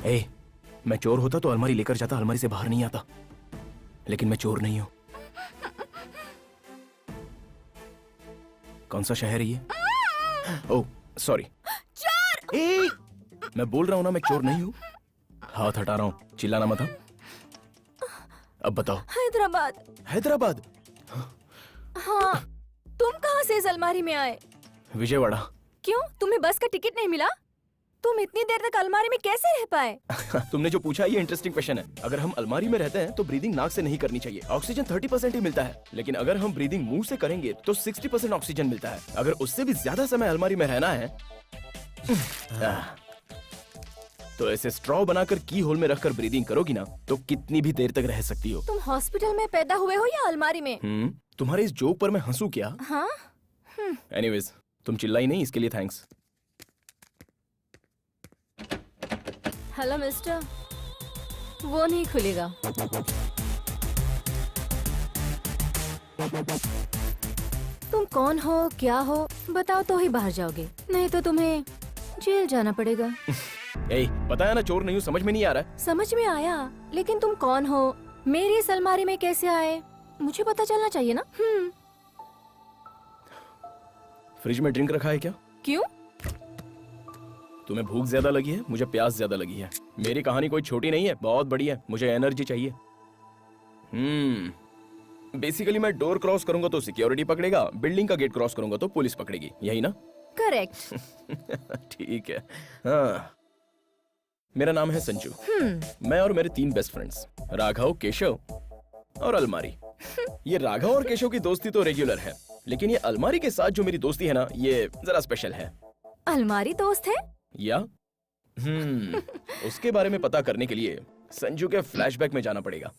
ए, मैं चोर होता तो अलमारी लेकर जाता, अलमारी से बाहर नहीं आता। लेकिन मैं चोर नहीं हूं। कौन सा शहर है ये? Oh sorry. चोर! ए, मैं बोल रहा हूं ना मैं चोर नहीं हूं। हाथ हटा रहा हूं, चिल्लाना मत। अब बताओ। हैदराबाद। हैदराबाद? हाँ, तुम कहाँ से इस अलमारी में आए? विजयवाड़ा। क्यों, तुम्हें बस का टिकट नहीं मिला? तुम इतनी देर तक अलमारी में कैसे रह पाए? तुमने जो पूछा ये इंटरेस्टिंग क्वेश्चन है। अगर हम अलमारी में रहते हैं तो ब्रीदिंग नाक से नहीं करनी चाहिए। ऑक्सीजन 30% ही मिलता है, लेकिन अगर हम ब्रीदिंग मुंह से करेंगे तो 60% ऑक्सीजन मिलता है। अगर उससे भी ज्यादा समय अलमारी में रहना है तो ऐसे स्ट्रॉ बनाकर की होल में रखकर ब्रीदिंग करोगी ना तो कितनी भी देर तक रह सकती हो। तुम हॉस्पिटल में पैदा हुए हो या अलमारी में? तुम्हारे इस जोक पर मैं हंसू क्या? हाँ? एनीवेज, तुम चिल्लाई नहीं, इसके लिए थैंक्स। हेलो मिस्टर, वो नहीं खुलेगा। तुम कौन हो, क्या हो, बताओ तो ही बाहर जाओगे, नहीं तो तुम्हें जेल जाना पड़ेगा। ए, पता है ना चोर नहीं हूँ, समझ में नहीं आ रहा है? समझ में आया, लेकिन तुम कौन हो, मेरी इस अलमारी में कैसे आए, मुझे पता चलना चाहिए ना। फ्रिज में ड्रिंक रखा है क्या? क्यों? तुम्हें भूख ज्यादा लगी है, मुझे प्यास ज्यादा लगी है। मेरी कहानी कोई छोटी नहीं है, बहुत बड़ी है। मुझे एनर्जी चाहिए। बेसिकली मैं डोर क्रॉस करूंगा तो सिक्योरिटी पकड़ेगा, बिल्डिंग का गेट क्रॉस करूंगा तो पुलिस पकड़ेगी, यही ना? करेक्ट। ठीक है। हाँ, मेरा नाम है संजू। मैं और मेरे 3 बेस्ट फ्रेंड्स, राघव, केशव और अलमारी। ये राघव और केशव की दोस्ती तो रेगुलर है, लेकिन ये अलमारी के साथ जो मेरी दोस्ती है ना, ये जरा स्पेशल है। अलमारी दोस्त है? या उसके बारे में पता करने के लिए संजू के फ्लैशबैक में जाना पड़ेगा।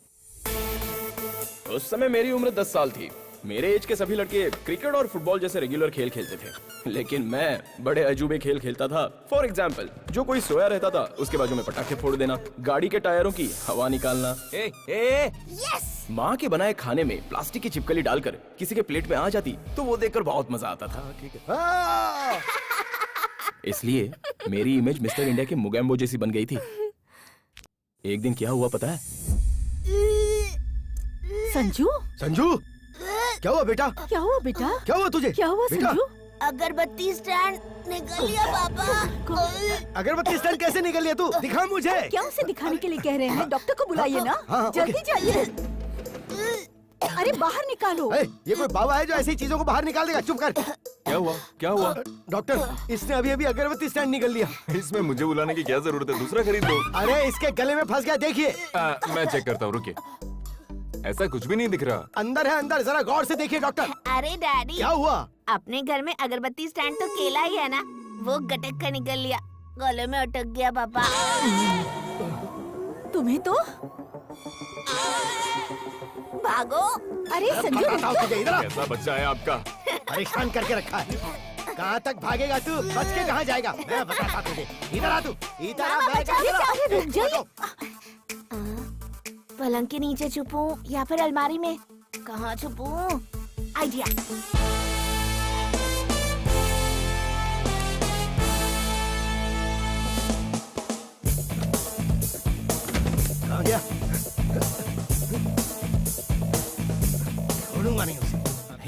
उस समय मेरी उम्र 10 साल थी। मेरे एज के सभी लड़के क्रिकेट और फुटबॉल जैसे रेगुलर खेल खेलते थे, लेकिन मैं बड़े अजूबे खेल खेलता था। फॉर एग्जाम्पल, जो कोई सोया रहता था उसके बाजू में पटाखे फोड़ देना, गाड़ी के टायरों की हवा निकालना, यस! माँ के बनाए खाने में प्लास्टिक की छिपकली डालकर किसी के प्लेट में आ जाती तो वो देखकर बहुत मजा आता था। ठीक है। इसलिए मेरी इमेज मिस्टर इंडिया के मुगैम्बो जैसी बन गई थी। एक दिन क्या हुआ पता है? संजू? संजू, क्या हुआ बेटा? क्या हुआ बेटा? क्या हुआ तुझे? क्या हुआ बेटा? संजू? अगरबत्ती स्टैंड निकल लिया पापा। अगरबत्ती स्टैंड कैसे निकल लिया तू? दिखा मुझे। क्या उसे दिखाने के लिए कह रहे हैं? डॉक्टर को बुलाइए ना। हाँ, जल्दी जाइए। अरे बाहर निकालो। ये कोई बाबा है जो ऐसी चीजों को बाहर निकाल देगा? चुप कर। क्या हुआ? क्या हुआ? डॉक्टर, इसने अभी अभी अगरबत्ती स्टैंड निकल लिया। इसमें मुझे बुलाने की क्या जरूरत है? दूसरा खरीद लो। अरे इसके गले में फंस गया, देखिए। मैं चेक करता हूँ, रुकिए। ऐसा कुछ भी नहीं दिख रहा। अंदर है, अंदर, जरा गौर से देखिए डॉक्टर। अरे डैडी, क्या हुआ? अपने घर में अगरबत्ती स्टैंड तो केला ही है ना, वो गटक कर निकल लिया, गले में अटक गया पापा। तुम्हें तो भागो। अरे संजू, इधर आ। कैसा बच्चा है आपका? परेशान करके रखा है। कहाँ तक भागेगा तू? बच के कहाँ जाएगा? मैं बताता तुझे। इधर आ तू। इधर आ। अरे रुक जाइए। पलंग के नीचे छुपूं या फिर अलमारी में? कहाँ छुपूं? Idea.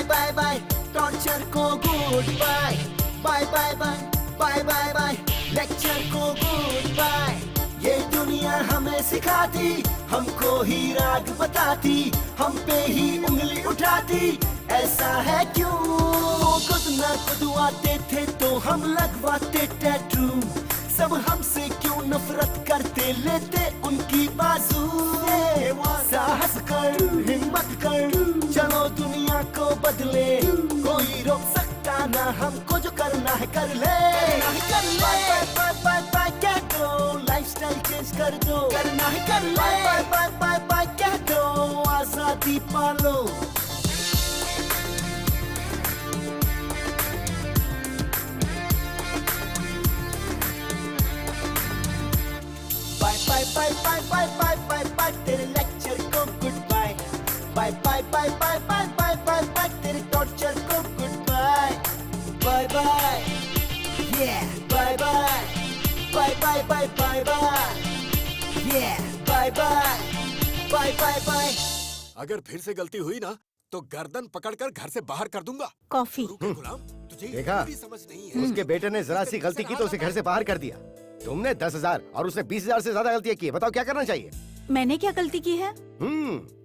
Bye bye bye torture को good bye bye bye bye bye bye bye lecture को गुड बाय ये दुनिया हमें सिखाती हमको ही राग बताती हम पे ही उंगली उठाती ऐसा है क्यों खुद न खुदवाते थे तो हम लगवाते टैटू सब हमसे क्यों नफरत करते लेते उनकी बाजू साहस कर हिम्मत कर चलो दुनिया को बदले कोई रोक सकता ना हमको जो करना है कर ले बाय बाय बाय बाय कह दो लाइफस्टाइल चेंज कर दो करना है कर ले बाय बाय बाय बाय कह दो आजादी पालो bye bye bye bye bye bye bye तेरे लेक्चर को good bye bye bye bye bye bye bye bye bye तेरे टॉर्चर को गुड बाय बाय बाय ये bye bye bye bye bye bye bye ये bye bye bye bye bye अगर फिर से गलती हुई ना तो गर्दन पकड़कर घर से बाहर कर दूंगा। कॉफी। गुलाम तुझे देखा? ये भी समझ नहीं है। उसके बेटे ने जरा सी गलती की तो उसे घर से बाहर कर दिया। तुमने 10,000 और उसने 20,000 से ज्यादा गलतियां की है। बताओ क्या करना चाहिए? मैंने क्या गलती की है?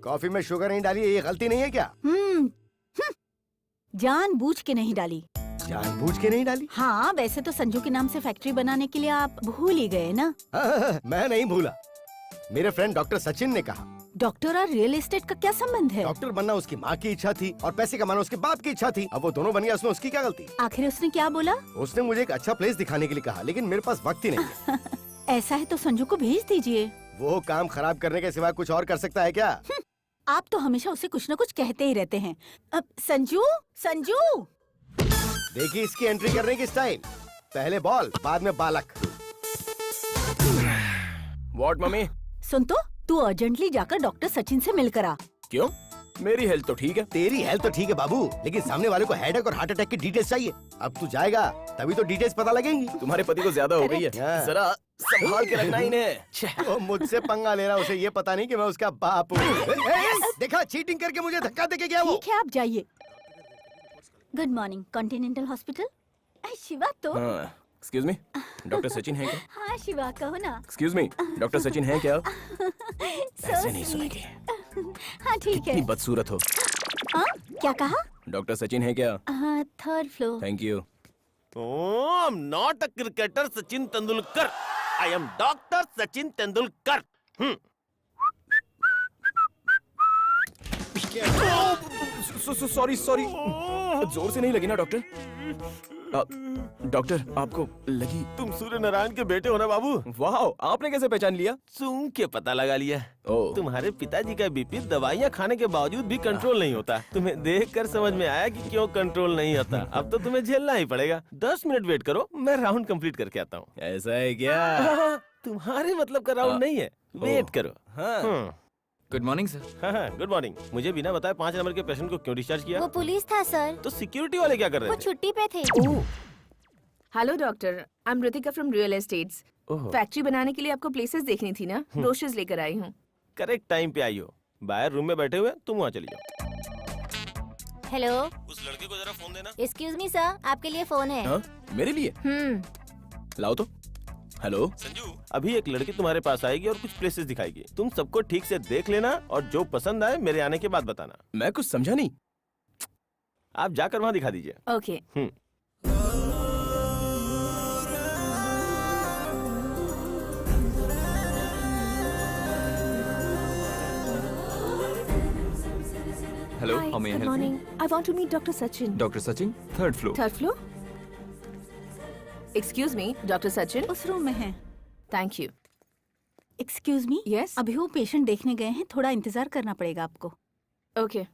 कॉफी में शुगर नहीं डाली, ये गलती नहीं है क्या? जानबूझ के नहीं डाली। जानबूझ के नहीं डाली? हाँ, वैसे तो संजू के नाम से फैक्ट्री बनाने के लिए आप भूल ही गए ना। मैं नहीं भूला। मेरे फ्रेंड डॉक्टर सचिन ने कहा डॉक्टर और रियल एस्टेट का क्या संबंध है? डॉक्टर बनना उसकी माँ की इच्छा थी और पैसे कमाना उसके बाप की इच्छा थी। अब वो दोनों बन गया, उसमें उसकी क्या गलती? आखिर उसने क्या बोला? उसने मुझे एक अच्छा प्लेस दिखाने के लिए कहा, लेकिन मेरे पास वक्त ही नहीं है। ऐसा है तो संजू को भेज दीजिए। वो काम खराब करने के सिवा कुछ और कर सकता है क्या? आप तो हमेशा उसे कुछ न कुछ कहते ही रहते हैं। अब संजू, संजू! देखिए इसकी एंट्री करने की स्टाइल, पहले बॉल बाद में बालक। What mummy? सुन तो, तू अर्जेंटली जाकर डॉक्टर सचिन से मिलकर आ। क्यों? मेरी हेल्थ तो ठीक है। तेरी हेल्थ तो ठीक है बाबू, लेकिन सामने वाले को हेडेक और हार्ट अटैक की डिटेल्स चाहिए। अब तू जाएगा तभी तो डिटेल्स पता लगेंगी। तुम्हारे पति को ज्यादा हो गई है, हाँ। जरा संभाल के रखना इन्हें। वो मुझसे पंगा ले रहा, उसे ये पता नहीं कि मैं उसका बाप हूँ। देखा, चीटिंग करके मुझे धक्का देके गया वो। ठीक है, आप जाइए। Good morning, continental hospital. Shiva तो। एक्सक्यूज मी, डॉक्टर सचिन है क्या? हाँ शिवा, कहो ना। एक्सक्यूज मी, डॉक्टर सचिन है क्या? So ऐसे नहीं sweet. सुनेंगे। हाँ ठीक कितनी है। बदसूरत हो। हाँ, क्या कहा? डॉक्टर सचिन है क्या? हाँ, third floor. Thank you. Oh, I'm not a cricketer Sachin Tendulkar. I am Dr. Sachin Tendulkar. Sorry sorry, जोर से नहीं लगी ना डॉक्टर? डॉक्टर, आपको लगी? तुम सूर्य नारायण के बेटे हो ना बाबू? वाह, आपने कैसे पहचान लिया? सूंघ के पता लगा लिया। ओह। तुम्हारे पिताजी का बीपी दवाइयाँ खाने के बावजूद भी कंट्रोल नहीं होता। तुम्हें देखकर समझ में आया कि क्यों कंट्रोल नहीं होता। अब तो तुम्हें झेलना ही पड़ेगा। 10 मिनट वेट करो, मैं राउंड कंप्लीट करके आता हूँ। ऐसा है क्या? तुम्हारे मतलब का राउंड नहीं है, वेट करो। हाँ। Good morning sir. हाँ, गुड मॉर्निंग। मुझे बिना बताए 5 नंबर के पेशेंट को क्यों डिस्चार्ज किया? वो पुलिस था सर, तो सिक्योरिटी वाले क्या कर रहे वो थे? छुट्टी पे थे। Hello doctor, I am Ritika from real estates. Oh, factory बनाने के लिए आपको प्लेसेस देखनी थी ना, ब्रोशर्स लेकर आई हूँ। करेक्ट टाइम पे आई हो। बाहर रूम में बैठे हुए, तुम वहाँ चली जाओ। हेलो, उस लड़के को जरा फोन देना। एक्सक्यूज मी सर, आपके लिए फोन है। हाँ? मेरे लिए? लाओ तो। हेलो संजू, अभी एक लड़की तुम्हारे पास आएगी और कुछ प्लेसेस दिखाएगी। तुम सबको ठीक से देख लेना और जो पसंद आए मेरे आने के बाद बताना। मैं कुछ समझा नहीं। आप जाकर वहाँ दिखा दीजिए। Okay. Hello, how may I good help you? Morning, I want to meet doctor Sachin. Doctor Sachin, third floor. Third floor. Excuse me, doctor Sachin. उस रूम में है। Thank you. Excuse me, yes. अभी वो पेशेंट देखने गए हैं, थोड़ा इंतजार करना पड़ेगा आपको। ओके।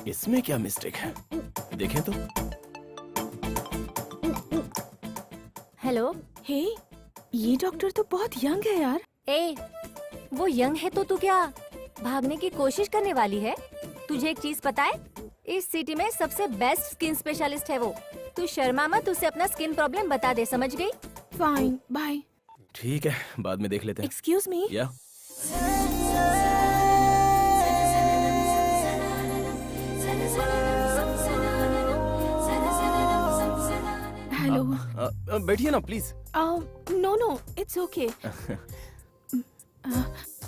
इसमें क्या मिस्टेक है? देखें तो। हेलो। हे, ये डॉक्टर तो बहुत यंग है यार। ए, वो यंग है तो तू क्या भागने की कोशिश करने वाली है? तुझे एक चीज पता है? इस सिटी में सबसे बेस्ट स्किन स्पेशलिस्ट है वो। तू शर्मा मत, उसे अपना स्किन प्रॉब्लम बता दे, समझ गई? Fine, bye. ठीक है, बाद में देख लेते हैं। एक्सक्यूज मी, या हेलो। बैठिए ना please. No no, it's okay.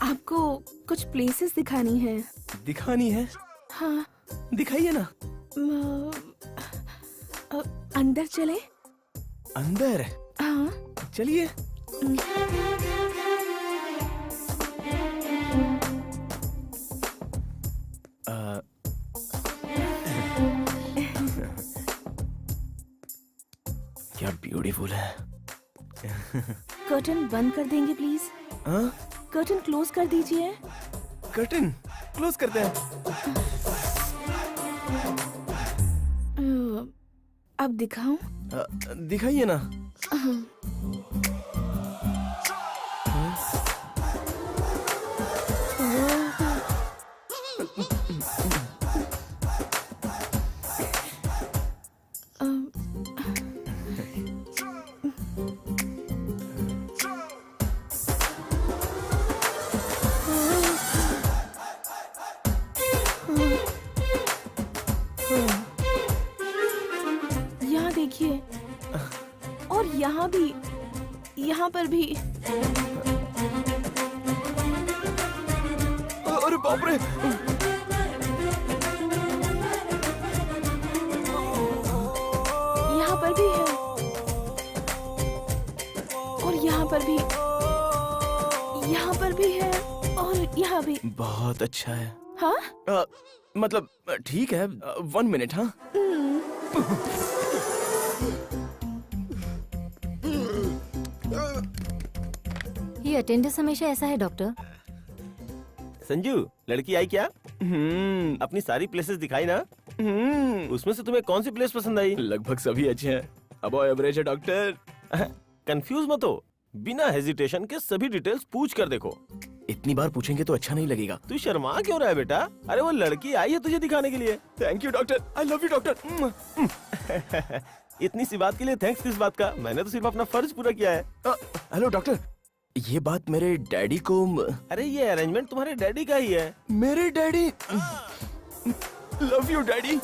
आपको कुछ प्लेसेस दिखानी है। दिखानी है? हाँ। दिखाइए ना। अंदर चले? अंदर? हाँ। चलिए। क्या ब्यूटीफुल है। कर्टन बंद कर देंगे प्लीज? हाँ? कर्टन क्लोज कर दीजिए। कर्टन क्लोज करते हैं। अब दिखाऊं? दिखाइए ना। यहाँ देखिए, और यहाँ भी, यहाँ पर भी। अरे बाप रे! यहाँ पर भी है, और यहाँ पर भी, यहाँ पर भी है, और यहाँ भी। बहुत अच्छा है। हाँ? मतलब ठीक है। 1 मिनट। हाँ, ये अटेंडेंस हमेशा ऐसा है डॉक्टर। संजू, लड़की आई क्या? अपनी सारी प्लेसेस दिखाई ना? उसमें से तुम्हें कौन सी प्लेस पसंद आई? लगभग सभी अच्छे हैं। अब एवरेज है डॉक्टर। कंफ्यूज मत हो, बिना हेजिटेशन के सभी डिटेल्स पूछ कर देखो। इतनी बार पूछेंगे तो अच्छा नहीं लगेगा। तू शर्मा क्यों रहा है बेटा? अरे वो लड़की आई है तुझे दिखाने के लिए। Thank you doctor, I love you doctor. इतनी सी बात के लिए थैंक्स किस बात का? मैंने तो सिर्फ अपना फर्ज पूरा किया है। हेलो डॉक्टर, ये बात मेरे डैडी को। अरे ये अरेंजमेंट तुम्हारे डैडी का ही है। मेरे डैडी? Love you daddy.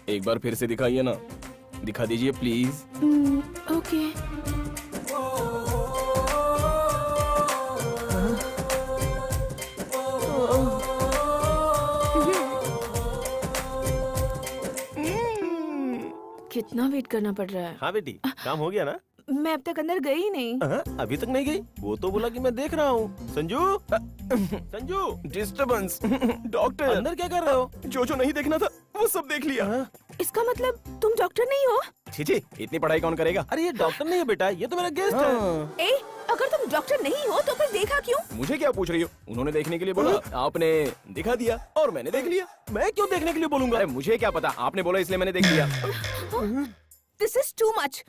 एक बार फिर से दिखाइए ना। दिखा दीजिए प्लीज। ओके। कितना वेट करना पड़ रहा है? हाँ बेटी, काम हो गया ना? मैं अब तक अंदर गई नहीं। अभी तक नहीं गई? वो तो बोला कि मैं देख रहा हूँ। संजू, संजू, डिस्टर्बेंस। डॉक्टर, अंदर क्या कर रहे हो? जो नहीं देखना था वो सब देख लिया। इसका मतलब तुम डॉक्टर नहीं हो? छी, इतनी पढ़ाई कौन करेगा? अरे ये डॉक्टर नहीं है बेटा, ये तो मेरा गेस्ट है। ए, अगर तुम डॉक्टर नहीं हो तो फिर देखा क्यों? मुझे क्या पूछ रही हो? उन्होंने देखने के लिए बोला, आपने दिखा दिया और मैंने देख लिया। मैं क्यों देखने के लिए बोलूंगा? अरे मुझे क्या पता, आपने बोला इसलिए मैंने देख लिया। This is too much.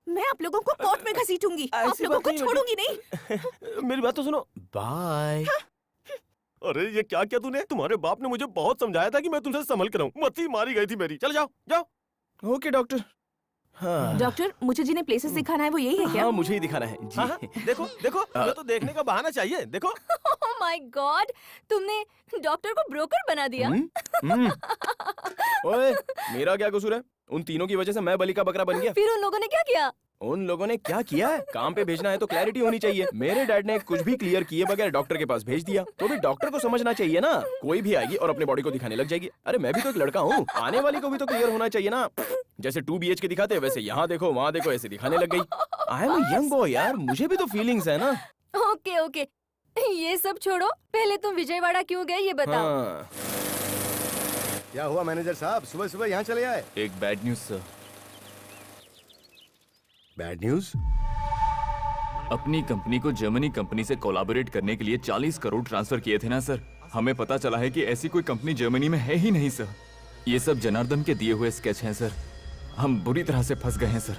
मैं आप लोगों को कोर्ट में घसीटूंगी। आप ऐसी लोगों बात को नहीं छोड़ूंगी नहीं। मेरी बात तो सुनो। बाय। अरे ये क्या किया तूने? तुम्हारे बाप ने मुझे बहुत समझाया था कि मैं तुमसे संभल कर रहूं। मत्ती मारी गई थी मेरी। चल जाओ जाओ। Okay doctor. हाँ। डॉक्टर, मुझे जिन्हें प्लेसेस दिखाना है वो यही है क्या? हाँ, मुझे ही दिखाना है जी। हाँ, देखो देखो, तुम्हें तो देखने का बहाना चाहिए। देखो। ओह माय गॉड, तुमने डॉक्टर को ब्रोकर बना दिया। ओए, मेरा क्या कसूर है? उन तीनों की वजह से मैं बलि का बकरा बन गया। फिर उन लोगों ने क्या किया? उन लोगों ने क्या किया है? काम पे भेजना है तो क्लैरिटी होनी चाहिए। मेरे डैड ने कुछ भी क्लियर किए बगैर डॉक्टर के पास भेज दिया, तो भी डॉक्टर को समझना चाहिए ना। कोई भी आएगी और अपने बॉडी को दिखाने लग जाएगी। अरे मैं भी तो एक लड़का हूँ, आने वाली को भी तो क्लियर होना चाहिए ना। जैसे 2 BHK दिखाते हैं वैसे यहाँ देखो वहाँ देखो ऐसे दिखाने लग गई। I am a young boy यार, मुझे भी तो फीलिंग्स है ना। ओके ओके, ये सब छोड़ो, पहले तुम विजयवाड़ा क्यों गए ये बताओ। हाँ। क्या हुआ मैनेजर साहब, सुबह सुबह यहाँ चले आए? एक bad news sir. Bad news? अपनी कंपनी को जर्मनी कंपनी से कोलैबोरेट करने के लिए 40 करोड़ ट्रांसफर किए थे ना सर। हमें पता चला है कि ऐसी कोई कंपनी जर्मनी में है ही नहीं सर। ये सब जनार्दन के दिए हुए स्केच हैं सर। हम बुरी तरह से फंस गए हैं सर।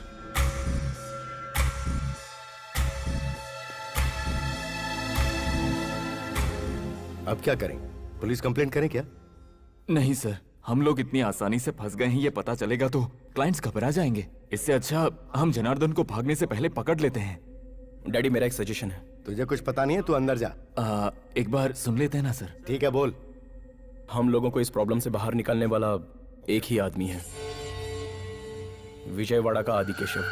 अब क्या करें? पुलिस कंप्लेंट करें क्या? नहीं सर, हम लोग इतनी आसानी से फंस गए हैं ये पता चलेगा तो क्लाइंट्स घबरा जाएंगे। इससे अच्छा हम जनार्दन को भागने से पहले पकड़ लेते हैं। डैडी मेरा एक सजेशन है। तुझे कुछ पता नहीं है, तू अंदर जा। एक बार सुन लेते हैं ना सर। ठीक है, बोल। हम लोगों को इस प्रॉब्लम से बाहर निकालने वाला एक ही आदमी है, विजयवाड़ा का आदि केशव।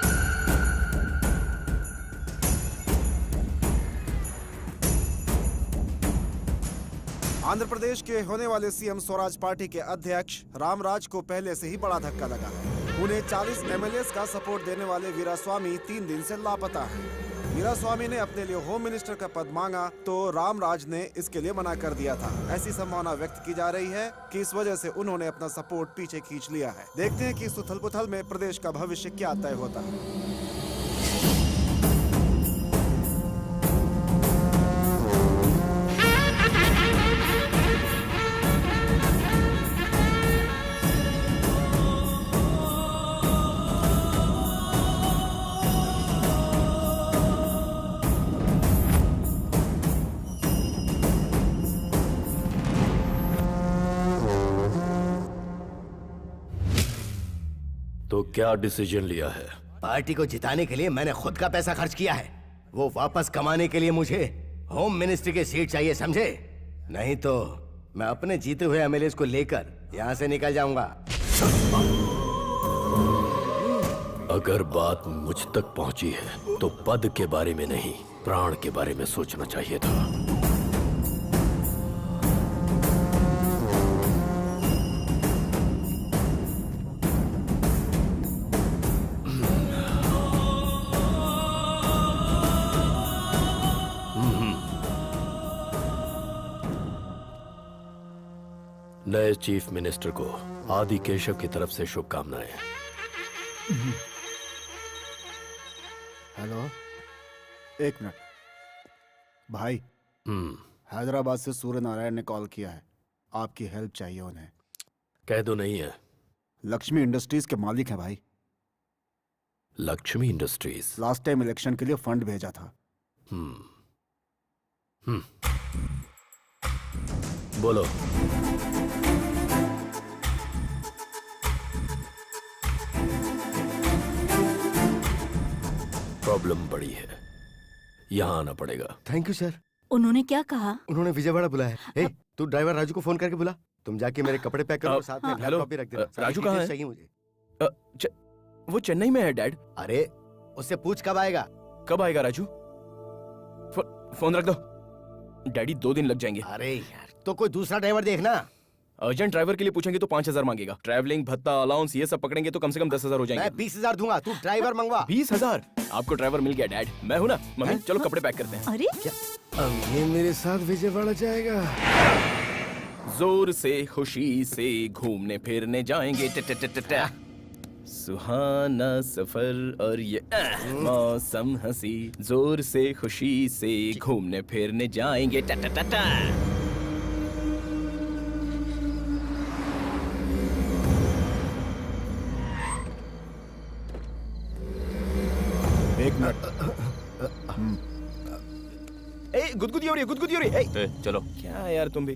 आंध्र प्रदेश के होने वाले सीएम स्वराज पार्टी के अध्यक्ष रामराज को पहले से ही बड़ा धक्का लगा है। उन्हें 40 एमएलएस का सपोर्ट देने वाले वीरास्वामी 3 दिन से लापता हैं। वीरास्वामी ने अपने लिए होम मिनिस्टर का पद मांगा तो रामराज ने इसके लिए मना कर दिया था। ऐसी संभावना व्यक्त की जा रही है कि इस वजह से उन्होंने अपना सपोर्ट पीछे खींच लिया है। देखते हैं कि इस उथल पुथल में प्रदेश का भविष्य क्या तय होता है। तो क्या डिसीजन लिया है? पार्टी को जिताने के लिए मैंने खुद का पैसा खर्च किया है। वो वापस कमाने के लिए मुझे होम मिनिस्ट्री की सीट चाहिए, समझे? नहीं तो मैं अपने जीते हुए एमएलएस को लेकर यहाँ से निकल जाऊंगा। अगर बात मुझ तक पहुंची है तो पद के बारे में नहीं, प्राण के बारे में सोचना चाहिए था। नए चीफ मिनिस्टर को आदि केशव की तरफ से शुभकामनाएं। हेलो, एक मिनट भाई। हैदराबाद से सूर्य नारायण ने कॉल किया है, आपकी हेल्प चाहिए उन्हें। कह दो नहीं है। लक्ष्मी इंडस्ट्रीज के मालिक हैं भाई। Lakshmi industries last time election के लिए फंड भेजा था। बोलो। प्रॉब्लम बड़ी है, यहाँ आना पड़ेगा। Thank you sir. उन्होंने क्या कहा? उन्होंने विजयवाड़ा बुलाया है। तू ड्राइवर राजू को फोन करके बुला। तुम जाके मेरे कपड़े पैक करो, साथ में हेलो, कॉपी रख देना। राजू कहाँ है? चाहिए मुझे। वो चेन्नई में है डैड। अरे उससे पूछ कब आएगा। कब आएगा राजू? फोन रख दो। डैडी 2 दिन लग जाएंगे। अरे यार, तो कोई दूसरा ड्राइवर देखना। अर्जेंट ड्राइवर के लिए पूछेंगे तो 5,000 मांगेगा। ट्रैवलिंग भत्ता अलाउंस ये सब पकड़ेगे तो कम से कम 10,000 हो जाएंगे। मैं 20,000 दूंगा, तू ड्राइवर मंगवा। 20,000? आपको ड्राइवर मिल गया डैड। मैं हूं ना। मम्मी चलो कपड़े पैक करते हैं। अरे क्या अब ये मेरे साथ विजयवाड़ा जाएगा? जोर से खुशी से घूमने फिरने जाएंगे। सुहाना सफर और ये मौसम हंसी। जोर से खुशी से घूमने फिरने जाएंगे। एक मिनट। ए गुदगुदी हो रही है, गुदगुदी हो रही है। चलो। क्या यार तुम भी।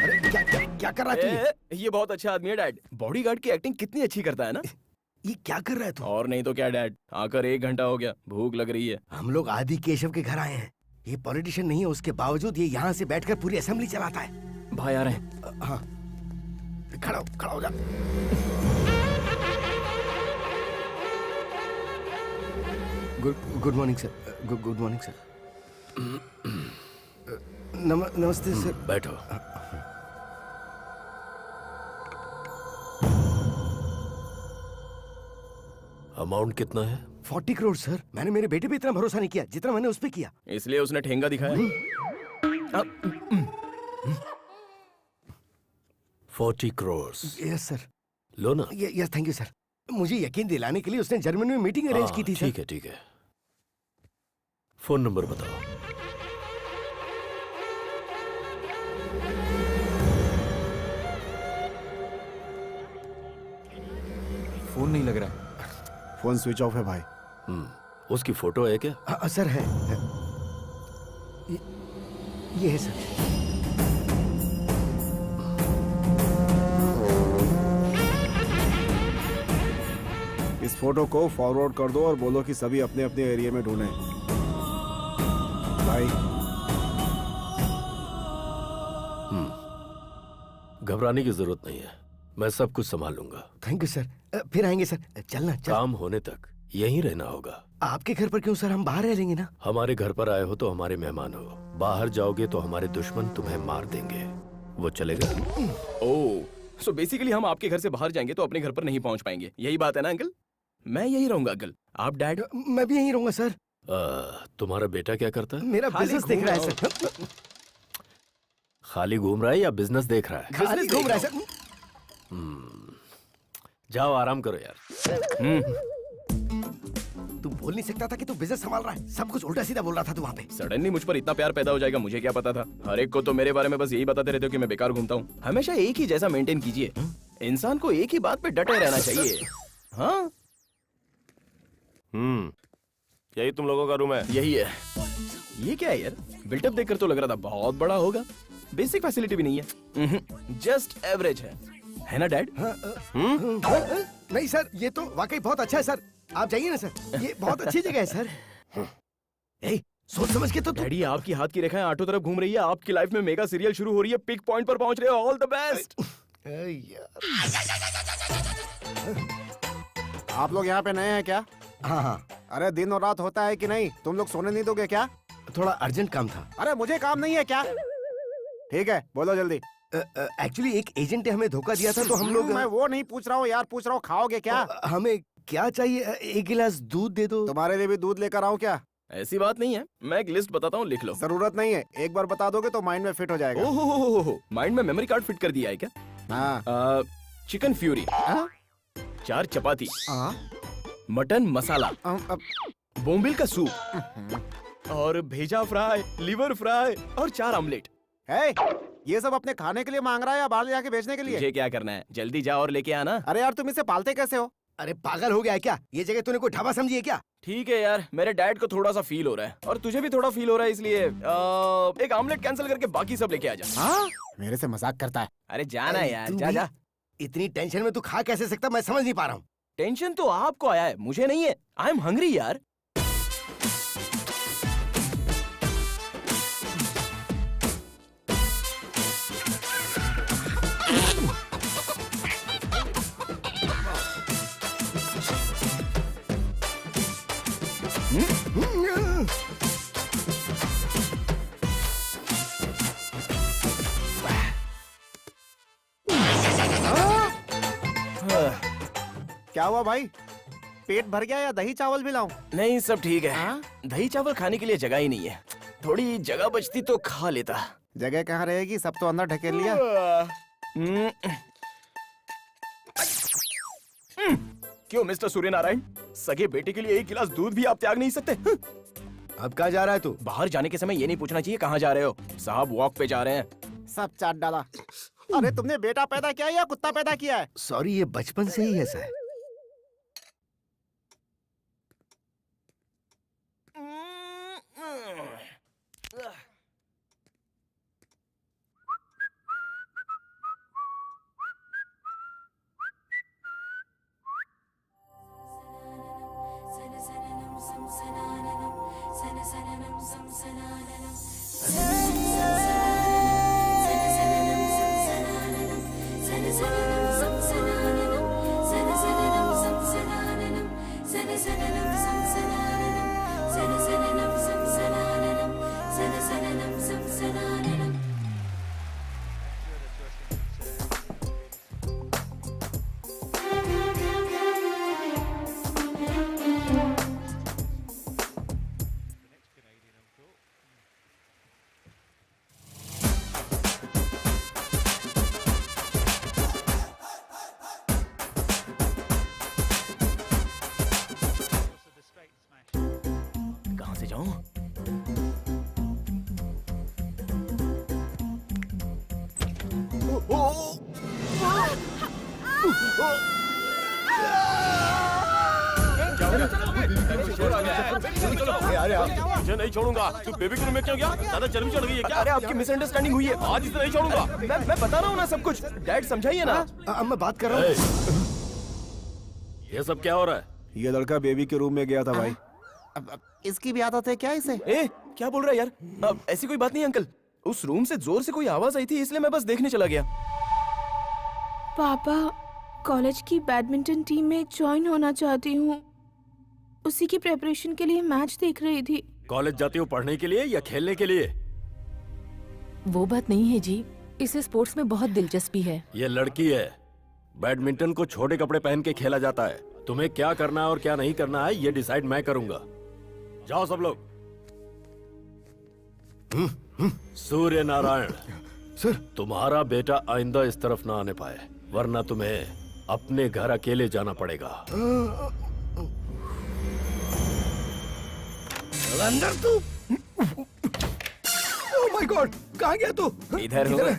अरे क्या कर रहा है तू? ये बहुत अच्छा आदमी है डैड। बॉडीगार्ड की एक्टिंग कितनी अच्छी करता है ना। ये क्या कर रहा है तू? और नहीं तो क्या डैड, आकर 1 घंटा हो गया, भूख लग रही है। हम लोग आदि केशव के घर आए हैं। ये पॉलिटिशियन नहीं है, उसके बावजूद ये यहाँ से बैठकर पूरी असेंबली चलाता है। भाई आ रहे हैं। हाँ, खड़ा हो जा। Good morning sir. Good morning sir. नमस्ते सर। बैठो। अमाउंट कितना है? 40 करोड़ सर। मैंने मेरे बेटे पे इतना भरोसा नहीं किया जितना मैंने उस पे किया। इसलिए उसने ठेंगा दिखाया। 40 करोड़। Yes sir. लो ना। Yes thank you sir. मुझे यकीन दिलाने के लिए उसने जर्मनी में मीटिंग अरेंज की थी सर। ठीक है। फोन नंबर बताओ। फोन नहीं लग रहा है। फोन स्विच ऑफ है भाई। उसकी फोटो है क्या? सर है। ये है सर। इस फोटो को फॉरवर्ड कर दो और बोलो कि सभी अपने अपने एरिया में ढूंढें। भाई घबराने की जरूरत नहीं है, मैं सब कुछ संभाल लूंगा। Thank you sir. फिर आएंगे सर। चलना चल। काम होने तक यहीं रहना होगा। आपके घर पर क्यों सर? हम बाहर रह लेंगे ना। हमारे घर पर आए हो तो हमारे मेहमान हो, बाहर जाओगे तो हमारे दुश्मन तुम्हें मार देंगे। वो चलेगा? ओह, सो बेसिकली हम आपके घर से बाहर जाएंगे तो अपने घर पर नहीं पहुंच पाएंगे, यही बात है ना अंकल? मैं यही रहूंगा अंकल। आप डैड? मैं भी यहीं रहूंगा सर। तुम्हारा बेटा क्या करता है? मेरा बिजनेस देख रहा है सर। खाली घूम रहा है या बिजनेस देख रहा है? खाली घूम रहा है सर। जाओ आराम करो यार। तू बोल नहीं सकता था कि तू बिजनेस संभाल रहा है? सब कुछ उल्टा सीधा बोल रहा था तू वहाँ पे। सडनली मुझ पर इतना प्यार पैदा हो जाएगा, मुझे क्या पता था? हर एक को तो मेरे बारे में बस यही बताते रहते हो कि मैं बेकार घूमता हूँ। हमेशा एक ही जैसा मेंटेन कीजिए। इंसान को एक ही बात पे डटे रहना चाहिए। हाँ, यही तुम लोगों का रूम है? यही है। ये क्या है यार? बिल्टअप देखकर तो लग रहा था बहुत बड़ा होगा। बेसिक फैसिलिटी भी नहीं है, जस्ट एवरेज है ना डैड? नहीं सर, ये तो वाकई बहुत अच्छा है सर। आप जाइए ना सर, ये बहुत अच्छी जगह है सर। सोच समझ के तो डैडी, आपकी हाथ की रेखाएं आठों तरफ घूम रही है। आपकी लाइफ में मेगा सीरियल शुरू हो रही है, पिक पॉइंट पर पहुंच रहे हो। All the best. आप लोग यहाँ पे नए हैं क्या? हाँ। अरे दिन और रात होता है कि नहीं? तुम लोग सोने नहीं दोगे क्या? थोड़ा अर्जेंट काम था। अरे मुझे काम नहीं है क्या? ठीक है, बोलो जल्दी। एक्चुअली एक एजेंट ने हमें धोखा दिया था तो हम लोग। मैं वो नहीं पूछ रहा हूँ यार, पूछ रहा हूँ खाओगे क्या? हमें क्या चाहिए? एक गिलास दूध दे दो। तुम्हारे लिए भी दूध लेकर आऊँ क्या? ऐसी बात नहीं है, मैं एक लिस्ट बताता हूँ, लिख लो। जरूरत नहीं है, एक बार बता दोगे तो माइंड में फिट हो जाएगा। ओहो, माइंड में मेमोरी कार्ड फिट कर दिया है क्या? हाँ। चिकन फ्यूरी, 4 चपाती, मटन मसाला, बोम्बिल का सूप और भेजा फ्राई, लिवर फ्राई और 4 ऑमलेट। ये सब अपने खाने के लिए मांग रहा है या बाहर ले जाके बेचने के लिए? मुझे क्या करना है, जल्दी जा और लेके आना। अरे यार तुम इसे पालते कैसे हो? अरे पागल हो गया है क्या? ये जगह तूने कोई ढाबा समझी है क्या? ठीक है यार, मेरे डैड को थोड़ा सा फील हो रहा है और तुझे भी थोड़ा फील हो रहा है, इसलिए एक ऑमलेट कैंसिल करके बाकी सब लेके आ जा। हाँ? मेरे से मजाक करता है। अरे जाना यार, जा जा। इतनी टेंशन में तू खा कैसे सकता? मैं समझ नहीं पा रहा हूँ। टेंशन तो आपको आया है, मुझे नहीं है। आई एम हंग्री यार। क्या हुआ भाई? पेट भर गया या दही चावल भी लाऊं? नहीं, सब ठीक है। दही चावल खाने के लिए जगह ही नहीं है, थोड़ी जगह बचती तो खा लेता। जगह कहाँ रहेगी? सब तो अंदर ढकेल लिया। क्यों मिस्टर सूर्यनारायण, सगे बेटे के लिए एक गिलास दूध भी आप त्याग नहीं सकते? अब कहाँ जा रहा है तू? बाहर जाने के समय ये नहीं पूछना चाहिए कहाँ जा रहे हो। साहब वॉक पे जा रहे हैं। सब चाट डाला। अरे तुमने बेटा पैदा किया या कुत्ता पैदा किया है? सॉरी, ये बचपन से ही ऐसा है। कहाँ से जाऊं? तुझे नहीं छोड़ूंगा। तू बेबी के रूम में क्यों गया? ज्यादा चर्बी चढ़ गई है क्या? अरे आपकी मिसअंडरस्टैंडिंग हुई है, आज इसे नहीं छोड़ूंगा। मैं बता रहा हूँ ना सब कुछ। डैड समझाइए ना। अब मैं बात कर रहा हूँ। ये सब क्या हो रहा है? ये लड़का बेबी के रूम में गया था भाई। इसकी भी आदत है क्या इसे? ए, क्या बोल रहा है यार? अब ऐसी कोई बात नहीं अंकल। उस रूम से जोर से कोई आवाज आई थी, इसलिए मैं बस देखने चला गया। पापा, कॉलेज की बैडमिंटन टीम में ज्वाइन होना चाहती हूँ। उसी की प्रेपरेशन के लिए मैच देख रही थी। कॉलेज जाती हो पढ़ने के लिए या खेलने के लिए? वो बात नहीं है जी, इसे स्पोर्ट्स में बहुत दिलचस्पी है। ये लड़की है। बैडमिंटन को छोटे कपड़े पहन के खेला जाता है। तुम्हें क्या करना है और क्या नहीं करना है, ये डिसाइड मैं करूंगा। जाओ सब लोग। सूर्य नारायण सर, तुम्हारा बेटा आइंदा इस तरफ ना आने पाए, वरना तुम्हें अपने घर अकेले जाना पड़ेगा। अंदर तू। ओह माय गॉड, कहाँ गया तू? इधर हूँ मैं।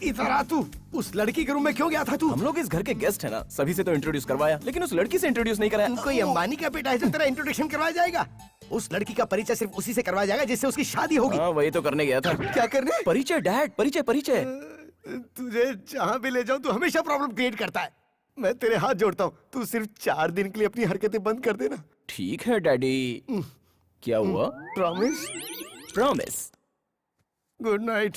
इधर आ तू। उस लड़की के रूम में क्यों गया था तू? हम लोग इस घर के गेस्ट है ना, सभी से तो इंट्रोड्यूस करवाया, लेकिन उस लड़की से इंट्रोड्यूस नहीं कराया। कोई अंबानी का बेटा है जो तेरा इंट्रोडक्शन करवाया जाएगा? उस लड़की का परिचय सिर्फ उसी से करवाया जाएगा जिससे उसकी शादी होगी। हाँ, वही तो करने गया था। क्या करने? परिचय डैड, परिचय परिचय। तुझे जहाँ भी ले जाऊं तू हमेशा प्रॉब्लम क्रिएट करता है। मैं तेरे हाथ जोड़ता हूँ, तू सिर्फ 4 दिन के लिए अपनी हरकतें बंद कर देना। ठीक है डैडी। क्या हुआ? प्रॉमिस? प्रॉमिस। Good night.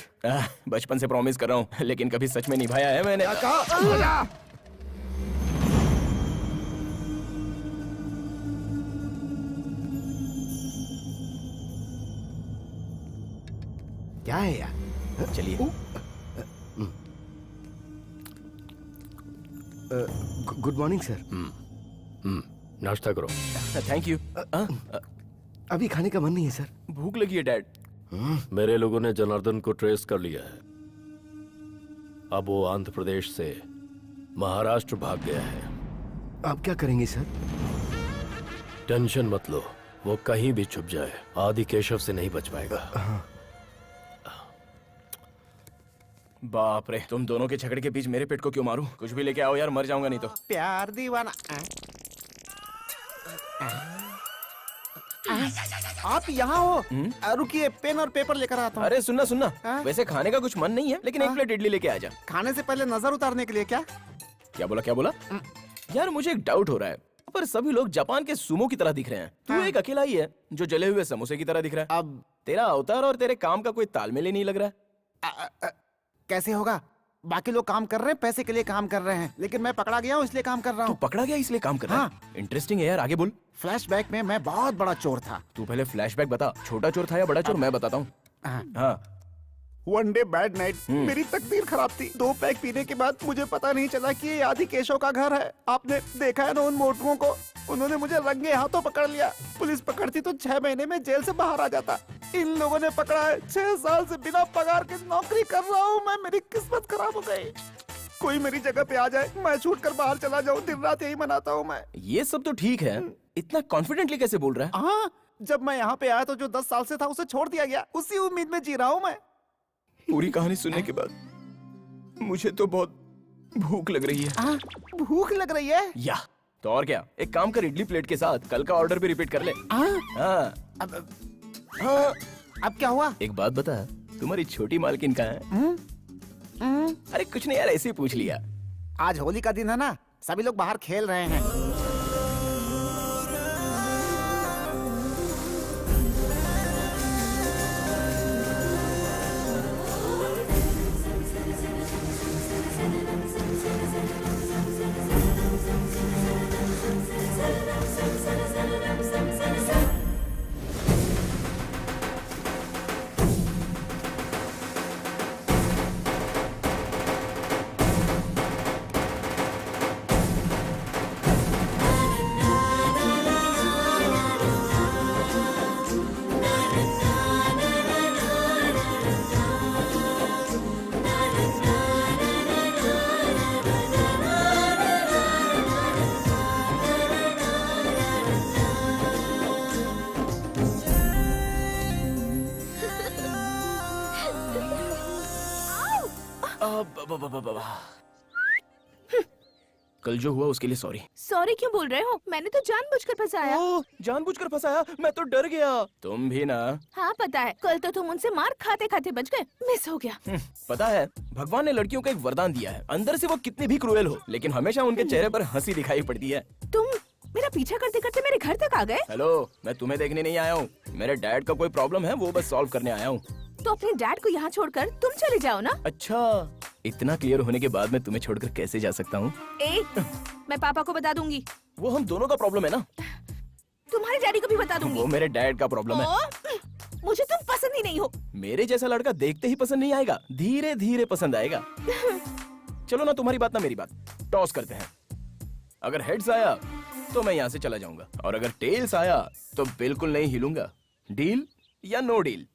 बचपन से प्रॉमिस कर रहा हूँ, लेकिन कभी सच में निभाया है मैंने। क्या है यार? चलिए। Good morning sir. नाश्ता करो। Thank you. अभी खाने का मन नहीं है सर। भूख लगी है डैड। मेरे लोगों ने जनार्दन को ट्रेस कर लिया है। अब वो आंध्र प्रदेश से महाराष्ट्र भाग गया है। आप क्या करेंगे सर? टेंशन मत लो, वो कहीं भी छुप जाए, आदि केशव से नहीं बच पाएगा। बाप रे, तुम दोनों के झगड़े के बीच मेरे पेट को क्यों मारूं? कुछ भी लेके आओ यार, मर जाऊंगा नहीं तो। प्यार दीवाना। आप यहाँ हो? रुकिए, पेन और पेपर लेकर आता हूँ। अरे सुनना सुनना, हाँ? वैसे खाने का कुछ मन नहीं है, लेकिन एक प्लेट इडली लेके आ जा। खाने से पहले नजर उतारने के लिए क्या? क्या बोला क्या बोला? यार मुझे एक डाउट हो रहा है, पर सभी लोग जापान के सुमो की तरह दिख रहे हैं। तू एक अकेला ही है जो जले हुए समोसे की तरह दिख रहा है। अब तेरा अवतार और तेरे काम का कोई तालमेल ही नहीं लग रहा है। कैसे होगा? बाकी लोग काम कर रहे हैं, पैसे के लिए काम कर रहे हैं, लेकिन मैं पकड़ा गया हूँ इसलिए काम कर रहा तू हूँ। पकड़ा गया इसलिए काम कर रहा है? इंटरेस्टिंग है यार, आगे बोल। फ्लैशबैक में मैं बहुत बड़ा चोर था। तू पहले फ्लैशबैक बता, छोटा चोर था या बड़ा चोर? मैं बताता हूँ। हाँ। वन डे बैड नाइट, मेरी तकदीर खराब थी। 2 पैक पीने के बाद मुझे पता नहीं चला कि ये आदि केशव का घर है। आपने देखा है ना उन मोटुओं को? उन्होंने मुझे रंगे हाथों पकड़ लिया। पुलिस पकड़ती तो 6 महीने में जेल से बाहर आ जाता। इन लोगों ने पकड़ा है। 6 साल से बिना पगार के नौकरी कर रहा हूँ मैं। मेरी किस्मत खराब हो गई। कोई मेरी जगह पे आ जाए, मैं छूट कर बाहर चला जाऊँ। दिन रात यही मनाता हूँ मैं। ये सब तो ठीक है, इतना कॉन्फिडेंटली कैसे बोल रहा है? हाँ, जब मैं यहाँ पे आया तो जो 10 साल से था उसे छोड़ दिया गया। उसी उम्मीद में जी रहा हूँ मैं। पूरी कहानी सुनने के बाद मुझे तो बहुत भूख लग रही है। भूख लग रही है? या तो और क्या, एक काम कर, इडली प्लेट के साथ कल का ऑर्डर भी रिपीट कर ले। हाँ। अब क्या हुआ? एक बात बता, तुम्हारी छोटी मालकिन कहाँ है? अरे कुछ नहीं यार, ऐसे ही पूछ लिया। आज होली का दिन है ना, सभी लोग बाहर खेल रहे हैं। कल जो हुआ उसके लिए सॉरी। सॉरी क्यों बोल रहे हो? मैंने तो जानबूझकर फंसाया। ओह, जानबूझकर फंसाया? मैं तो डर गया। तुम भी ना। हाँ पता है, कल तो तुम उनसे मार खाते खाते बच गए। मिस हो गया। पता है, भगवान ने लड़कियों को एक वरदान दिया है। अंदर से वो कितनी भी क्रूएल हो, लेकिन हमेशा उनके चेहरे पर हंसी दिखाई पड़ती है। तुम मेरा पीछा करते करते मेरे घर तक आ गए। हेलो, मैं तुम्हें देखने नहीं आया हूँ। मेरे डैड का कोई प्रॉब्लम है, वो बस सॉल्व करने आया हूँ। तो अपने डैड को यहाँ छोड़कर तुम चले जाओ ना। अच्छा, इतना क्लियर होने के बाद मैं तुम्हें छोड़कर कैसे जा सकता हूँ? मैं पापा को बता दूंगी। वो हम दोनों का प्रॉब्लम है ना। तुम्हारे डैडी को भी बता दूंगी। वो मेरे डैड का प्रॉब्लम है। मुझे तुम पसंद ही नहीं हो। मेरे जैसा लड़का देखते ही पसंद नहीं आएगा, धीरे धीरे पसंद आएगा। चलो ना, तुम्हारी बात ना मेरी बात, टॉस करते हैं। अगर हेड्स आया तो मैं यहाँ से चला जाऊंगा, और अगर टेल्स आया तो बिल्कुल नहीं हिलूंगा। डील या नो डील?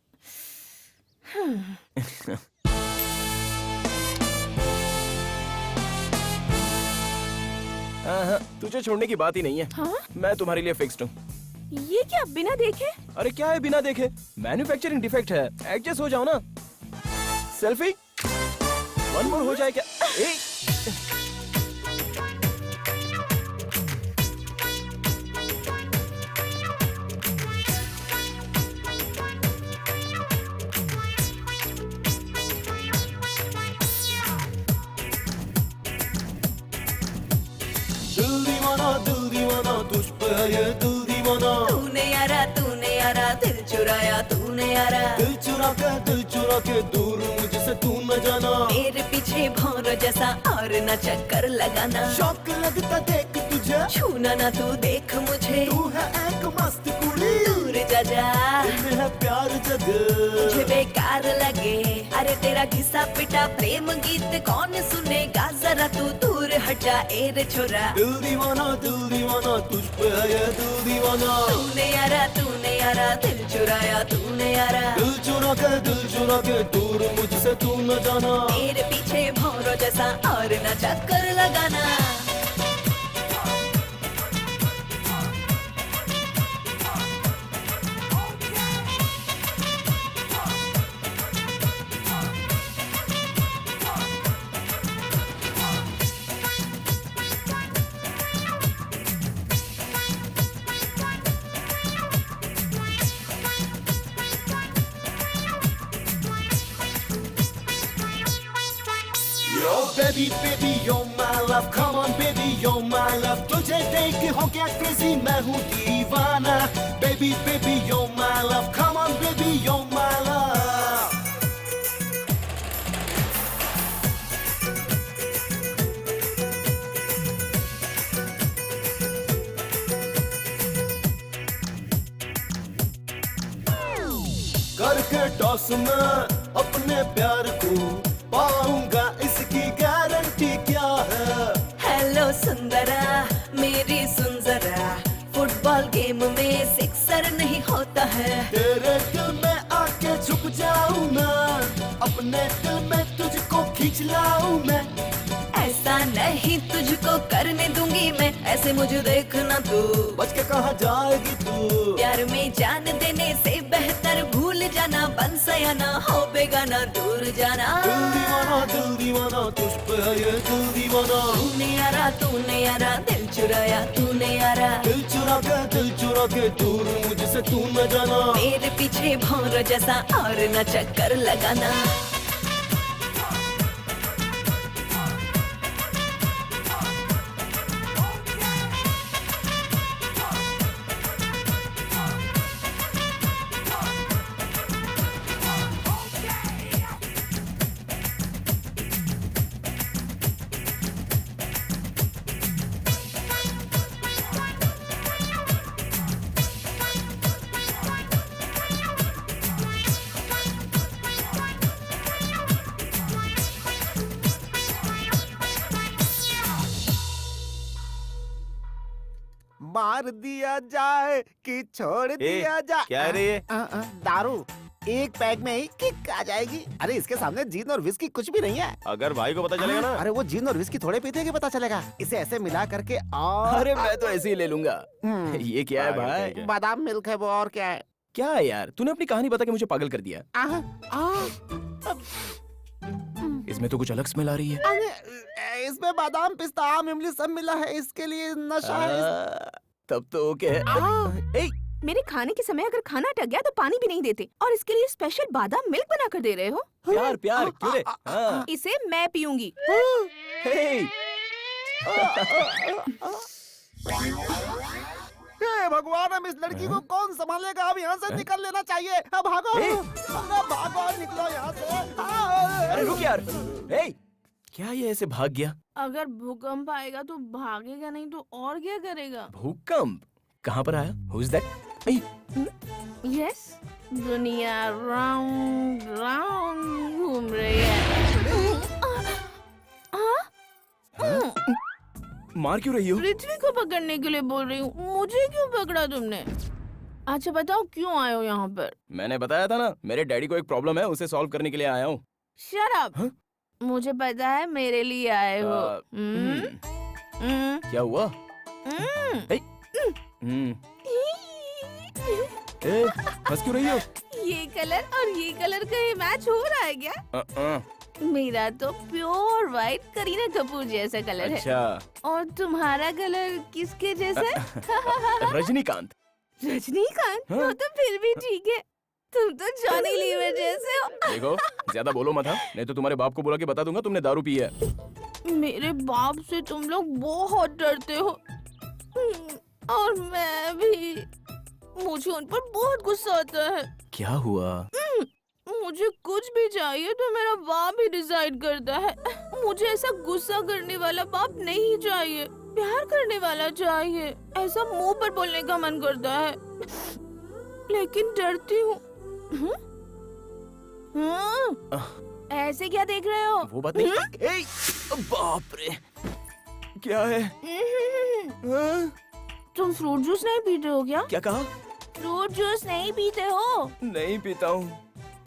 हाँ, तुझे छोड़ने की बात ही नहीं है। हाँ? मैं तुम्हारे लिए फिक्स्ड हूँ। ये क्या बिना देखे? अरे क्या है बिना देखे? मैन्युफैक्चरिंग डिफेक्ट है, एडजस्ट हो जाओ ना। सेल्फी वन मोर हो जाए क्या? दिल दीवाना तुझ पे है ये दिल दीवाना। तूने यारा दिल चुराया तूने यारा। दिल चुरा के दूर मुझसे तू न जाना। मेरे पीछे भौरों जैसा और न चक्कर लगाना। शौक लगता देख तुझे, छूना ना तू देख मुझे। तू है एक मस्त कुड़ी, दूर जा जा, दिल में है प्यार जग। मुझे बेकार लगे। अरे तेरा घिसा पिटा प्रेम गीत कौन सुनेगा, जरा तू दूर हट जा ए रे छोरा। दिल दीवाना तुझ पे है ये दिल दीवाना। तूने यारा दिल चुराया तूने यारा। दिल चुरा के दूर मुझसे तू न जाना। मेरे पीछे भौरों जैसा और न चक्कर लगाना। Baby, you're my love, come on baby, you're my love. तुझे देख हो गया crazy, मैं हूँ दीवाना। Baby, you're my love, come on baby, you're my love. करके टॉस में अपने प्यार को पाऊंगा, इसकी गारंटी क्या है? हेलो सुंदरा मेरी सुंदरा, फुटबॉल गेम में सिक्सर नहीं होता है। तेरे दिल में आके छुप जाऊं मैं, अपने दिल में तुझको खींच लाऊं मैं। ऐसा नहीं तुझको करने दूंगी मैं, ऐसे मुझे देखना तू। बच के कहाँ जाएगी तू? प्यार में जान देने से बेहतर भूल जाना, बन सयाना हो बेगाना दूर जाना। दिल दीवाना तुझ पे है ये दिल दीवाना। तूने यारा दिल चुराया तूने यारा। दिल चुरा के दूर मुझसे तू न जाना। मेरे पीछे भौरों जैसा और न चक्कर लगाना। मार दिया जाए कि छोड़ दिया जाए। क्या है रे ये? दारू एक पैक में ही किक आ जाएगी। अरे इसके सामने जीन और विस्की कुछ भी नहीं है। अगर भाई को पता चलेगा ना। अरे वो जीन और विस्की थोड़े पीते कि पता चलेगा। इसे ऐसे मिला करके और अरे मैं तो ऐसे ही ले लूंगा। ये क्या है भाई? बादाम मिल्क है वो, और क्या है? क्या है यार, तूने अपनी कहानी बता के मुझे पागल कर दिया। इसमें तो कुछ अलग स्मेल आ रही है। अरे इसमें बादाम पिस्ता आम इमली सब मिला है, इसके लिए नशा है। तब तो ओके है। मेरे खाने के समय अगर खाना अटक गया तो पानी भी नहीं देते, और इसके लिए स्पेशल बादाम मिल्क बना कर दे रहे हो। प्यार प्यार क्यों रे? हाँ। इसे मैं पीऊंगी। हे, हे भगवान, अब इस लड़की को कौन संभालेगा? अब यहाँ से निकल लेना चाहिए। अब भागो, अरे भागो, निकलो यहाँ से। अरे रुक यार। हे, क्या ये ऐसे भाग गया? अगर भूकंप आएगा तो भागेगा, नहीं तो और क्या करेगा? भूकंप कहाँ पर आया? Who is that? यस, दुनिया राउंड राउंड घूम रही है। मार क्यों रही हो? पृथ्वी को पकड़ने के लिए बोल रही हूँ, मुझे क्यों पकड़ा तुमने? अच्छा बताओ क्यों आए हो यहाँ पर? मैंने बताया था ना, मेरे डैडी को एक प्रॉब्लम है, उसे सॉल्व करने के लिए आया हूँ। Shut up. मुझे पता है मेरे लिए आए हो। क्या हुआ? हंस क्यों रही हो? ये कलर और ये कलर कहीं मैच हो रहा है क्या? मेरा तो प्योर व्हाइट करीना कपूर जैसा कलर अच्छा। है। और तुम्हारा कलर किसके जैसा है? रजनीकांत। रजनीकांत? वो तो फिर भी ठीक है, तुम तो जॉनी लीवर जैसे हो। देखो, ज्यादा बोलो मत, हाँ? नहीं तो तुम्हारे बाप को बुला के बता दूंगा तुमने दारू पी है। मेरे बाप से तुम लोग बहुत डरते हो, और मैं भी। मुझे उन पर बहुत गुस्सा आता है। क्या हुआ? मुझे कुछ भी चाहिए तो मेरा बाप ही डिसाइड करता है। मुझे ऐसा गुस्सा करने वाला बाप नहीं चाहिए, प्यार करने वाला चाहिए। ऐसा मुंह पर बोलने का मन करता है, लेकिन डरती हूँ। ऐसे क्या देख रहे हो? वो बात नहीं। बाप रे, क्या है? तुम फ्रूट जूस नहीं पीते हो क्या? क्या कहा? फ्रूट जूस नहीं पीते हो? नहीं पीता हूँ।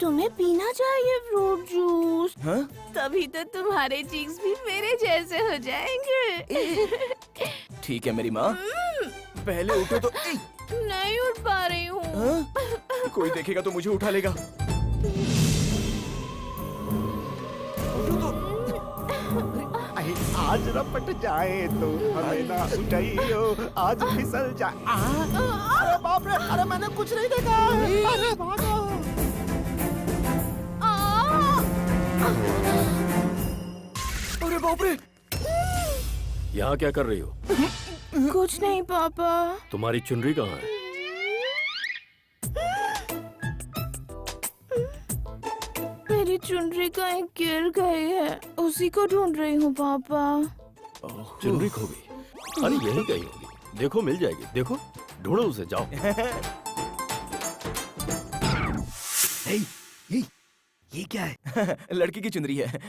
तुम्हें पीना चाहिए फ्रूट जूस। हाँ? तभी तो तुम्हारे चीक्स भी मेरे जैसे हो जाएंगे। ठीक है मेरी माँ, पहले उठो तो। नहीं उठ पा रही हूँ। हाँ? कोई देखेगा तो मुझे उठा लेगा। आज रपट जाए तो हमें ना उठाइयो, आज फिसल जाए। अरे बाप रे, अरे मैंने कुछ नहीं देखा। अरे भागो। अरे बाप रे, यहाँ क्या कर रही हो? कुछ नहीं पापा। तुम्हारी चुनरी कहाँ है? मेरी चुनरी कहीं गिर गई है, उसी को ढूंढ रही हूँ पापा। चुनरी खो गई? अरे यही कहीं होगी, देखो मिल जाएगी। देखो, ढूंढो उसे, जाओ। ये क्या है? लड़की की चुनरी है।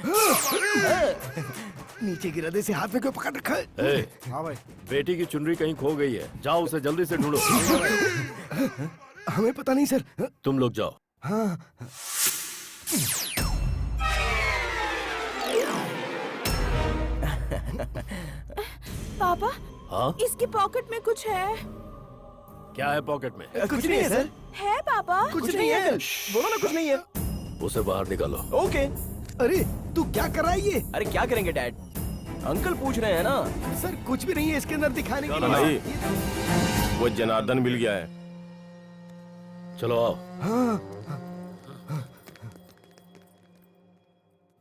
नीचे गिरा दे, से हाथ में क्यों पकड़ रखा है? ए, हाँ भाई, बेटी की चुनरी कहीं खो गई है, जाओ उसे जल्दी से ढूंढो। हमें पता नहीं सर। तुम लोग जाओ। हाँ। पापा, हाँ? इसकी पॉकेट में कुछ है। क्या है पॉकेट में? कुछ नहीं है सर। है पापा? कुछ नहीं है। बोलो ना कुछ नहीं है। उसे बाहर निकालो। ओके। अरे तू क्या कर रहा है ये? अरे क्या करेंगे डैड, अंकल पूछ रहे हैं ना। सर कुछ भी नहीं है इसके अंदर दिखाने के लिए। नहीं, वो जनार्दन मिल गया है। चलो आओ। हाँ।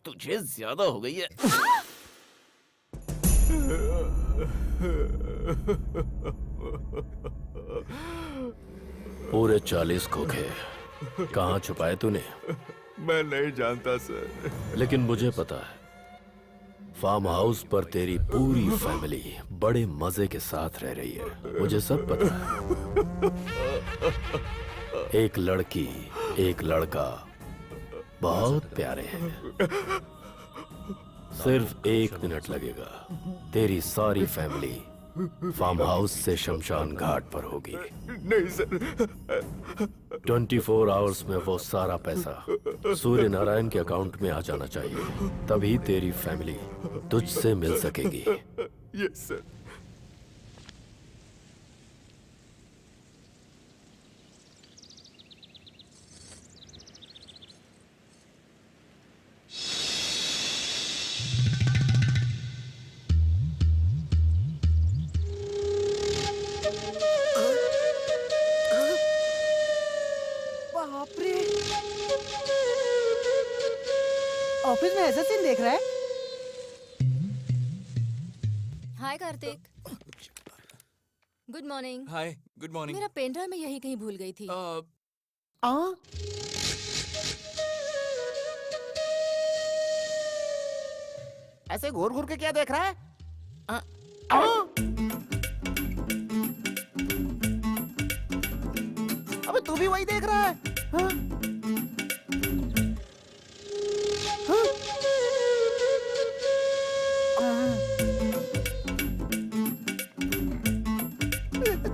तुझे ज्यादा हो गई है। पूरे 40 खोखे कहाँ छुपाए तूने? मैं नहीं जानता सर। लेकिन मुझे पता है, फार्म हाउस पर तेरी पूरी फैमिली बड़े मजे के साथ रह रही है। मुझे सब पता है। एक लड़की, एक लड़का बहुत प्यारे हैं। सिर्फ 1 मिनट लगेगा, तेरी सारी फैमिली फार्म हाउस से शमशान घाट पर होगी। नहीं सर। 24 आवर्स में वो सारा पैसा सूर्य नारायण के अकाउंट में आ जाना चाहिए, तभी तेरी फैमिली तुझसे मिल सकेगी। Yes sir. ऑफिस में ऐसा सीन देख रहा है? Hi Kartik. Good morning. Hi, good morning. मेरा पेन ड्राइव मैं यहीं कहीं भूल गई थी। ऐसे घूर घूर के क्या देख रहा है? अबे तू भी वही देख रहा है? हाँ?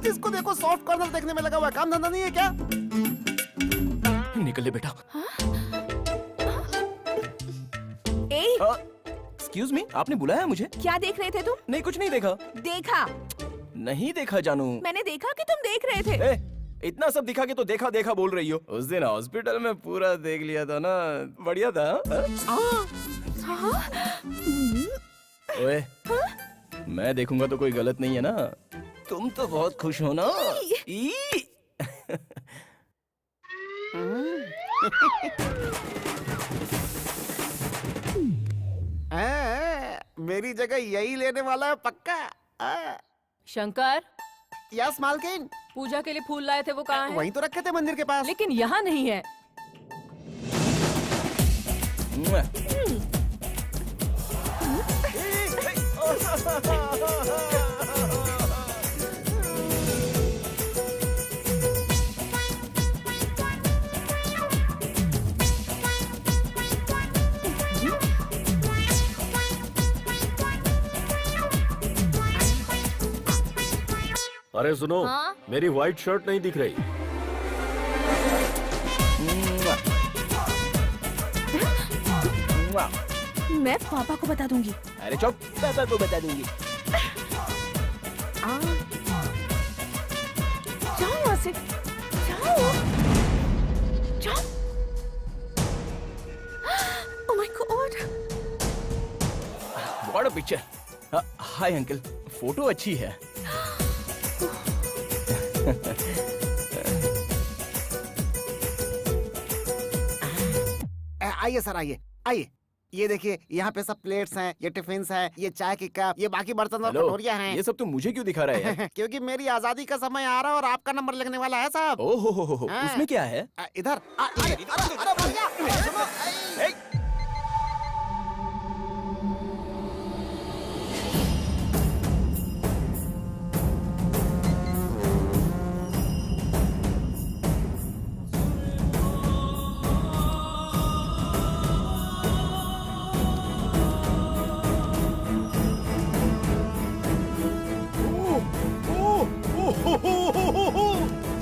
जिसको देखो सॉफ्ट कॉर्नर देखने में लगा हुआ है, काम धंधा नहीं है क्या? निकल ले बेटा। एक्सक्यूज मी, आपने बुलाया मुझे? क्या देख रहे थे तुम? नहीं, कुछ नहीं देखा। देखा? नहीं देखा जानू। मैंने देखा कि तुम देख रहे थे। ए, इतना सब दिखा के तो देखा देखा बोल रही हो। उस दिन हॉस्पिटल में पूरा देख लिया था ना, बढ़िया था। ओए, मैं देखूंगा तो कोई गलत नहीं है ना? तुम तो बहुत खुश हो ना? ई! मेरी जगह यही लेने वाला है पक्का। शंकर, यस मालकिन। पूजा के लिए फूल लाए थे, वो कहाँ है? वहीं तो रखे थे मंदिर के पास। लेकिन यहाँ नहीं है। अरे सुनो, हाँ? मेरी व्हाइट शर्ट नहीं दिख रही। मैं पापा को बता दूंगी। अरे चुप, पापा को बता दूंगी। जाओ यहाँ से, जाओ, जाओ। Oh my God! What a picture. Hi uncle, photo अच्छी है। आइए सर, आइए आइए। ये देखिए, यहाँ पे सब प्लेट्स हैं, ये टिफिन्स हैं, ये चाय की कप, ये बाकी बर्तन और हेलो, कटोरियाँ हैं। ये सब तुम मुझे क्यों दिखा रहे हैं? क्योंकि मेरी आजादी का समय आ रहा है और आपका नंबर लगने वाला है साहब। ओहो हो, हाँ। उसमें क्या है? इधर अरे भैया, सुनो,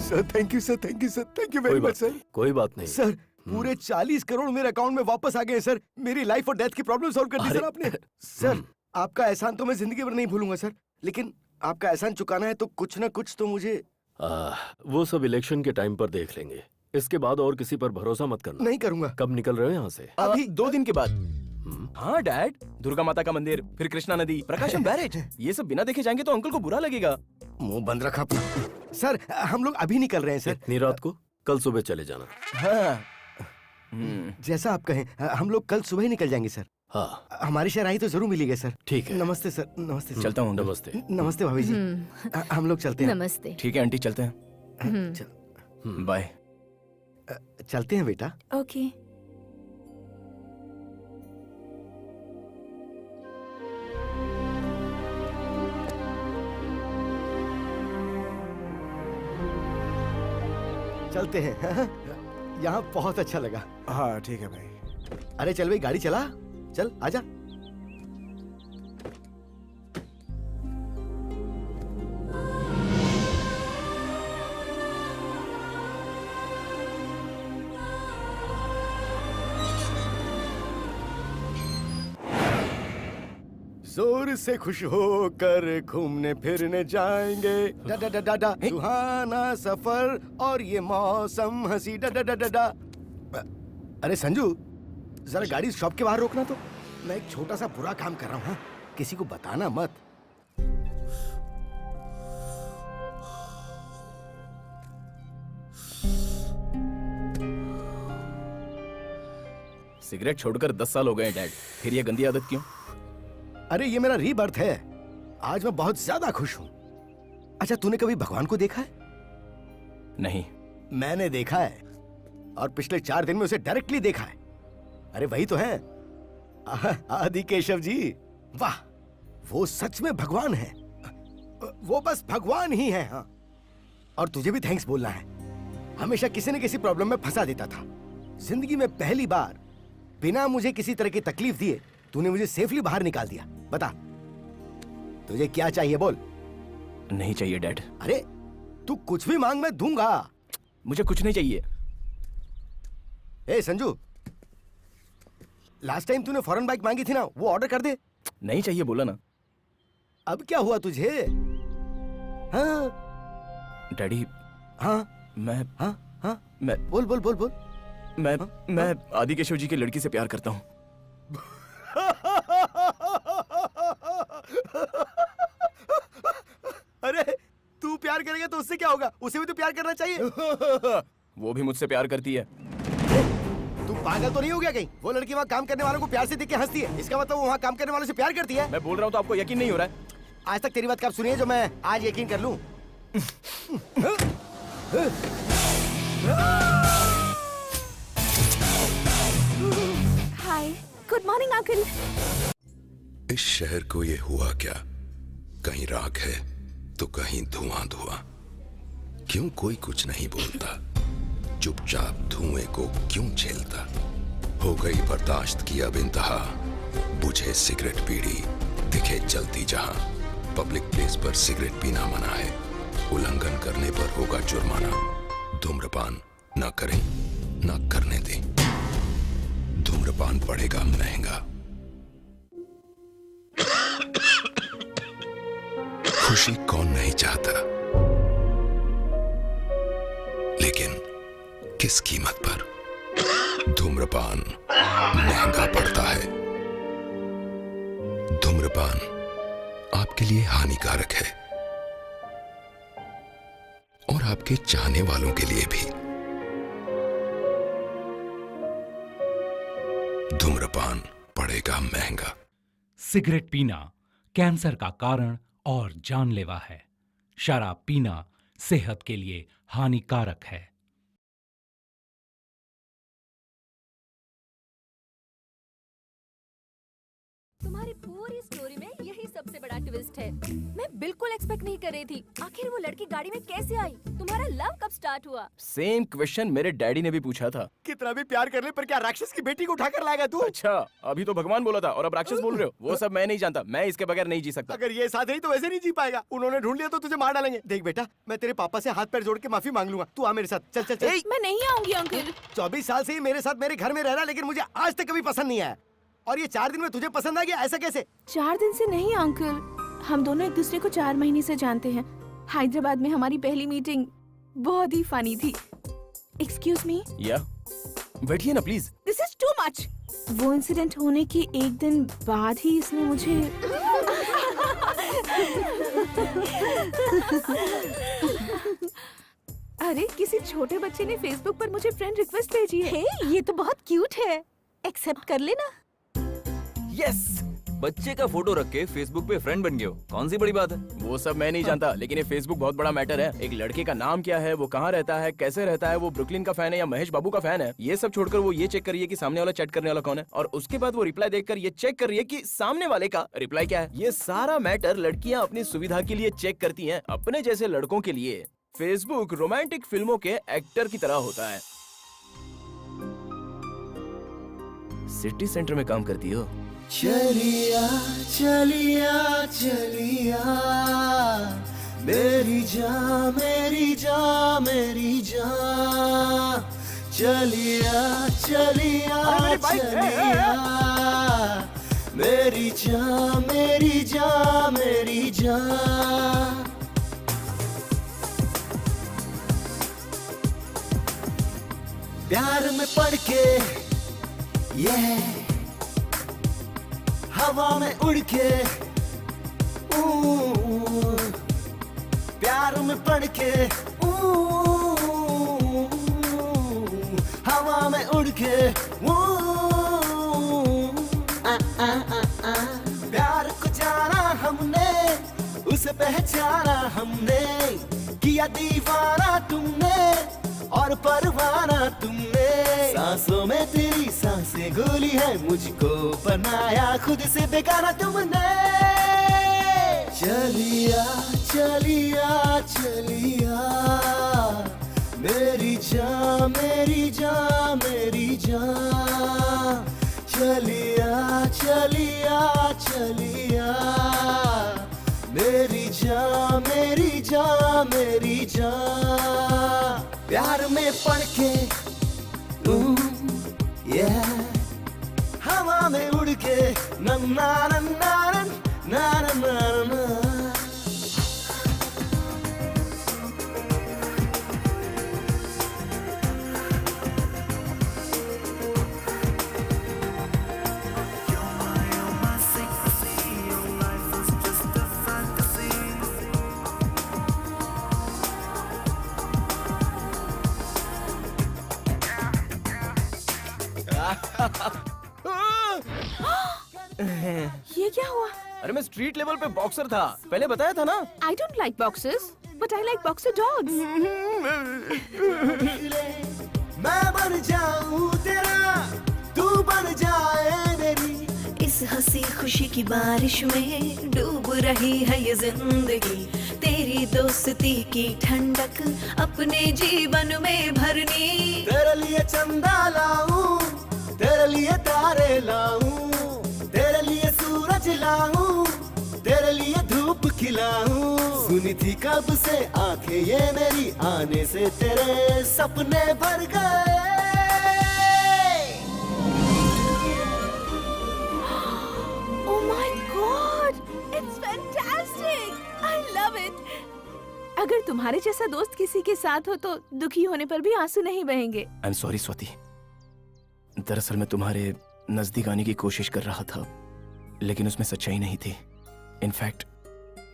sir thank you sir, thank you sir, thank you very much sir. कोई बात नहीं। सर पूरे 40 करोड़ मेरे अकाउंट में वापस आ गए सर। मेरी लाइफ और डेथ की प्रॉब्लम सॉल्व कर दी सर आपने। सर आपका एहसान तो मैं जिंदगी भर नहीं भूलूंगा सर, लेकिन आपका एहसान चुकाना है तो कुछ ना कुछ तो मुझे। वो सब इलेक्शन के टाइम पर देख लेंगे। इसके बाद और किसी पर भरोसा मत करना। नहीं करूंगा। कब निकल रहे हो यहाँ से? अभी 2 दिन के बाद। हाँ डैड, दुर्गा माता का मंदिर, फिर कृष्णा नदी, प्रकाशम बैरेज, ये सब बिना देखे जाएंगे तो अंकल को बुरा लगेगा। मुंह बंद रखा अपना। सर हम लोग अभी निकल रहे हैं सर। इतनी रात को? कल सुबह चले जाना। हाँ जैसा आप कहें, हम लोग कल सुबह ही निकल जाएंगे सर। हाँ, हमारी शहनाई तो जरूर मिलेगी सर। ठीक है। नमस्ते सर। नमस्ते सर। चलता हूँ। नमस्ते। नमस्ते भाभी जी। हम लोग चलते हैं। नमस्ते। ठीक है आंटी, चलते हैं। बाय। चलते हैं बेटा। ओके। चलते हैं। यहाँ बहुत अच्छा लगा। हाँ ठीक है भाई। अरे चल भाई, गाड़ी चला। चल आजा। जोर से खुश होकर घूमने फिरने जाएंगे। डा डा डा डा डा सुहाना सफर और ये मौसम हंसी। डा डा डा डा डा। अरे संजू, जरा गाड़ी शॉप के बाहर रोकना तो। मैं एक छोटा सा बुरा काम कर रहा हूँ। हाँ? किसी को बताना मत। सिगरेट छोड़कर 10 साल हो गए डैड, फिर ये गंदी आदत क्यों? अरे ये मेरा रीबर्थ है। आज मैं बहुत ज्यादा खुश हूँ। अच्छा तूने कभी भगवान को देखा है? नहीं। मैंने देखा है और पिछले 4 दिन में उसे डायरेक्टली देखा है। अरे वही तो है आदि केशव जी। वाह, वो सच में भगवान है। वो बस भगवान ही है। हाँ, और तुझे भी थैंक्स बोलना है। हमेशा किसी न किसी प्रॉब्लम में फंसा देता था। जिंदगी में पहली बार बिना मुझे किसी तरह की तकलीफ दिए तूने मुझे सेफली बाहर निकाल दिया। बता तुझे क्या चाहिए, बोल। नहीं चाहिए डैड। अरे तू कुछ भी मांग, मैं दूंगा। मुझे कुछ नहीं चाहिए। ए संजू, लास्ट टाइम तूने फॉरेन बाइक मांगी थी ना, वो ऑर्डर कर दे। नहीं चाहिए बोला ना। अब क्या हुआ तुझे? हाँ डैडी। हाँ मैं मैं बोल बोल बोल बोल। मैं आदि केशव जी की लड़की से प्यार करता हूँ। अरे तू प्यार करेगा तो उससे क्या होगा? उसे भी तो प्यार करना चाहिए। वो भी मुझसे प्यार करती है। तू पागल तो नहीं हो गया कहीं? वो लड़की वहाँ काम करने वालों को प्यार से देख के हंसती है, इसका मतलब वो वहाँ काम करने वालों से प्यार करती है। मैं बोल रहा हूँ तो आपको यकीन नहीं हो रहा है? आज तक तेरी बात कब सुनी है जो मैं आज यकीन कर लूं? हाय, गुड मॉर्निंग अंकल। इस शहर को ये हुआ क्या? कहीं राख है तो कहीं धुआं धुआं। क्यों कोई कुछ नहीं बोलता? चुपचाप धुएं को क्यों झेलता? हो गई बर्दाश्त की अब इंतहा। बुझे सिगरेट बीड़ी दिखे जलती जहां। पब्लिक प्लेस पर सिगरेट पीना मना है। उल्लंघन करने पर होगा जुर्माना। धूम्रपान न करें, न करने दें। धूम्रपान पड़ेगा महंगा। खुशी कौन नहीं चाहता, लेकिन किस कीमत पर? धूम्रपान महंगा पड़ता है। धूम्रपान आपके लिए हानिकारक है और आपके चाहने वालों के लिए भी। धूम्रपान पड़ेगा महंगा। सिगरेट पीना कैंसर का कारण और जानलेवा है। शराब पीना सेहत के लिए हानिकारक है। तुम्हारी पूरी स्टोरी में यही सबसे बड़ा ट्विस्ट है। मैं बिल्कुल एक्सपेक्ट नहीं कर रही थी। आखिर वो लड़की गाड़ी में कैसे आई? तुम्हारा लव कब स्टार्ट हुआ? सेम क्वेश्चन मेरे डैडी ने भी पूछा था। कितना भी प्यार कर ले पर क्या राक्षस की बेटी को उठाकर लाएगा तू? अच्छा, अभी तो भगवान बोला था और अब राक्षस बोल रहे हो। वो सब मैं नहीं जानता, मैं इसके बगैर नहीं जी सकता। अगर ये साथ रही तो वैसे नहीं जी पाएगा। उन्होंने ढूंढ लिया तो तुझे मार डालेंगे। देख बेटा, मैं तेरे पापा से हाथ पैर जोड़ के माफी मांग लूंगा। तू आ मेरे साथ। चल चल चल। मैं नहीं आऊंगी अंकल। 24 साल से ही मेरे साथ मेरे घर में रह रहा, लेकिन मुझे आज तक कभी पसंद नहीं आया। और ये 4 दिन में तुझे पसंद आ गया, ऐसा कैसे? 4 दिन से नहीं अंकल, हम दोनों एक दूसरे को 4 महीने से जानते हैं। हैदराबाद में हमारी पहली मीटिंग बहुत ही फनी थी। Excuse me. या बैठिए ना please. This is too much. वो इंसिडेंट होने के एक दिन बाद ही इसने मुझे अरे किसी छोटे बच्चे ने फेसबुक पर मुझे फ्रेंड रिक्वेस्ट भेजी है। ये तो बहुत क्यूट है, एक्सेप्ट कर लेना। यस, बच्चे का फोटो रख के फेसबुक पे फ्रेंड बन गए हो, कौन सी बड़ी बात है? वो सब मैं नहीं जानता, लेकिन ये फेसबुक बहुत बड़ा मैटर है। एक लड़के का नाम क्या है, वो कहाँ रहता है, कैसे रहता है, वो ब्रुकलिन का फैन है या महेश बाबू का फैन है, ये सब छोड़कर वो ये चेक कर रही है कि सामने वाला चैट करने वाला कौन है, और उसके बाद वो रिप्लाई देखकर ये चेक कर रही है कि सामने वाले का रिप्लाई क्या है। ये सारा मैटर लड़कियां अपनी सुविधा के लिए चेक करती हैं। अपने जैसे लड़कों के लिए फेसबुक रोमांटिक फिल्मों के एक्टर की तरह होता है। सिटी सेंटर में काम करती हो? चलिया चलिया चलिया मेरी जान मेरी जान मेरी जान। चलिया चलिया चलिया मेरी जान मेरी जान मेरी जान। प्यार में पड़ के हवा में उड़ के प्यार में पड़ के हवा में उड़ के पहचाना हमने, किया दीवाना तुमने और परवाना तुमने। सांसों में तेरी सांसें घोली है, मुझको बनाया खुद से बेगाना तुमने। चलिया चलिया चलिया मेरी जान मेरी जान मेरी जान। चलिया चलिया चलिया मेरी जान मेरी जान मेरी जान। प्यार में पड़ के हवा में उड़ के नन्ना नन्ना नन्ना नन्ना। ये क्या हुआ? अरे मैं स्ट्रीट लेवल पे बॉक्सर था, पहले बताया था ना। I don't like boxers, but I like boxer dogs. मैं बन जाऊं तेरा, तू बन जाए मेरी। इस हंसी खुशी की बारिश में डूब रही है ये जिंदगी। तेरी दोस्ती की ठंडक अपने जीवन में भरनी। तेरे लिए चंदा लाऊं, तेरे लिए तारे लाऊं, तेरे लिए सूरज लाऊं, तेरे लिए धूप खिलाऊं। सुनी थी कब से आंखें ये मेरी, आने से तेरे सपने भर गए। Oh my God, it's fantastic! I love it. अगर तुम्हारे जैसा दोस्त किसी के साथ हो तो दुखी होने पर भी आंसू नहीं बहेंगे। आई एम सॉरी स्वाति, दरअसल मैं तुम्हारे नजदीक आने की कोशिश कर रहा था, लेकिन उसमें सच्चाई नहीं थी। इनफैक्ट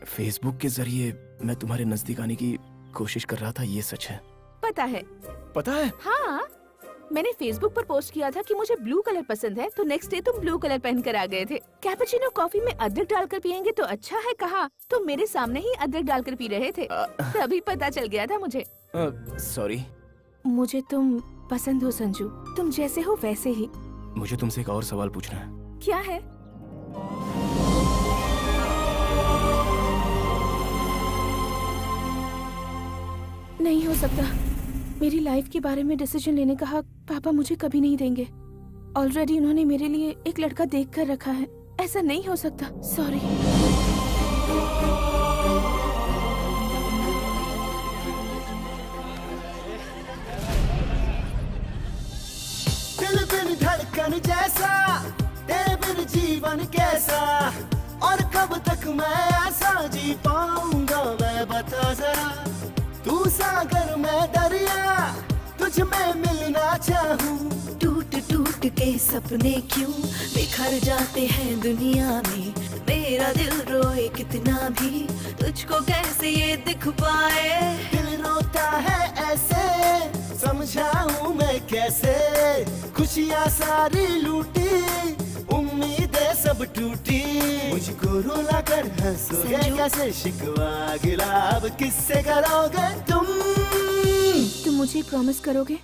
फेसबुक के जरिए मैं तुम्हारे नजदीक आने की कोशिश कर रहा था, ये सच है। पता है? पता है? हाँ, मैंने फेसबुक पर पोस्ट किया था कि मुझे ब्लू कलर पसंद है, तो नेक्स्ट डे तुम ब्लू कलर पहन कर आ गए थे। कैपुचिनो कॉफी में अदरक डालकर पियेंगे तो अच्छा है कहा, तो मेरे सामने ही अदरक डालकर पी रहे थे, तभी पता चल गया था मुझे। सॉरी। मुझे तुम पसंद हो संजू, तुम जैसे हो वैसे ही। मुझे तुमसे एक और सवाल पूछना है। क्या है? नहीं हो सकता, मेरी लाइफ के बारे में डिसीजन लेने का हक पापा मुझे कभी नहीं देंगे। ऑलरेडी उन्होंने मेरे लिए एक लड़का देख कर रखा है, ऐसा नहीं हो सकता। सॉरी। दिल बिन धड़कन जैसा, तेरे बिन जीवन कैसा, और कब तक मैं ऐसा जी पाऊंगा मैं बता जरा। तू सागर मैं दरिया, तुझ में मिलना चाहूं। टूट टूट के सपने क्यों बिखर जाते हैं दुनिया में। मेरा दिल रोए कितना भी, तुझको कैसे ये दिख पाए। दिल रोता है ऐसे, समझाऊं मैं कैसे। खुशियाँ सारी लूटी, उम्मीदें सब टूटी। मुझको रुला कर हंसोगे कैसे, शिकवा गिला अब किससे करोगे तुम। तुम मुझे प्रॉमिस करोगे?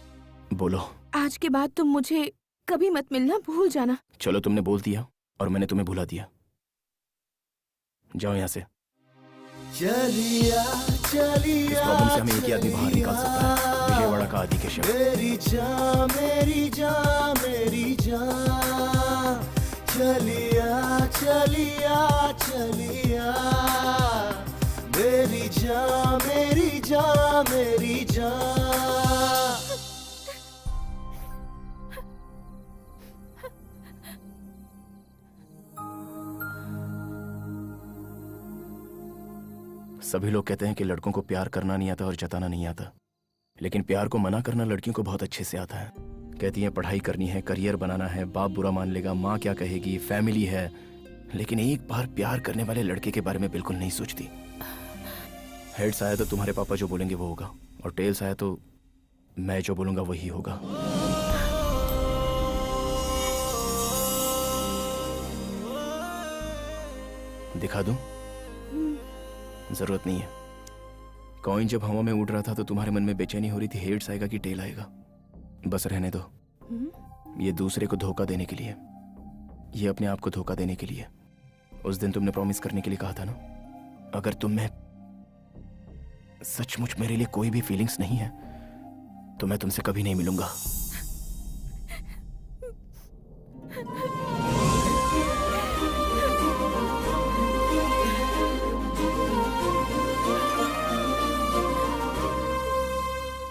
बोलो। आज के बाद तुम मुझे कभी मत मिलना, भूल जाना। चलो, तुमने बोल दिया और मैंने तुम्हें भुला दिया। जाओ यहाँ से। चलिया चलिया इस प्रॉब्लम से हमें एक ही आदमी बाहर निकाल सकता है, विजयवाड़ा का आदि केशव। मेरी जान मेरी जान मेरी जान। चलिया चलिया चलिया मेरी जान मेरी जान मेरी जान। सभी लोग कहते हैं कि लड़कों को प्यार करना नहीं आता और जताना नहीं आता, लेकिन प्यार को मना करना लड़कियों को बहुत अच्छे से आता है। कहती हैं पढ़ाई करनी है, करियर बनाना है, बाप बुरा मान लेगा, माँ क्या कहेगी, फैमिली है, लेकिन एक बार प्यार करने वाले लड़के के बारे में बिल्कुल नहीं सोचती। हेड्स आया तो तुम्हारे पापा जो बोलेंगे वो होगा, और टेल्स आया तो मैं जो बोलूंगा वही होगा। दिखा दूं? जरूरत नहीं है। कॉइन जब हवा में उड़ रहा था तो तुम्हारे मन में बेचैनी हो रही थी हेड्स आएगा कि टेल आएगा। बस रहने दो। ये दूसरे को धोखा देने के लिए, ये अपने आप को धोखा देने के लिए। उस दिन तुमने प्रॉमिस करने के लिए कहा था ना, अगर तुम में सचमुच मेरे लिए कोई भी फीलिंग्स नहीं है तो मैं तुमसे कभी नहीं मिलूंगा।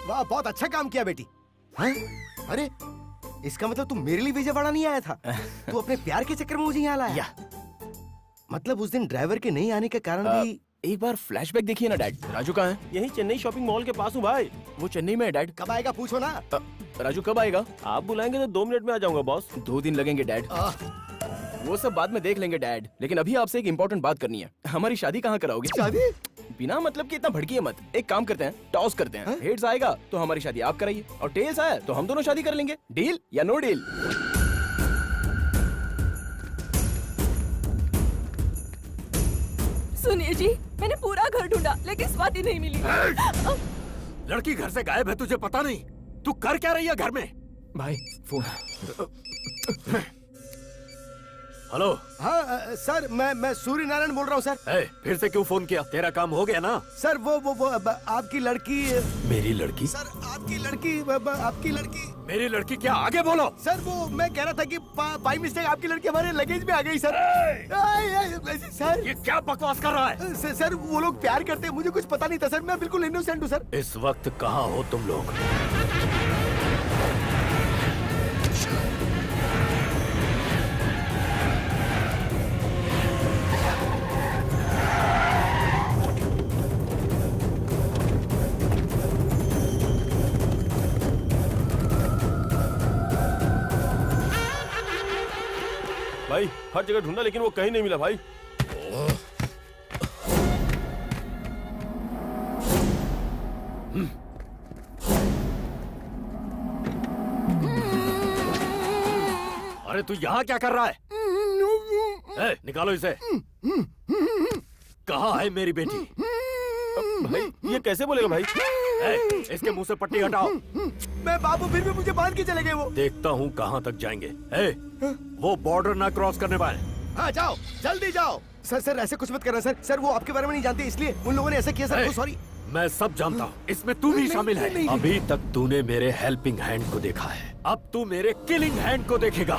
वाह, बहुत अच्छा काम किया बेटी। हैं? अरे इसका मतलब तू मेरे लिए विजयवाड़ा नहीं आया था, तू अपने प्यार के चक्कर में मुझे यहाँ लाया। मतलब उस दिन ड्राइवर के नहीं आने के कारण भी। एक बार फ्लैशबैक देखिए ना डैड। राजू कहाँ है? यही चेन्नई शॉपिंग मॉल के पास हूँ भाई। वो चेन्नई में है डैड। कब आएगा पूछो ना। राजू कब आएगा? आप बुलाएंगे तो 2 मिनट में आ जाऊंगा बॉस। 2 दिन लगेंगे डैड। वो सब बाद में देख लेंगे डैड, लेकिन अभी आपसे एक इम्पोर्टेंट बात करनी है। हमारी शादी कहाँ कराओगे? शादी? बिना मतलब कि इतना भड़किए मत। एक काम करते हैं, टॉस करते हैं। हेड्स आएगा तो हमारी शादी आप कराइए, और टेल्स आया तो हम दोनों शादी कर लेंगे। डील या नो डील? सुनिए जी, मैंने पूरा घर ढूंढा लेकिन स्वाति नहीं मिली। लड़की घर से गायब है, तुझे पता नहीं? तू कर क्या रही है घर में? भाई फोन। हेलो। हाँ सर, मैं सूर्य नारायण बोल रहा हूँ सर। फिर से क्यों फोन किया? तेरा काम हो गया ना? सर वो आपकी लड़की। मेरी लड़की? सर आपकी लड़की, आपकी लड़की। मेरी लड़की क्या? आगे बोलो। सर वो मैं कह रहा था कि बाई मिस्टेक आपकी लड़की हमारे लगेज में आ गई सर। सर ये क्या बकवास कर रहा है? सर वो लोग प्यार करते हैं, मुझे कुछ पता नहीं था सर, मैं बिल्कुल इनोसेंट हूँ सर। इस वक्त कहाँ हो तुम लोग? भाई हर जगह ढूंढा लेकिन वो कहीं नहीं मिला भाई। अरे तू यहाँ क्या कर रहा है? निकालो इसे। कहाँ है मेरी बेटी? भाई ये कैसे बोलेगा भाई? इसके मुंह से पट्टी हटाओ। मैं बाबू, फिर भी मुझे बांध के चले गए वो। देखता हूँ कहाँ तक जाएंगे। वो बॉर्डर ना क्रॉस करने पाए। हाँ जाओ, जल्दी जाओ। सर ऐसे कुछ मत करना सर। सर वो आपके बारे में नहीं जानते, इसलिए उन लोगों ने ऐसा किया सर। सॉरी। मैं सब जानता हूँ, इसमें तू भी शामिल है। अभी तक तूने मेरे हेल्पिंग हैंड को देखा है, अब तू मेरे किलिंग हैंड को देखेगा।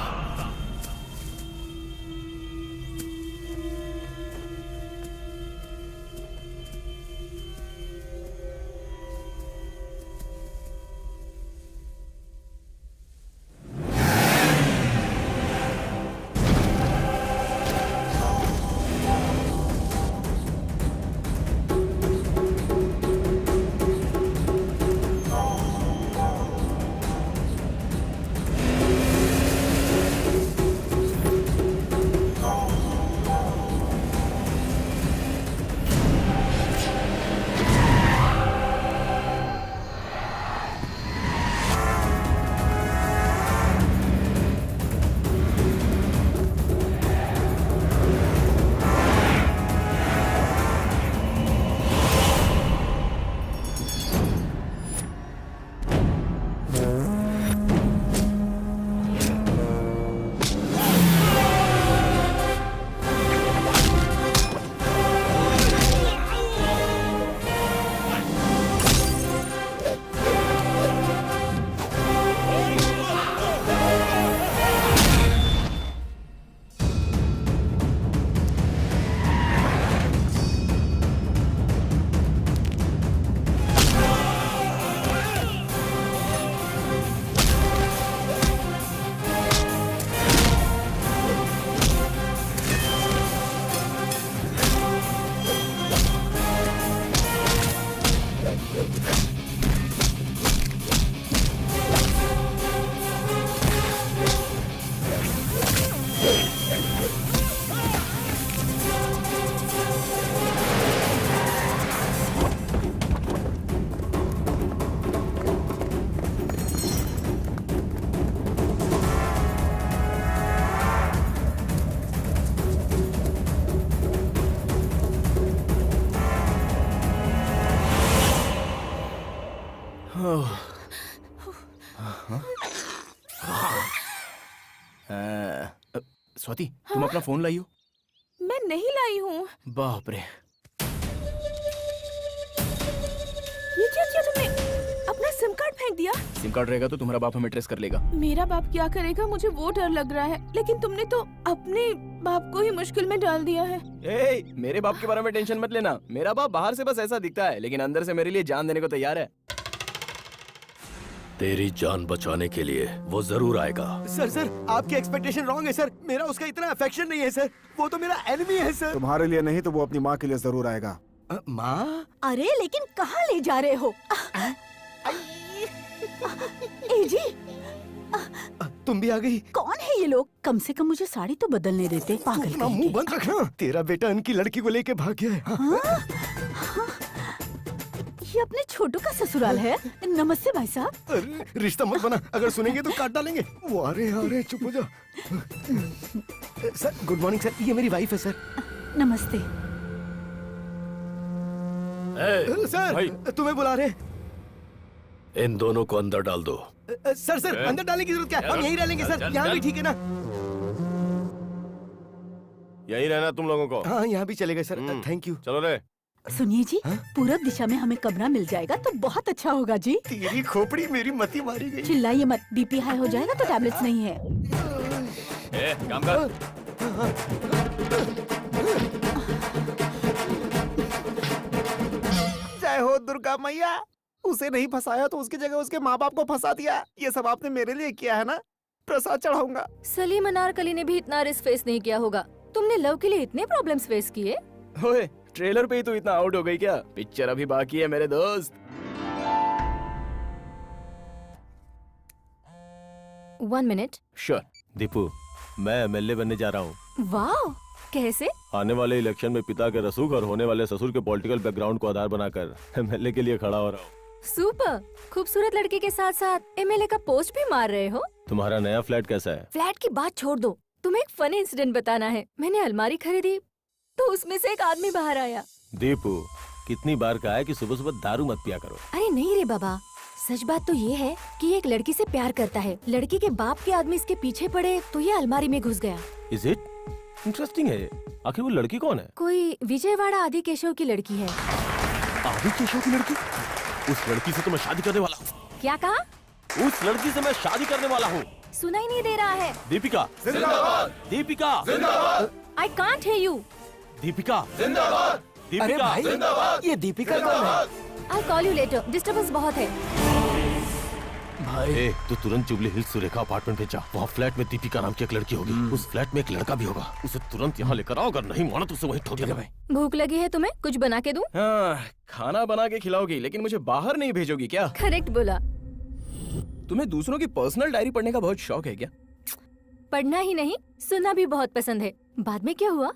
स्वाति, तुम अपना फोन लाई हो? मैं नहीं लाई हूँ। बाप रे, ये क्या किया तुमने? अपना सिम कार्ड फेंक दिया। सिम कार्ड रहेगा तो तुम्हारा बाप हमें ट्रेस कर लेगा। मेरा बाप क्या करेगा मुझे वो डर लग रहा है, लेकिन तुमने तो अपने बाप को ही मुश्किल में डाल दिया है। ए, मेरे बाप के बारे में टेंशन मत लेना। मेरा बाप बाहर से बस ऐसा दिखता है, लेकिन अंदर से मेरे लिए जान देने को तैयार है। तेरी जान बचाने के लिए वो जरूर आएगा। सर आपकी एक्सपेक्टेशन रॉन्ग है सर। मेरा उसका इतना अफेक्शन नहीं है सर। वो तो मेरा एनिमी है सर। तुम्हारे लिए नहीं तो वो अपनी माँ के लिए जरूर आएगा। माँ? अरे लेकिन कहाँ ले जा रहे हो? ए जी, तुम भी आ गई? कौन है ये लोग? कम से कम मुझे साड़ी तो बदलने देते। पागल अपना कहीं मुंह के। बंद रखना। तेरा बेटा उनकी लड़की को लेके भाग गया है। हाँ? ये अपने छोटू का ससुराल है। नमस्ते भाई साहब। अरे रिश्ता मत बना, अगर सुनेंगे तो काट डालेंगे। वो आ रहे चुप हो जा। सर गुड मॉर्निंग सर, ये मेरी वाइफ है सर। नमस्ते। सर भाई। तुम्हें बुला रहे। इन दोनों को अंदर डाल दो। सर अंदर डालने की जरूरत क्या है? हम यहीं रह लेंगे सर। यहाँ भी ठीक है ना? यही रहना तुम लोगों को। हाँ यहाँ भी चलेगा सर। Thank you. चलो रे। सुनिए जी, पूरब दिशा में हमें कमरा मिल जाएगा तो बहुत अच्छा होगा जी। तेरी खोपड़ी मेरी मती मारी गई। चिल्लाइए मत, बीपी हाई हो जाएगा तो टैबलेट्स नहीं है। काम कर। जय हो दुर्गा मैया। उसे नहीं फंसाया तो उसकी जगह उसके माँ बाप को फंसा दिया। ये सब आपने मेरे लिए किया है ना? प्रसाद चढ़ाऊंगा। सलीम अनारकली ने भी इतना रिस्क फेस नहीं किया होगा। तुमने लव के लिए इतने प्रॉब्लम्स फेस किए? ओए, ट्रेलर पे ही तो इतना आउट हो गई क्या? पिक्चर अभी बाकी है मेरे दोस्त। 1 मिनट। श्योर। दीपू, मैं एमएलए बनने जा रहा हूँ। वाह, कैसे? आने वाले इलेक्शन में पिता के रसूख और होने वाले ससुर के पॉलिटिकल बैकग्राउंड को आधार बनाकर एमएलए के लिए खड़ा हो रहा हूँ। सुपर। खूबसूरत लड़की के साथ साथ एमएलए का पोस्ट भी मार रहे हो। तुम्हारा नया फ्लैट कैसा है? फ्लैट की बात छोड़ दो, तुम्हें एक फनी इंसिडेंट बताना है। मैंने अलमारी खरीदी तो उसमें से एक आदमी बाहर आया। दीपू, कितनी बार कहा है कि सुबह सुबह दारू मत पिया करो। अरे नहीं रे बाबा, सच बात तो ये है कि ये एक लड़की से प्यार करता है। लड़की के बाप के आदमी इसके पीछे पड़े तो ये अलमारी में घुस गया। Is it? इंटरेस्टिंग है। आखिर वो लड़की कौन है? कोई विजयवाड़ा आदि केशव की लड़की है। आदि केशव की लड़की? उस लड़की से तो मैं शादी करने वाला हूँ। क्या कहा? उस लड़की से मैं शादी करने वाला हूँ। सुनाई नहीं दे रहा है। दीपिका जिंदाबाद। Deepika I can't hear you. Deepika जिंदाबाद। अरे दीपिका भाई, ये दीपिका कौन है? I'll call you later. Disturbance बहुत है। भाई तू तुरंत जुबली हिल्स सुरेखा अपार्टमेंट पे जा। वहाँ फ्लैट में दीपिका नाम की एक लड़की होगी। उस फ्लैट में एक लड़का भी होगा। उसे तुरंत यहाँ लेकर आओ। अगर नहीं माना तो उसे वहीं ठोक देना। भाई भूख लगी है तुम्हें? कुछ बना के दूं? हाँ, खाना बना के खिलाओगी, लेकिन मुझे बाहर नहीं भेजोगी क्या? करेक्ट बोला। तुम्हें दूसरों की पर्सनल डायरी पढ़ने का बहुत शौक है क्या? पढ़ना ही नहीं, सुनना भी बहुत पसंद है। बाद में क्या हुआ?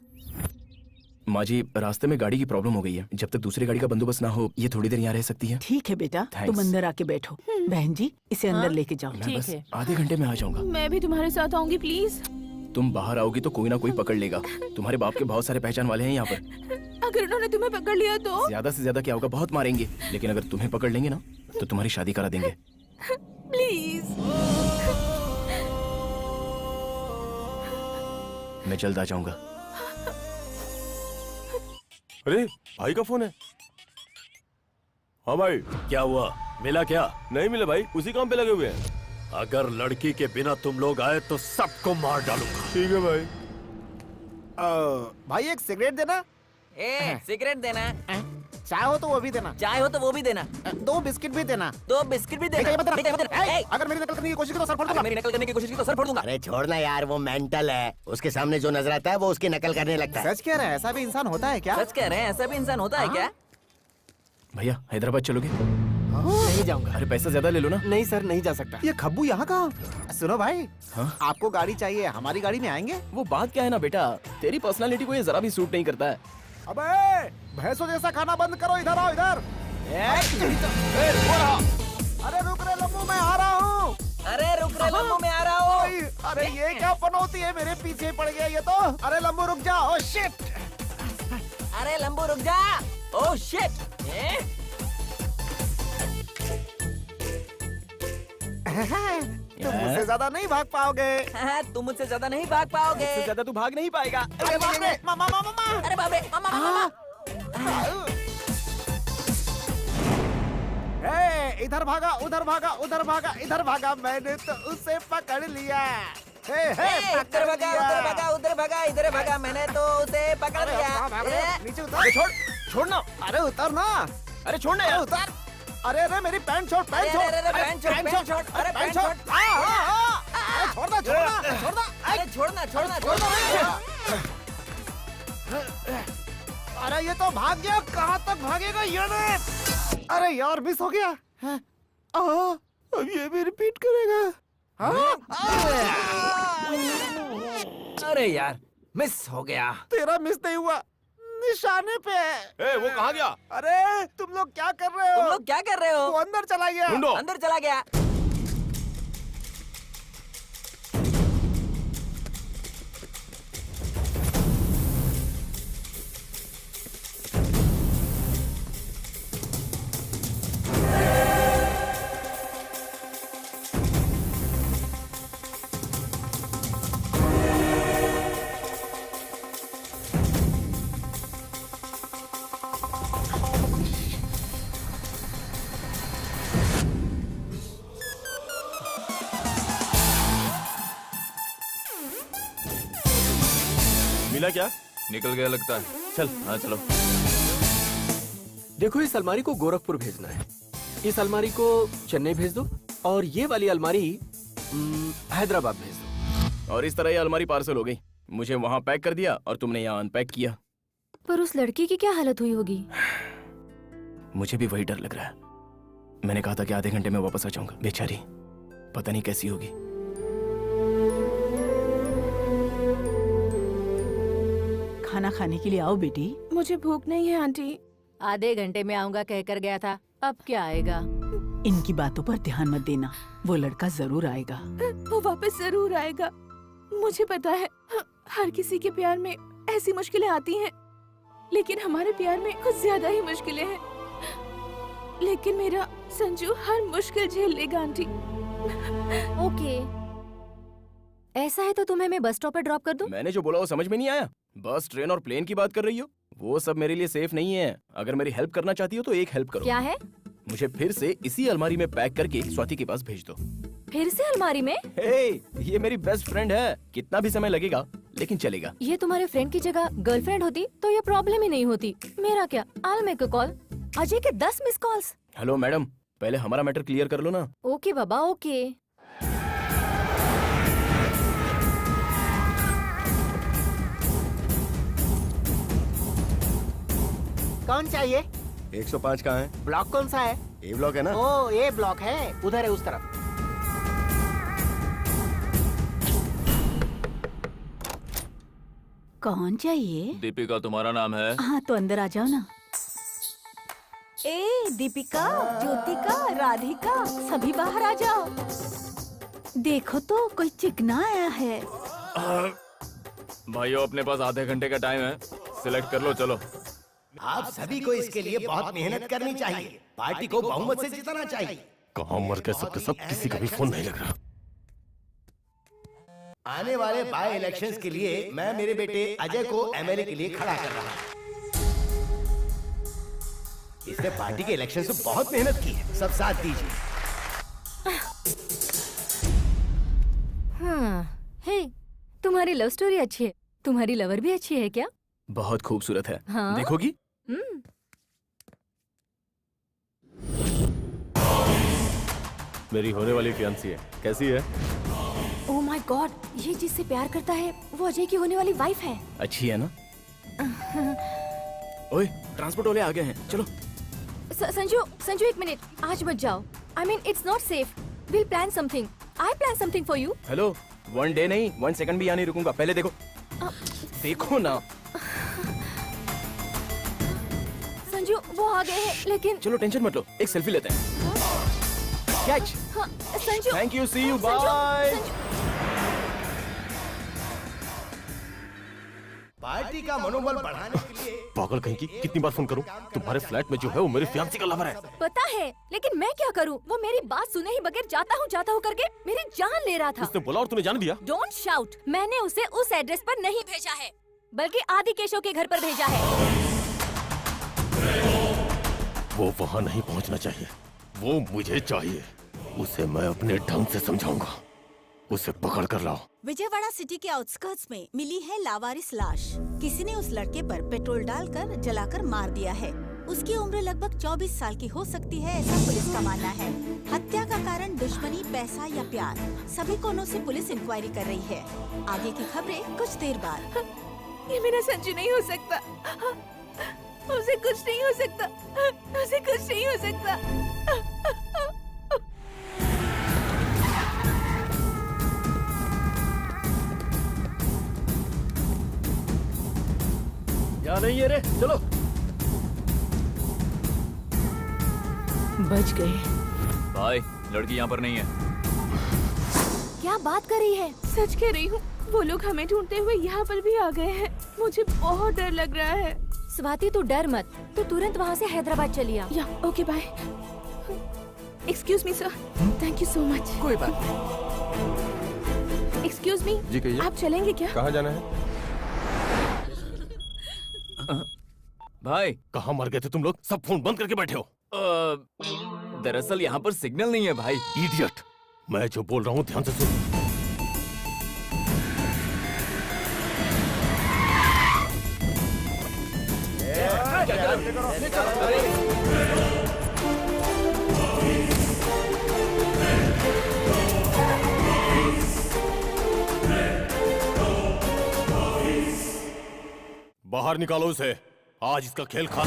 माँ जी, रास्ते में गाड़ी की प्रॉब्लम हो गई है। जब तक दूसरी गाड़ी का बंदोबस्त ना हो, ये थोड़ी देर यहाँ रह सकती है। ठीक है बेटा, Thanks. तुम अंदर आके बैठो। बहन जी, इसे अंदर लेके जाओ। मैं बस आधे घंटे में आ जाऊंगा। मैं भी तुम्हारे साथ आऊंगी प्लीज। तुम बाहर आओगी तो कोई ना कोई पकड़ लेगा। तुम्हारे बाप के बहुत सारे पहचान वाले हैं यहाँ पर। अगर उन्होंने तुम्हें पकड़ लिया तो? ज्यादा से ज्यादा क्या होगा, बहुत मारेंगे। लेकिन अगर तुम्हें पकड़ लेंगे ना तो तुम्हारी शादी करा देंगे। प्लीज। मैं जल्द आ जाऊंगा। अरे भाई का फोन है। हाँ भाई, क्या हुआ? मिला क्या? नहीं मिले भाई, उसी काम पे लगे हुए हैं। अगर लड़की के बिना तुम लोग आए तो सबको मार डालूंगा। ठीक है भाई। भाई एक सिगरेट देना। सिगरेट देना। चाय हो तो वो भी देना। चाय हो तो वो भी देना। 2 बिस्किट भी देना। 2 बिस्किट भी देना। अगर मेरी नकल करने की कोशिश की तो सर फोड़ दूंगा। मेरी नकल करने की कोशिश की तो सर फोड़ दूंगा। अरे छोड़ना यार, वो मेंटल है। उसके सामने जो नजर आता है वो उसकी नकल करने लगता है। सच कह रहे हैं, ऐसा भी इंसान होता है क्या? सच कह रहे हैं, ऐसा भी इंसान होता है क्या? भैया, हैदराबाद चलोगे? नहीं जाऊंगा। अरे पैसा ज्यादा ले लो ना। नहीं सर, नहीं जा सकता। ये खब्बू यहाँ कहाँ? सुनो भाई, हाँ? आपको गाड़ी चाहिए, हमारी गाड़ी में आएंगे? वो बात क्या है ना बेटा, तेरी पर्सनालिटी को ये जरा भी सूट नहीं करता है। अबे भैंसों जैसा खाना बंद करो। इधर आओ, इधर। अरे रुक रे लम्बू, मैं आ रहा हूँ। अरे रुक रे लम्बू, मैं आ रहा हूँ। अरे ये क्या पनौती है, मेरे पीछे पड़ गया ये तो। अरे लम्बू रुक जा। Oh shit. अरे लम्बू रुक जा। Oh shit. तुम मुझसे ज्यादा नहीं भाग पाओगे। हाँ, तुम मुझसे ज्यादा नहीं भाग पाओगे। इससे ज्यादा तू भाग नहीं पाएगा। अरे बाप रे, मामा मामा मामा। अरे बाप रे, मामा मामा। इधर भागा उधर भागा उधर भागा इधर भागा, मैंने तो उसे पकड़ लिया। उधर भागा उधर भागा उधर भागा इधर भागा, मैंने तो उसे पकड़ लिया। नीचे उतर। छोड़ छोड़ना। अरे उतर ना। अरे छोड़ना यार। उतर। अरे अरे मेरी पैंट छोड़, पैंट छोड़। अरे पैंट छोड़, पैंट छोड़, अरे पैंट छोड़। अरे छोड़ना छोड़ना छोड़ना। अरे छोड़ना छोड़ना छोड़ना। अरे ये तो भाग गया, कहाँ तक भागेगा ये ने? अरे यार मिस हो गया। अब ये भी रिपीट करेगा। अरे यार मिस हो गया। तेरा मिस नहीं हुआ, निशाने पे है। वो कहाँ गया? अरे तुम लोग क्या कर रहे हो? तुम लोग क्या कर रहे हो? वो अंदर चला गया। ढूंढो। अंदर चला गया। मिला क्या? निकल गया लगता है। चल हाँ चलो। देखो इस अलमारी को गोरखपुर भेजना है, इस अलमारी को चेन्नई भेज दो, और ये वाली अलमारी हैदराबाद भेज दो। और इस तरह ये अलमारी पार्सल हो गई। मुझे वहाँ पैक कर दिया और तुमने यहाँ अनपैक किया। पर उस लड़की की क्या हालत हुई होगी? मुझे भी वही डर लग रहा है। मैंने कहा था कि आधे घंटे में वापस आ जाऊंगा। बेचारी पता नहीं कैसी होगी। खाना खाने के लिए आओ बेटी। मुझे भूख नहीं है आंटी। आधे घंटे में आऊंगा कहकर गया था, अब क्या आएगा? इनकी बातों पर ध्यान मत देना, वो लड़का जरूर आएगा। वो वापस जरूर आएगा। मुझे पता है हर किसी के प्यार में ऐसी मुश्किलें आती हैं, लेकिन हमारे प्यार में कुछ ज्यादा ही मुश्किलें हैं। लेकिन मेरा संजू हर मुश्किल झेल लेगा आंटी। ओके, ऐसा है तो तुम्हें मैं बस स्टॉप पर ड्रॉप कर दूं? मैंने जो बोला वो समझ में नहीं आया? बस, ट्रेन और प्लेन की बात कर रही हो? वो सब मेरे लिए सेफ नहीं है। अगर मेरी हेल्प करना चाहती हो तो एक हेल्प करो। क्या है? मुझे फिर से इसी अलमारी में पैक करके स्वाति के पास भेज दो। फिर से अलमारी में? हे, ये मेरी बेस्ट फ्रेंड है। कितना भी समय लगेगा लेकिन चलेगा। ये तुम्हारे फ्रेंड की जगह गर्लफ्रेंड होती तो ये प्रॉब्लम ही नहीं होती। मेरा क्या, I'll make a call। Ajay के 10 मिस कॉल्स। हेलो मैडम, पहले हमारा मैटर क्लियर कर लो ना। ओके बाबा, ओके। कौन चाहिए? 105 कहाँ है? ब्लॉक कौन सा है? ए ब्लॉक है ना? ओ ये ब्लॉक है, उधर है उस तरफ। कौन चाहिए? दीपिका तुम्हारा नाम है? हाँ तो अंदर आ जाओ ना। ए दीपिका, ज्योतिका, राधिका, सभी बाहर आ जाओ। देखो तो कोई चिकना आया है। भाइयों अपने पास आधे घंटे का टाइम है, सिलेक्ट कर लो। चलो आप सभी को इसके लिए बहुत मेहनत करनी चाहिए। पार्टी को बहुमत से जिताना चाहिए। कहाँ मर गए सबके सब, किसी का भी फोन नहीं लग रहा। आने वाले बाय इलेक्शंस के लिए मैं मेरे बेटे अजय को एमएलए के लिए खड़ा कर रहा हूँ। इसने पार्टी के इलेक्शन से बहुत मेहनत की है, सब साथ दीजिए। हाँ, हे, तुम्हारी लव स्टोरी अच्छी है। तुम्हारी लवर भी अच्छी है क्या? बहुत खूबसूरत है। हाँ? देखोगी? मेरी होने वाली फियांसी है। कैसी है? ओह माय गॉड, ये जिससे प्यार करता है वो अजय की होने वाली वाइफ है। अच्छी है ना? ओए, ट्रांसपोर्ट वाले आ गए हैं, चलो। संजू एक मिनट, आज मत जाओ। I mean it's not safe. Will plan something. I plan something for you. Hello, 1 day नहीं 1 सेकंड भी यहाँ नहीं रुकूंगा। पहले देखो। देखो ना। संजू वो आ गए हैं, लेकिन चलो टेंशन मत लो, एक सेल्फी लेते हैं। कैच। हाँ, Sanju. Thank you, see you, Sanju, bye. Sanju. Party का मनोबल बढ़ाने के लिए पागल कहीं की, कितनी बार फोन करूं? तुम्हारे फ्लैट में जो है वो मेरी फियांसी का लवर है। पता है, लेकिन मैं क्या करूं? वो मेरी बात सुने ही बगैर जाता हूं करके मेरी जान ले रहा था। उसने बोला और तूने जाने दिया? Don't shout. मैंने उसे उस एड्रेस पर नहीं भेजा है, बल्कि आदि केशव के घर पर भेजा है। वो वहाँ नहीं पहुँचना चाहिए, वो मुझे चाहिए। उसे मैं अपने ढंग से समझाऊंगा। उसे पकड़ कर लाओ। विजयवाड़ा सिटी के आउटस्कर्ट्स में मिली है लावारिस लाश। किसी ने उस लड़के पर पेट्रोल डालकर जलाकर मार दिया है। उसकी उम्र लगभग 24 साल की हो सकती है, ऐसा पुलिस का मानना है। हत्या का कारण दुश्मनी, पैसा या प्यार, सभी कोनों से पुलिस इंक्वायरी कर रही है। आगे की खबरें कुछ देर बाद। ये मेरा संजू नहीं हो सकता। उसे कुछ नहीं हो सकता। उसे कुछ नहीं हो सकता। क्या नहीं है रे, चलो। बच गए। भाई लड़की यहाँ पर नहीं है। क्या बात कर रही है? सच कह रही हूँ, वो लोग हमें ढूंढते हुए यहाँ पर भी आ गए हैं। मुझे बहुत डर लग रहा है। स्वाति तू डर मत, तू तुरंत वहाँ से हैदराबाद चली आ। या okay bye. Excuse me sir, thank you so much. कोई बात एक्सक्यूज मी, जी कहिए। आप चलेंगे क्या? कहाँ जाना है? भाई कहाँ मर गए थे तुम लोग? सब फोन बंद करके बैठे हो। दरअसल यहाँ पर सिग्नल नहीं है भाई। इडियट, मैं जो बोल रहा हूँ ध्यान से सुन। बाहर निकालो उसे, आज इसका खेल खा।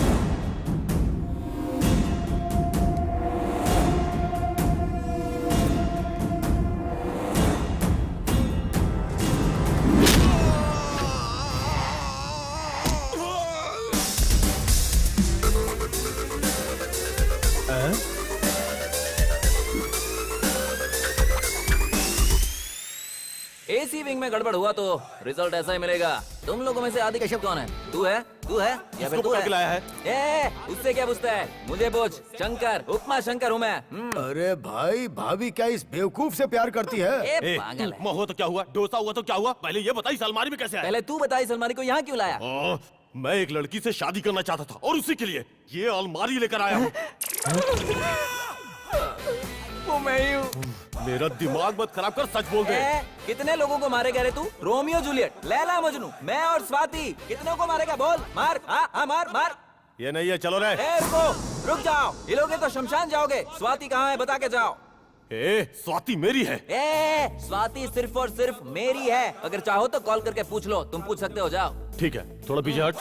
एसी विंग में गड़बड़ हुआ तो रिजल्ट ऐसा ही मिलेगा। तुम लोगों में से आदि केशव कौन है? तू है? तू है या फिर तू है? लाया है? उससे क्या पूछता है? मुझे पूछ। शंकर, उपमा शंकर हूँ मैं। अरे भाई, भाभी क्या इस बेवकूफ से प्यार करती है? पागल है। उपमा हुआ तो क्या हुआ, डोसा हुआ तो क्या हुआ? पहले ये बताइए अलमारी में कैसे आया? पहले तू बताई अलमारी को यहाँ क्यों लाया? मैं एक लड़की से शादी करना चाहता था और उसी के लिए ये अलमारी लेकर आया हूँ। वो मैं ही हूँ। मेरा दिमाग मत खराब कर, सच बोल दे। कितने लोगों को मारेगा रे तू? रोमियो जूलियट, लैला मजनू, मैं और स्वाति, कितनों को मारेगा बोल? मार, हाँ मार मार। ये नहीं है, चलो रे। रुको, रुक जाओ। हिलोगे तो शमशान जाओगे। स्वाति कहाँ है बता के जाओ। स्वाति मेरी है। स्वाति सिर्फ और सिर्फ मेरी है। अगर चाहो तो कॉल करके पूछ लो, तुम पूछ सकते हो, जाओ। ठीक है, थोड़ा पीछे हट।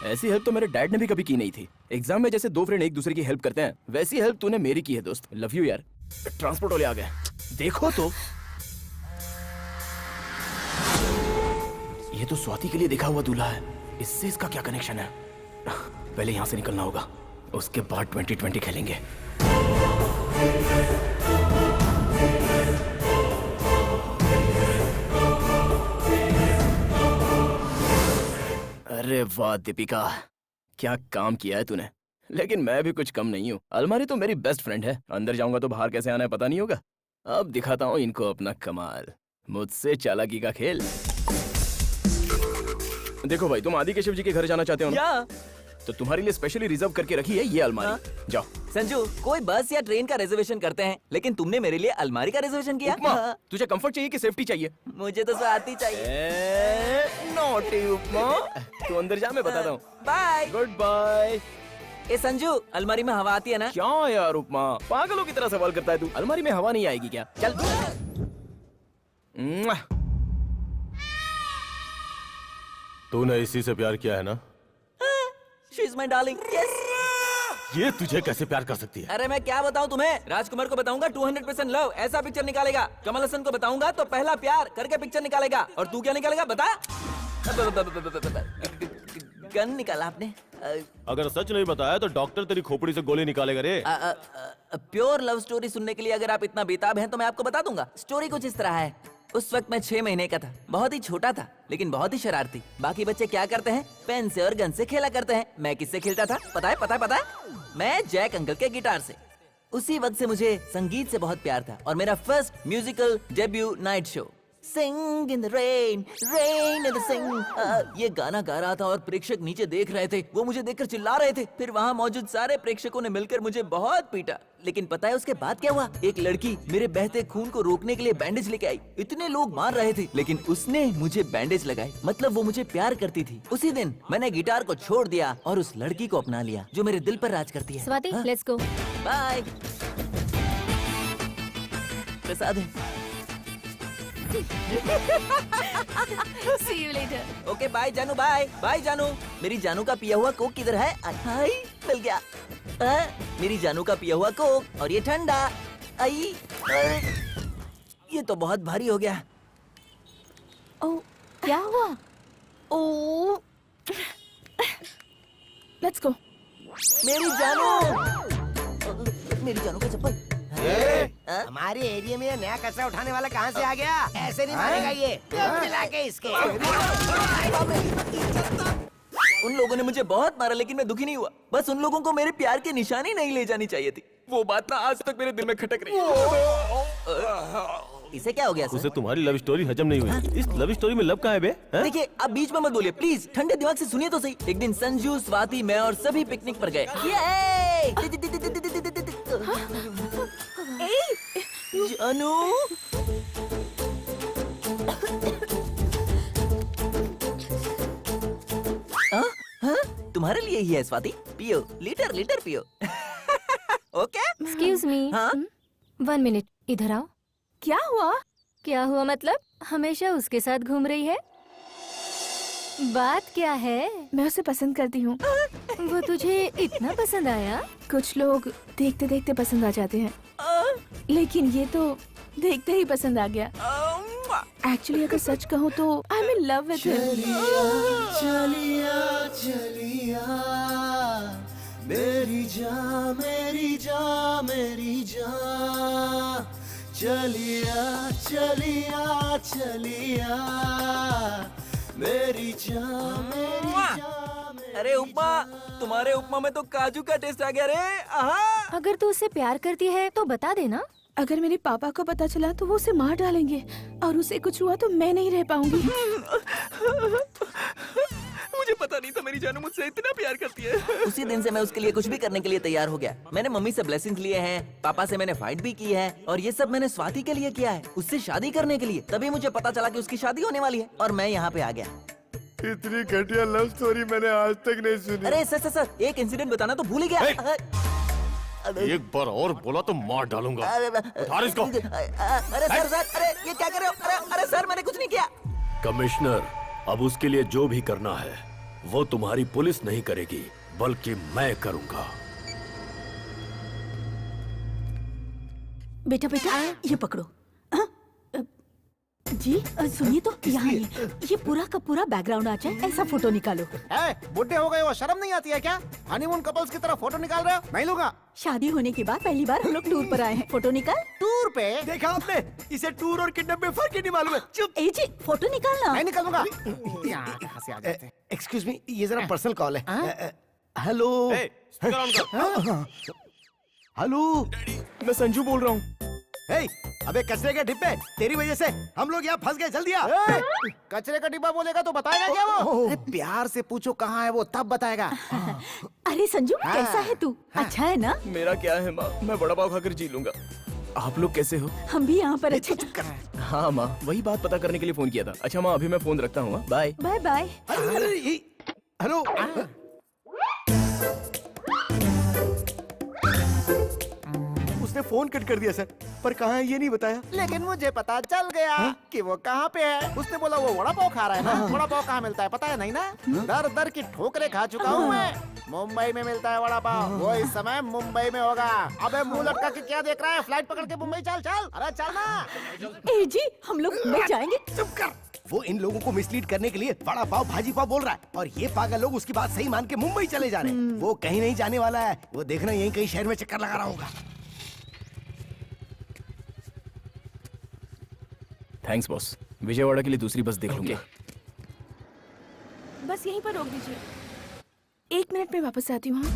ऐसी हेल्प तो मेरे डैड ने भी कभी की नहीं थी। एग्जाम में जैसे दो फ्रेंड एक दूसरे की हेल्प करते हैं, वैसी हेल्प तूने मेरी की है दोस्त। लव यू यार। ट्रांसपोर्ट वाले आ गए, देखो तो। ये तो स्वाति के लिए देखा हुआ दूल्हा है। इससे इसका क्या कनेक्शन है? पहले यहाँ से निकलना होगा, उसके बाद 2020 खेलेंगे। अरे वाह दीपिका, क्या काम किया है तूने। लेकिन मैं भी कुछ कम नहीं हूँ। अलमारी तो मेरी बेस्ट फ्रेंड है। अंदर जाऊंगा तो बाहर कैसे आना है पता नहीं होगा। अब दिखाता हूँ इनको अपना कमाल, मुझसे चालाकी का खेल। देखो भाई, तुम आदि केशव जी के घर जाना चाहते हो ना? तो तुम्हारे लिए स्पेशली रिजर्व करके रखी है ये अलमारी। जाओ। संजू, कोई बस या ट्रेन का रिजर्वेशन करते हैं, लेकिन तुमने मेरे लिए अलमारी का रिजर्वेशन किया। तुझे कंफर्ट चाहिए कि सेफ्टी चाहिए? मुझे तो स्वाति चाहिए। नॉटी उपमा, तू अंदर जा, मैं बताता हूँ। बाय। Good bye. ए संजू, अलमारी में हवा आती है ना? क्या यार उपमा, पागलों की तरह सवाल करता है तू। अलमारी में हवा नहीं आएगी क्या? चल। तूने इसी से प्यार किया है ना? She is my darling. Yes. ये तुझे कैसे प्यार कर सकती है? अरे मैं क्या बताऊं तुम्हें? राजकुमार को बताऊंगा 200% लव, ऐसा पिक्चर निकालेगा। कमल हसन को बताऊंगा तो पहला प्यार करके पिक्चर निकालेगा। और तू क्या निकालेगा बता? गन निकाला आपने? अगर सच नहीं बताया तो डॉक्टर तेरी खोपड़ी से गोली निकालेगा रे। प्योर लव स्टोरी सुनने के लिए अगर आप इतना बेताब हैं तो मैं आपको बता दूंगा। स्टोरी कुछ इस तरह है। उस वक्त मैं 6 महीने का था, बहुत ही छोटा था, लेकिन बहुत ही शरारती। बाकी बच्चे क्या करते हैं? पेन से और गन से खेला करते हैं। मैं किससे खेलता था? पता है? मैं जैक अंकल के गिटार से। उसी वक्त से मुझे संगीत से बहुत प्यार था और मेरा first musical debut night show Sing in the rain, rain in the sing। ये गाना गा रहा था और प्रेक्षक नीचे देख रहे थे। वो मुझे देखकर चिल्ला रहे थे। फिर वहाँ मौजूद सारे प्रेक्षकों ने मिलकर मुझे बहुत पीटा। लेकिन पता है उसके बाद क्या हुआ? एक लड़की मेरे बहते खून को रोकने के लिए बैंडेज लेके आई। इतने लोग मार रहे थे, लेकिन उसने मुझे बैंडेज लगाई। मतलब वो मुझे प्यार करती थी। उसी दिन मैंने गिटार को छोड़ दिया और उस लड़की को अपना लिया जो मेरे दिल पर राज करती है। Swati, let's go. Bye. Prasad है। See you later. Okay bye जानू, बाय जानू। मेरी जानू का पिया हुआ कोक किधर है? हाय, मिल गया। मेरी जानू का पिया हुआ कोक और ये ठंडा। आई, ये तो बहुत भारी हो गया। ओह, क्या हुआ? ओह, लेट्स गो। मेरी जानू का चप्पल। हमारे एरिया में ये नया कचरा उठाने वाला कहाँ से आ गया? ऐसे नहीं मारेगा ये। मिला के इसके। उन लोगों ने मुझे बहुत मारा, लेकिन मैं दुखी नहीं हुआ। बस उन लोगों को मेरे प्यार की निशानी नहीं ले जानी चाहिए थी। वो बात ना आज तक मेरे दिल में खटक रही है। इसे क्या हो गया सर? उसे तुम्हारी लव स्टोरी हजम नहीं हुई। इस लव स्टोरी में लव कहाँ है बे? देखिए, आप बीच में मत बोलिए प्लीज। ठंडे दिमाग से सुनिए तो सही। एक दिन संजू, स्वाति, मैं और सभी पिकनिक पर गए। जानू, तुम्हारे लिए ही है स्वाति। पियो, लीटर पियो। ओके। Excuse me. हाँ? 1 मिनट, इधर आओ। क्या हुआ? क्या हुआ मतलब? हमेशा उसके साथ घूम रही है? बात क्या है? मैं उसे पसंद करती हूँ। वो तुझे इतना पसंद आया? कुछ लोग देखते देखते पसंद आ जाते हैं, लेकिन ये तो देखते ही पसंद आ गया। एक्चुअली अगर सच कहूँ तो I am in love with चलिया मेरी जान मेरी जान मेरी जान चलिया चलिया चलिया मेरी जान मेरी जान। अरे उपमा, तुम्हारे उपमा में तो काजू का टेस्ट आ गया रे। आहा। अगर तू उससे प्यार करती है तो बता देना। अगर मेरे पापा को पता चला तो वो उसे मार डालेंगे और उसे कुछ हुआ तो मैं नहीं रह पाऊंगी। मुझे पता नहीं था मेरी जानू मुझसे इतना प्यार करती है। उसी दिन से मैं उसके लिए कुछ भी करने के लिए तैयार हो गया। मैंने मम्मी से ब्लेसिंग्स लिए हैं, पापा से मैंने फाइट भी की है और ये सब मैंने स्वाति के लिए किया है, उससे शादी करने के लिए। तभी मुझे पता चला कि उसकी शादी होने वाली है और मैं यहाँ पे आ गया। इतनी घटिया लव स्टोरी मैंने आज तक नहीं सुनी। अरे सर, एक इंसिडेंट बताना तो भूल ही गया। एक बार और बोला तो मार डालूंगा। उतार इसको। अरे सर, अरे ये क्या कर रहे हो? अरे सर, मैंने कुछ नहीं किया। कमिश्नर, अब उसके लिए जो भी करना है वो तुम्हारी पुलिस नहीं करेगी, बल्कि मैं करूंगा। बेटा ये पकड़ो। जी सुनिए तो, यहाँ ये पूरा का पूरा बैकग्राउंड आ जाए ऐसा फोटो निकालो। बुढ़े हो गए हो, शर्म नहीं आती है क्या? हनीमून कपल्स की तरह फोटो निकाल रहे हो? नहीं लूंगा। शादी होने के बाद पहली बार हम लोग टूर पर आए हैं। फोटो निकाल। टूर पे? देखा आपने? इसे टूर और किडनैप में फर्क ही नहीं मालूम है। चुप। ए जी, फोटो निकालना। नहीं निकालूंगा। यहाँ से आ जाते हैं। एक्सक्यूज मी, ये जरा पर्सनल कॉल है। हेलो। हेलो, मैं संजू बोल रहा हूँ। हे, अबे कचरे के डिब्बे, तेरी वजह से हम लोग यहाँ फंस गए। जल्दी आ। कचरे का डिब्बा बोलेगा तो बताएगा क्या वो? अरे प्यार से पूछो कहाँ है वो, तब बताएगा। अरे संजू, कैसा है तू? अच्छा है ना? मेरा क्या है माँ, मैं बड़ा पाव खाकर जी लूंगा। आप लोग कैसे हो? हम भी यहाँ पर अच्छे। हाँ माँ, वही बात पता करने के लिए फोन किया था। अच्छा माँ, अभी मैं फोन रखता हूँ। Bye bye bye. हेलो। उसने फोन कट कर दिया सर, पर कहाँ है ये नहीं बताया। लेकिन मुझे पता चल गया कि वो कहाँ पे है। उसने बोला वो वड़ा पाव खा रहा है ना। वड़ा पाव कहाँ मिलता है पता है नहीं ना? दर दर की ठोकरें खा चुका हूँ मैं। मुंबई में मिलता है वड़ा पाव। वो इस समय मुंबई में होगा। अबे मुंह लटका के क्या देख रहा है? फ्लाइट पकड़ के मुंबई चल चल। अरे चल ना। ए जी, हम लोग मुंबई जाएंगे। चुप कर। वो इन लोगों को मिसलीड करने के लिए वड़ा पाव भाजी पाव बोल रहा है और ये पागल लोग उसकी बात सही मान के मुंबई चले जा रहे हैं। वो कहीं नहीं जाने वाला है। वो देखना यहीं कहीं शहर में चक्कर लगा रहा होगा। थैंक्स बॉस, विजयवाड़ा के लिए दूसरी बस देख लूंगा। बस यहीं पर रोक दीजिए, 1 मिनट में वापस आती हूँ। हाँ?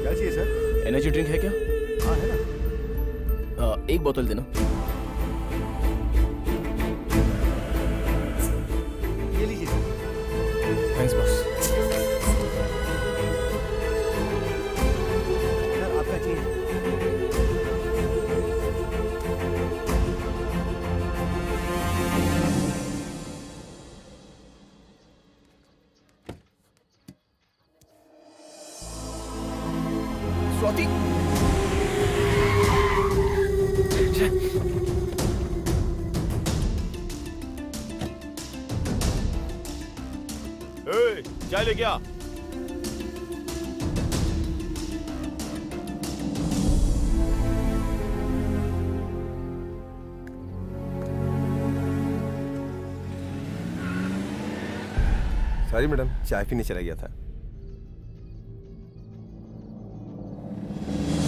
क्या चाहिए सर? एनर्जी ड्रिंक है क्या? हाँ है ना। एक बोतल देना। ये लीजिए सर। Thanks boss. सर आपका चाहिए। स्वाति, चाय लेके आ। सॉरी मैडम, चाय पीने चला गया था।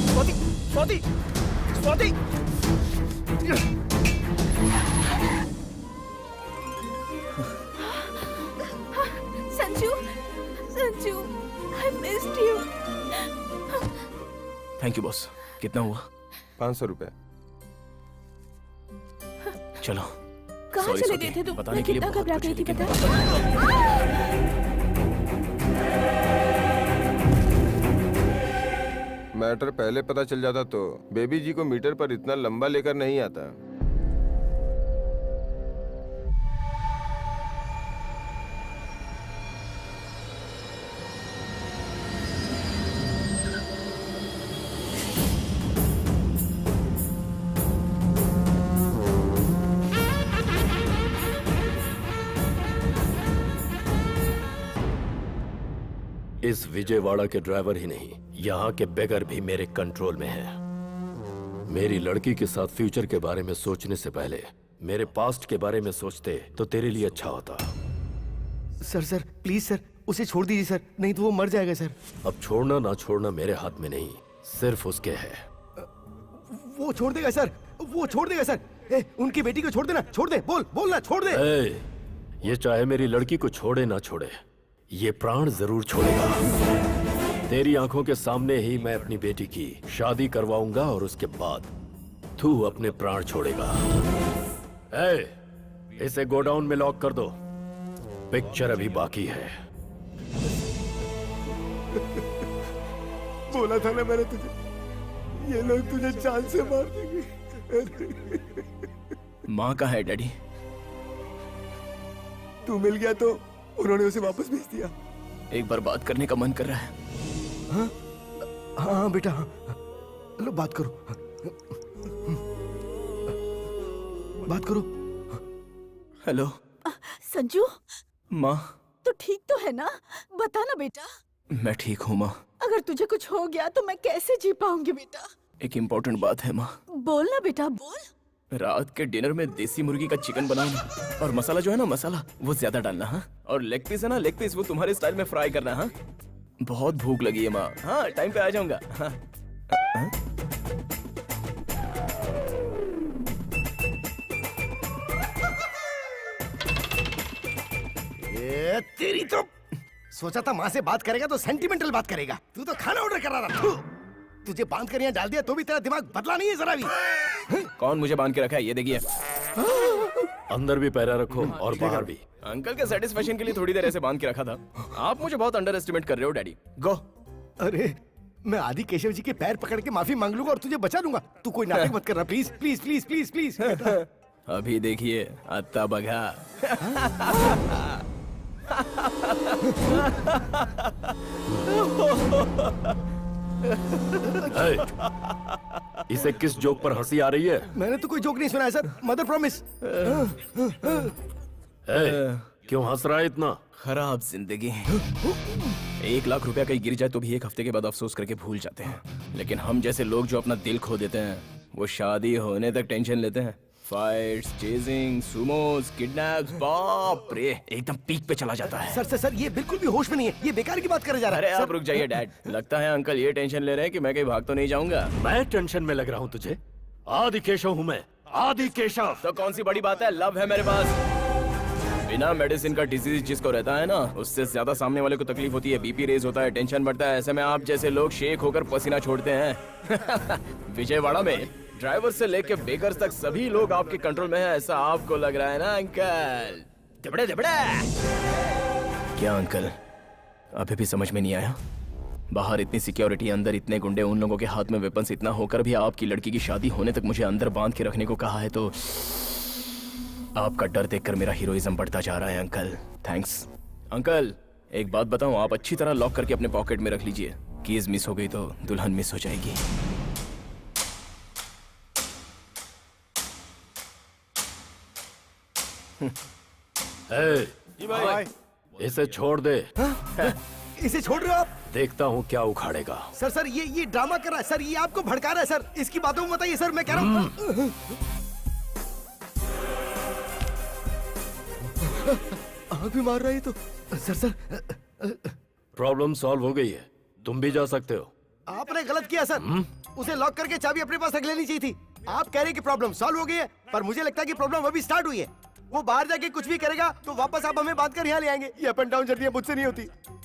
Swati, Swati, Swati. Sanju, Sanju, I missed you. Thank you boss. कितना हुआ? 500 रुपए। चलो। कहाँ Sorry, चले स्वाति, गए थे तुम? बताने मैं के लिए कितना बहुत घबरा कुछ गई है, थी लेकिन पता मैटर पहले पता चल जाता तो बेबी जी को मीटर पर इतना लंबा लेकर नहीं आता। इस विजयवाड़ा के ड्राइवर ही नहीं, यहाँ के बेगर भी मेरे कंट्रोल में है। मेरी लड़की के साथ फ्यूचर के बारे में सोचने से पहले मेरे पास्ट के बारे में सोचते तो तेरे लिए अच्छा होता। सर प्लीज सर, उसे छोड़ दीजिए सर, नहीं तो वो मर जाएगा सर। अब छोड़ना ना छोड़ना मेरे हाथ में नहीं, सिर्फ उसके है। वो छोड़ देगा सर, वो छोड़ देगा सर। उनकी बेटी को छोड़ देना, छोड़ दे, बोल ना, छोड़ दे। ये चाहे मेरी लड़की को छोड़े ना छोड़े, ये प्राण जरूर छोड़ेगा। तेरी आंखों के सामने ही मैं अपनी बेटी की शादी करवाऊंगा और उसके बाद तू अपने प्राण छोड़ेगा। इसे गोडाउन में लॉक कर दो, पिक्चर अभी बाकी है। बोला था ना मैंने तुझे, ये लोग तुझे जान से मार देंगे। माँ कहाँ है डैडी? तू मिल गया तो उन्होंने उसे वापस भेज दिया। एक बार बात करने का मन कर रहा है। हाँ हाँ बेटा, हाँ लो बात करो, बात करो। हेलो संजू, माँ। तू ठीक तो है ना? बता ना बेटा। मैं ठीक हूँ माँ। अगर तुझे कुछ हो गया तो मैं कैसे जी पाऊंगी बेटा? एक इम्पोर्टेंट बात है माँ। बोल ना बेटा, बोल। रात के डिनर में देसी मुर्गी का चिकन बनाना, और मसाला जो है ना, मसाला वो ज्यादा डालना। हाँ, और लेग पीस है ना, लेग पीस वो तुम्हारे स्टाइल में फ्राई करना। हाँ, बहुत भूख लगी है माँ। हाँ, टाइम पे आ जाऊंगा। हाँ। ये तेरी तो, सोचा था माँ से बात करेगा तो सेंटिमेंटल बात करेगा, तू तो खाना ऑर्डर कर रहा था। तुझे बांध कर यहाँ डाल दिया तो भी तेरा दिमाग बदला नहीं है जरा भी। कौन मुझे बांध के रखा है? ये देखिए। अंदर भी पैरा रखो और बाहर भी। अंकल के सेटिस्फेक्शन के लिए थोड़ी देर ऐसे बांध के रखा था। आप मुझे बहुत अंडर एस्टिमेट कर रहे हो डैडी। गो। अरे मैं आदि केशव जी के पैर पकड़ के माफी मांग लूंगा और तुझे बचा लूंगा। तू कोई नाटक मत करना please please please please please. अभी देखिए अत्ता बघा। इसे किस जोक पर हंसी आ रही है? मैंने तो कोई जोक नहीं सुना है सर, मदर प्रॉमिस। क्यों हंस रहा है इतना? खराब जिंदगी। 1 लाख रुपया कहीं गिर जाए तो भी 1 हफ्ते के बाद अफसोस करके भूल जाते हैं, लेकिन हम जैसे लोग जो अपना दिल खो देते हैं वो शादी होने तक टेंशन लेते हैं। फाइट्स, चेजिंग, सुमोस, किडनैप्स, बाप रे एकदम पीक पे चला जाता है। सर ये बिल्कुल भी होश में नहीं है, ये बेकार की बात करे जा रहा अरे है। आप रुक जाइए डैड, लगता है अंकल ये टेंशन ले रहे हैं कि मैं कहीं भाग तो नहीं जाऊंगा। मैं टेंशन में लग रहा हूँ तुझे? आदि केशव हूँ मैं, आदि केशव। तो कौन सी बड़ी बात है, लव है मेरे पास। बिना मेडिसिन का डिजीज जिसको रहता है ना, उससे ज्यादा सामने वाले को तकलीफ होती है, बीपी रेज होता है, टेंशन बढ़ता है। ऐसे में आप जैसे लोग शेक होकर पसीना छोड़ते हैं। विजयवाड़ा में ड्राइवर से लेके बेकर्स तक सभी लोग आपके कंट्रोल में हैं, ऐसा आपको लग रहा है ना अंकल? दिबड़े दिबड़े। क्या अंकल अभी भी समझ में नहीं आया? बाहर इतनी सिक्योरिटी, अंदर इतने गुंडे, उन लोगों के हाथ में वेपन्स इतना होकर भी आपकी लड़की की शादी होने तक मुझे अंदर बांध के रखने को कहा है, तो आपका डर देखकर मेरा हीरोइज्म बढ़ता जा रहा है अंकल। Thanks uncle. एक बात बताऊं, आप अच्छी तरह लॉक करके अपने पॉकेट में रख लीजिए। कीज मिस हो गई तो दुल्हन मिस हो जाएगी। जी भाई, इसे छोड़ दे। इसे छोड़ रहे हो आप? देखता हूँ क्या उखाड़ेगा। सर ये ड्रामा कर रहा है सर, ये आपको भड़का रहा है सर। इसकी बातों में बताइए सर, मैं कह रहा हूँ। आग भी मार रहा है तो। सर प्रॉब्लम सॉल्व हो गई है, तुम भी जा सकते हो। आपने गलत किया सर। उसे लॉक करके चाबी अपने पास रख लेनी चाहिए थी। आप कह रहे हैं कि प्रॉब्लम सॉल्व हो गई है, पर मुझे लगता है कि प्रॉब्लम अभी स्टार्ट हुई है। वो बाहर जाके कुछ भी करेगा तो वापस आप हमें बात कर यहाँ ले आएंगे। ये अप एंड डाउन जर्नी मुझसे नहीं होती।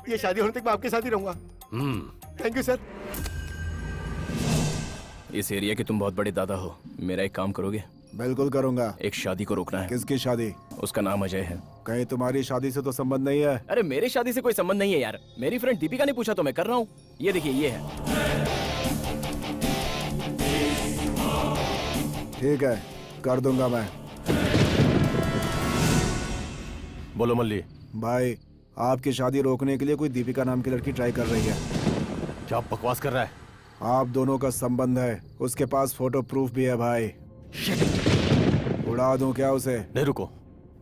ये शादी होने तक मैं आपके साथ ही रहूंगा। Thank you sir. इस एरिया के तुम बहुत बड़े दादा हो, मेरा एक काम करोगे? बिल्कुल करूंगा। एक शादी को रोकना है। किसकी शादी? उसका नाम अजय है। कहीं तुम्हारी शादी से तो संबंध नहीं है? अरे मेरी शादी से कोई संबंध नहीं है यार, मेरी फ्रेंड दीपिका ने पूछा तो मैं कर रहा हूँ। ये देखिए, ये है। ठीक है, कर दूंगा मैं। बोलो मल्ली। भाई, आपकी शादी रोकने के लिए कोई दीपिका नाम की लड़की ट्राई कर रही है। क्या बकवास कर रहा है? आप दोनों का संबंध है, उसके पास फोटो प्रूफ भी है भाई। उड़ा दूं क्या उसे? नहीं रुको,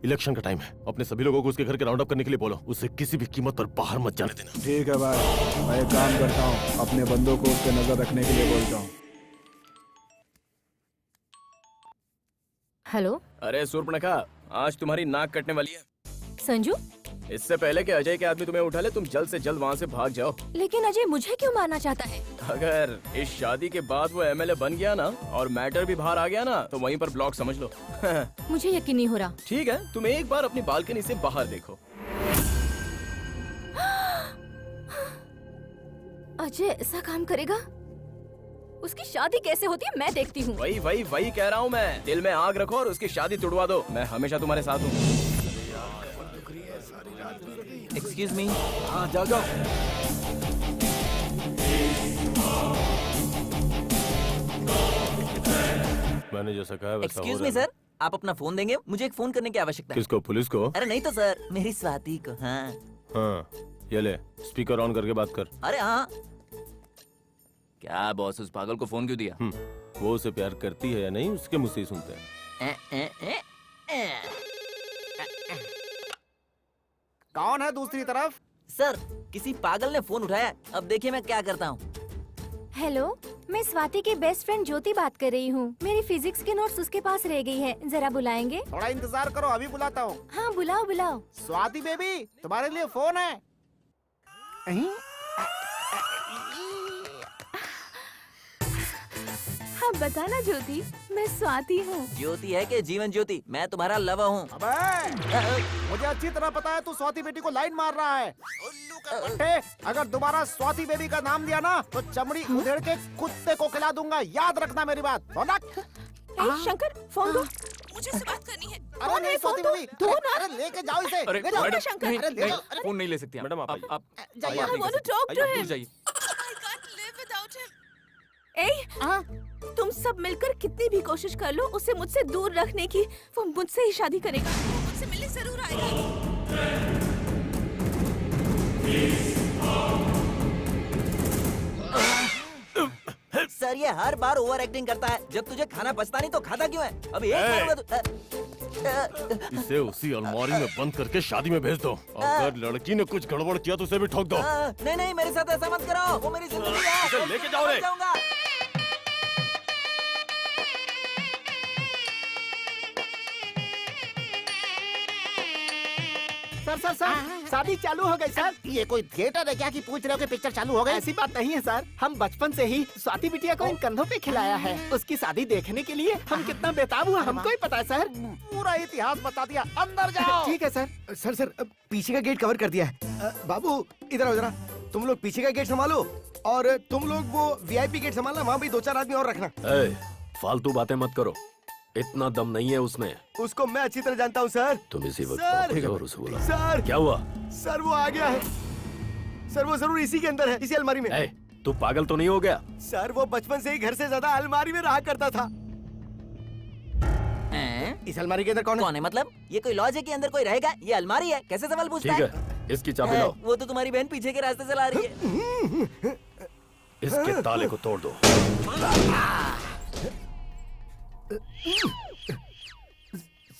इलेक्शन का टाइम है। अपने सभी लोगों को उसके घर के राउंड अप करने के लिए बोलो। उसे किसी भी कीमत पर बाहर मत जाने देना। ठीक है भाई, मैं एक काम करता हूँ, अपने बंदों को उस पर नजर रखने के लिए बोलता हूँ। हेलो। अरे सूर्पणखा, आज तुम्हारी नाक कटने वाली है। संजू, इससे पहले कि अजय के आदमी तुम्हें उठा ले, तुम जल्द से जल्द वहाँ से भाग जाओ। लेकिन अजय मुझे क्यों मारना चाहता है? अगर इस शादी के बाद वो एमएलए बन गया ना और मैटर भी बाहर आ गया ना, तो वहीं पर ब्लॉक समझ लो। मुझे यकीन नहीं हो रहा। ठीक है, तुम एक बार अपनी बालकनी से बाहर देखो। अजय ऐसा काम करेगा? उसकी शादी कैसे होती है मैं देखती हूँ। वही कह रहा हूँ मैं। दिल में आग रखो और उसकी शादी तुड़वा दो। मैं हमेशा तुम्हारे साथ हूँ। Excuse me. हाँ, जाओ जाओ। मैंने जैसा कहा वैसा हो एक्सक्यूज रहा मी है। सर, आप अपना फोन देंगे? मुझे एक फोन करने की आवश्यकता है। किसको? पुलिस को? अरे नहीं तो सर, मेरी स्वाति को। हाँ हाँ, ये ले, स्पीकर ऑन करके बात कर। अरे हाँ। क्या बॉस, उस पागल को फोन क्यों दिया? वो उसे प्यार करती है या नहीं, उसके मुझसे ही सुनते हैं। कौन है दूसरी तरफ? सर, किसी पागल ने फोन उठाया। अब देखिए मैं क्या करता हूँ। हेलो, मैं स्वाति की बेस्ट फ्रेंड ज्योति बात कर रही हूँ। मेरी फिजिक्स की नोट्स उसके पास रह गई है, जरा बुलाएंगे? थोड़ा इंतजार करो, अभी बुलाता हूँ। हाँ बुलाओ बुलाओ। स्वाति बेबी, तुम्हारे लिए फोन है। हाँ बताना ज्योति, मैं स्वाति हूँ। ज्योति है कि जीवन ज्योति? मैं तुम्हारा लवर हूँ। अबे, मुझे अच्छी तरह पता है तू स्वाति बेटी को लाइन मार रहा है। उल्लू का पट्टे, अगर दोबारा स्वाति बेबी का नाम लिया ना तो चमड़ी उधेड़ के कुत्ते को खिला दूंगा। याद रखना मेरी बात। शंकर, फोन दो, मुझे उससे बात करनी है। अरे नहीं स्वाति बेबी, अरे लेके जाओ इसे। अरे ले जाओ। मैडम, शंकर, नहीं, अरे ले नहीं, जाओ। अरे फोन नहीं ले सकती मैडम, आप आप जाइए, आप I नहीं want कर to talk सकती। to आप him. दूर जाइए। तुम सब मिलकर कितनी भी कोशिश कर लो उसे मुझसे दूर रखने की, वो मुझसे ही शादी करेगा। वो मुझसे मिलने जरूर आएगा। सर, ये हर बार ओवर एक्टिंग करता है। जब तुझे खाना पचता नहीं तो खाता क्यों है? अब एक बार हुआ तो इसे उसी अलमारी में बंद करके शादी में भेज दो। अगर लड़की ने कुछ गड़बड़ किया तो उसे भी ठोक दो। नहीं नहीं, मेरे साथ ऐसा मत करो। वो मेरी जिंदगी है। इसे लेके जाओ रे। जाऊंगा। सर सर सर शादी चालू हो गई सर। ये कोई थिएटर है क्या कि पूछ रहे हो कि पिक्चर चालू हो गई? ऐसी बात नहीं है सर, हम बचपन से ही स्वाति बिटिया को इन कंधों पे खिलाया है। उसकी शादी देखने के लिए हम कितना बेताब हुआ हमको ही पता है सर। पूरा इतिहास बता दिया, अंदर जाओ। ठीक है सर। सर सर पीछे का गेट कवर कर दिया है। बाबू इधर आओ जरा, तुम लोग पीछे का गेट संभालो और तुम लोग वो वीआईपी गेट संभालना, वहाँ भी 2-4 आदमी और रखना। फालतू बातें मत करो, इतना दम नहीं है उसमें। उसको मैं अच्छी तरह जानता हूँ सर। तुम इसी वक्त सर, पहुंच जाओ और उसे बुलाओ। सर क्या हुआ? सर वो आ गया है सर, वो जरूर इसी के अंदर है, इसी अलमारी में। तू पागल तो नहीं हो गया? सर वो बचपन से ही घर से ज्यादा अलमारी में रहा करता था। इस अलमारी के अंदर कौन है? मतलब ये कोई लॉज है कि अंदर कोई रहेगा? ये अलमारी है, कैसे सवाल पूछता ठीक है, इसकी चाबी लाओ। वो तो तुम्हारी बहन पीछे के रास्ते से ला रही है। इसके ताले को तोड़ दो।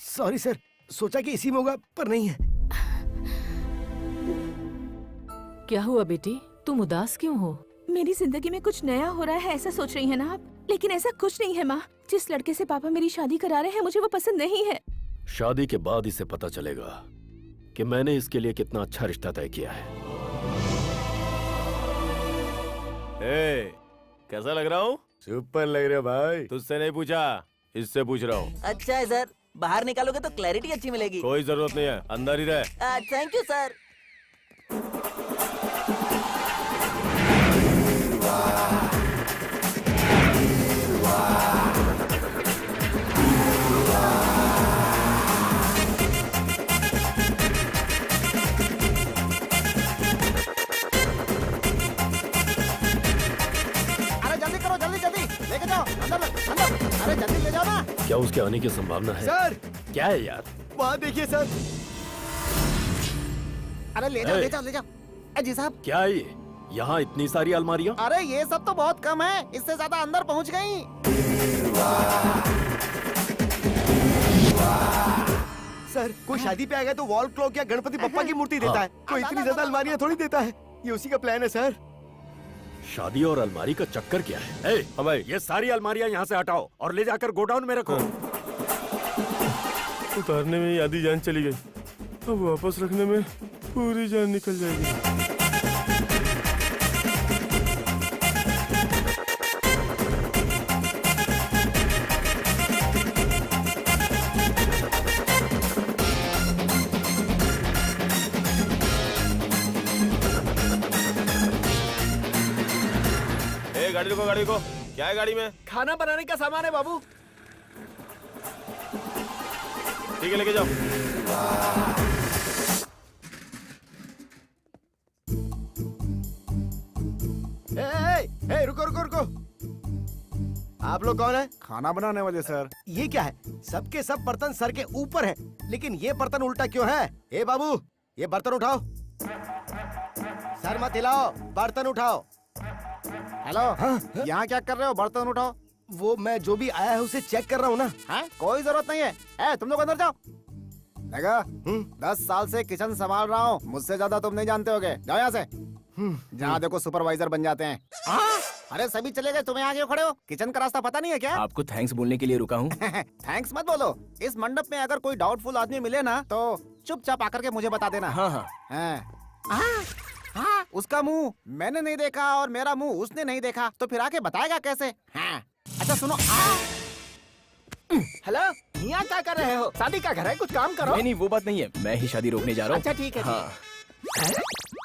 सॉरी सर, सोचा कि इसी में होगा पर नहीं है। क्या हुआ बेटी, तुम उदास क्यों हो? मेरी जिंदगी में कुछ नया हो रहा है ऐसा सोच रही है ना आप? लेकिन ऐसा कुछ नहीं है माँ। जिस लड़के से पापा मेरी शादी करा रहे हैं मुझे वो पसंद नहीं है। शादी के बाद इसे पता चलेगा कि मैंने इसके लिए कितना अच्छा रिश्ता तय किया है। कैसा लग रहा हूँ? सुपर लग रहे हो भाई। तुझसे नहीं पूछा, इससे पूछ रहा हूँ। अच्छा है सर, बाहर निकालोगे तो क्लैरिटी अच्छी मिलेगी। कोई जरूरत नहीं है, अंदर ही रहे। Thank you sir. अरे जल्दी करो, जल्दी जल्दी लेके जाओ अंदर अंदर। अरे जल्दी ले जाओ ना। क्या उसके आने की संभावना है? सर क्या है यार? वहाँ देखिए सर। अरे ले जाओ ले जाओ ले जाओ। जी साहब क्या है ये? यहाँ इतनी सारी अलमारियाँ? अरे ये सब तो बहुत कम है, इससे ज्यादा अंदर पहुँच गई। सर कोई शादी पे आ गया तो वॉल क्लॉक या गणपति बप्पा की मूर्ति देता है, कोई इतनी ज्यादा अलमारियाँ थोड़ी देता है। ये उसी का प्लान है सर। शादी और अलमारी का चक्कर क्या है? हाँ भाई, ये सारी अलमारियाँ यहाँ से हटाओ और ले जाकर गोडाउन में रखो। उतारने में ही आधी जान चली गई, अब वापस रखने में पूरी जान निकल जाएगी। गाड़ी को क्या है गाड़ी में? खाना बनाने का सामान है बाबू। ठीक है लेके जाओ। रुको रुको रुको, आप लोग कौन है? खाना बनाने वाले सर। ये क्या है? सबके सब बर्तन सर के ऊपर है, लेकिन ये बर्तन उल्टा क्यों है? ए बाबू ये बर्तन उठाओ। सर मत हिलाओ, बर्तन उठाओ। हेलो यहाँ क्या कर रहे हो? बर्तन उठाओ। वो मैं जो भी आया है उसे चेक कर रहा हूँ ना। है? कोई जरूरत नहीं है। तुम लोग अंदर जाओ। देखा 10 साल से किचन संभाल रहा हूँ, मुझसे ज्यादा तुम नहीं जानते होगे। जाओ यहाँ से। जहाँ देखो सुपरवाइजर बन जाते हैं। अरे सभी चले गए, तुम्हें आगे खड़े हो। किचन का रास्ता पता नहीं है क्या? आपको थैंक्स बोलने के लिए रुका हूँ। थैंक्स मत बोलो। इस मंडप में अगर कोई डाउटफुल आदमी मिले ना तो चुपचाप आकर के मुझे बता देना। हाँ, उसका मुंह मैंने नहीं देखा और मेरा मुंह उसने नहीं देखा, तो फिर आके बताएगा कैसे? हाँ। अच्छा सुनो। हेलो, यहाँ क्या कर रहे हो? शादी का घर है, कुछ काम करो। नहीं वो बात नहीं है, मैं ही शादी रोकने जा रहा हूँ। अच्छा ठीक है। हाँ।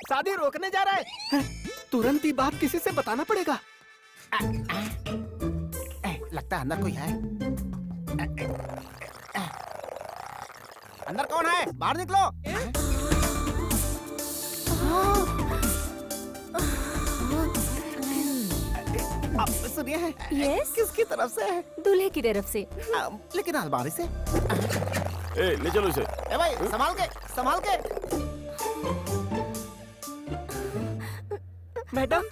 शादी रोकने जा रहा है? तुरंत ही बात किसी से बताना पड़ेगा। लगता है अंदर कोई है। अंदर कौन है? बाहर निकलो। आप सुनिए है? यस, किसकी तरफ से है? दूल्हे की तरफ से। लेकिन अलमारी से। ले चलो इसे। भाई संभाल के, संभाल के। मैडम,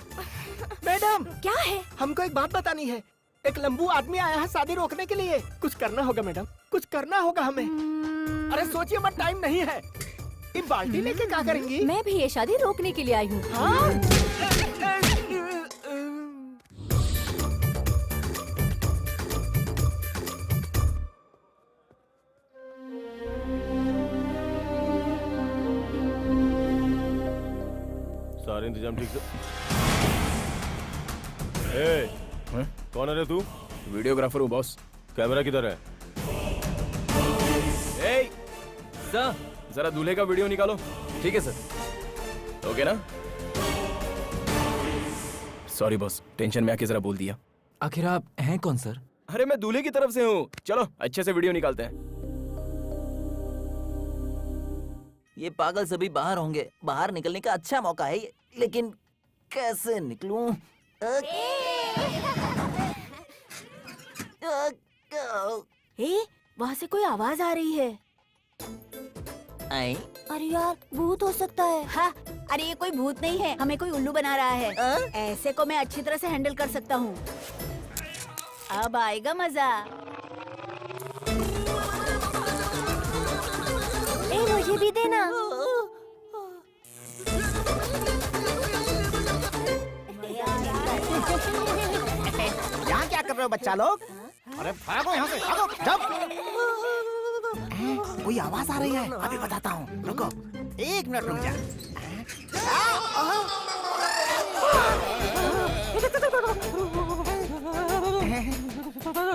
मैडम क्या है? हमको एक बात बतानी है। एक लंबू आदमी आया है शादी रोकने के लिए। कुछ करना होगा मैडम, कुछ करना होगा हमें। अरे सोचिए मत, टाइम नहीं है। ये बाल्टी लेके क्या करेंगी? मैं भी ये शादी रोकने के लिए आई हूँ। सारे इंतजाम ठीक से। ए, कौन है रे तू? वीडियोग्राफर हूँ बॉस। कैमरा किधर है? ए, सर जरा दूल्हे का वीडियो निकालो। ठीक है सर। ओके ना? सॉरी बॉस, टेंशन में आके जरा बोल दिया। आखिर आप हैं कौन सर? अरे मैं दूल्हे की तरफ से हूँ। चलो अच्छे से वीडियो निकालते हैं। ये पागल सभी बाहर होंगे। बाहर निकलने का अच्छा मौका है ये, लेकिन कैसे निकलूं? वहाँ से कोई आवाज आ रही है। आई? अरे यार, भूत हो सकता है। हाँ, अरे ये कोई भूत नहीं है, हमें कोई उल्लू बना रहा है। ऐसे को मैं अच्छी तरह से हैंडल कर सकता हूँ। अब आएगा मजा। ए, मुझे भी देना। यहाँ क्या कर रहे हो बच्चा लोग? अरे भागो यहाँ से, भागो, जब कोई आवाज आ रही है, अभी बताता हूँ, रुको, 1 मिनट रुक जा।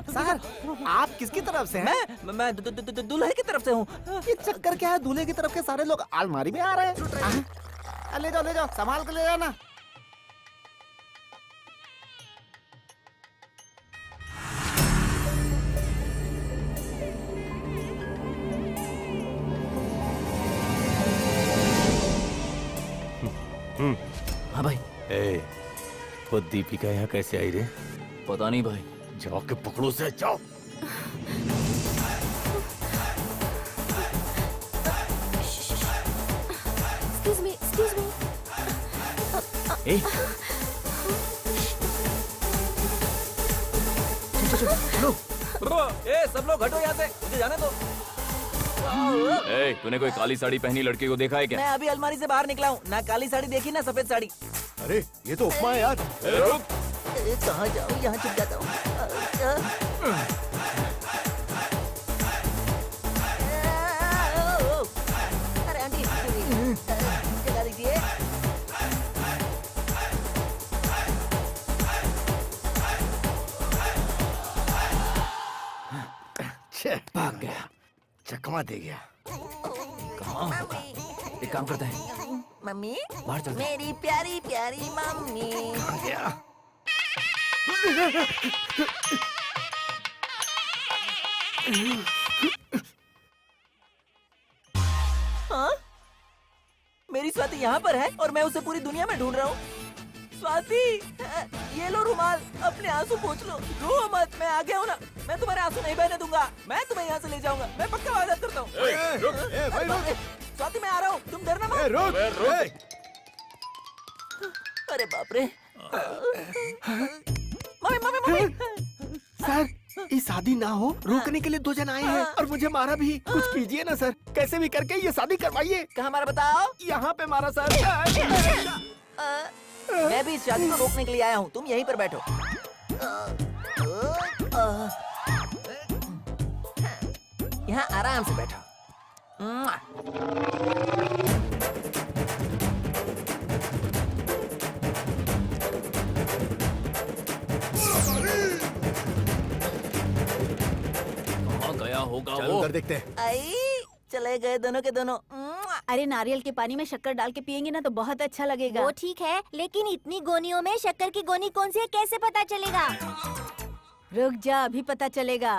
सर, आप किसकी तरफ से हैं? मैं दूल्हे की तरफ से हूँ। ये चक्कर क्या है? दूल्हे की तरफ के सारे लोग अलमारी में आ रहे हैं। ले जाओ, संभाल कर ले जाना। हाँ भाई। ए, वो दीपिका यहाँ कैसे आई रे? पता नहीं भाई। जाओ के पकड़ो से, जाओ। Excuse me, excuse me. ए, ए, सब लोग हटो यहाँ से, मुझे जाने दो। ए, तूने कोई काली साड़ी पहनी लड़की को देखा है क्या? मैं अभी अलमारी से बाहर निकला हूँ। ना काली साड़ी देखी ना सफेद साड़ी। अरे ये तो उपमा है यार। रुक। कहाँ जाऊँ? यहाँ छुप जाता हूँ। अरे आंटी, जगा दीजिए। भाग गया, चकमा दे गया। कहाँ होगा? एक काम करते हैं, मम्मी, बाहर चलते हैं। मेरी प्यारी प्यारी मम्मी। गया। हाँ? मेरी स्वाति यहाँ पर है और मैं उसे पूरी दुनिया में ढूंढ रहा हूँ। स्वाति, ये लो रुमाल, अपने आंसू पोंछ लो। रो मत, मैं आ गया हूँ ना। मैं तुम्हारे आंसू नहीं बहने दूंगा। मैं तुम्हें यहाँ से ले जाऊंगा। मैं पक्का वादा करता हूँ। स्वाति, मैं आ रहा हूँ, तुम डरना मत। अरे बाप रे। मम्मी। सर, ये शादी ना हो, रोकने के लिए 2 जन आए हैं और मुझे मारा भी। कुछ कीजिए ना सर, कैसे भी करके ये शादी करवाइए। कहाँ मारा बताओ? यहाँ पे मारा सर। मैं भी इस शादी को रोकने के लिए आया हूँ। तुम यहीं पर बैठो। यहाँ आराम से बैठो। कहाँ गया होगा चलो वो? उधर देखते हैं। आई, चले गए दोनों के दोनों। अरे नारियल के पानी में शक्कर डाल के पियेंगे ना तो बहुत अच्छा लगेगा। वो ठीक है, लेकिन इतनी गोनियों में शक्कर की गोनी कौन सी है, कैसे पता चलेगा? रुक जा, अभी पता चलेगा।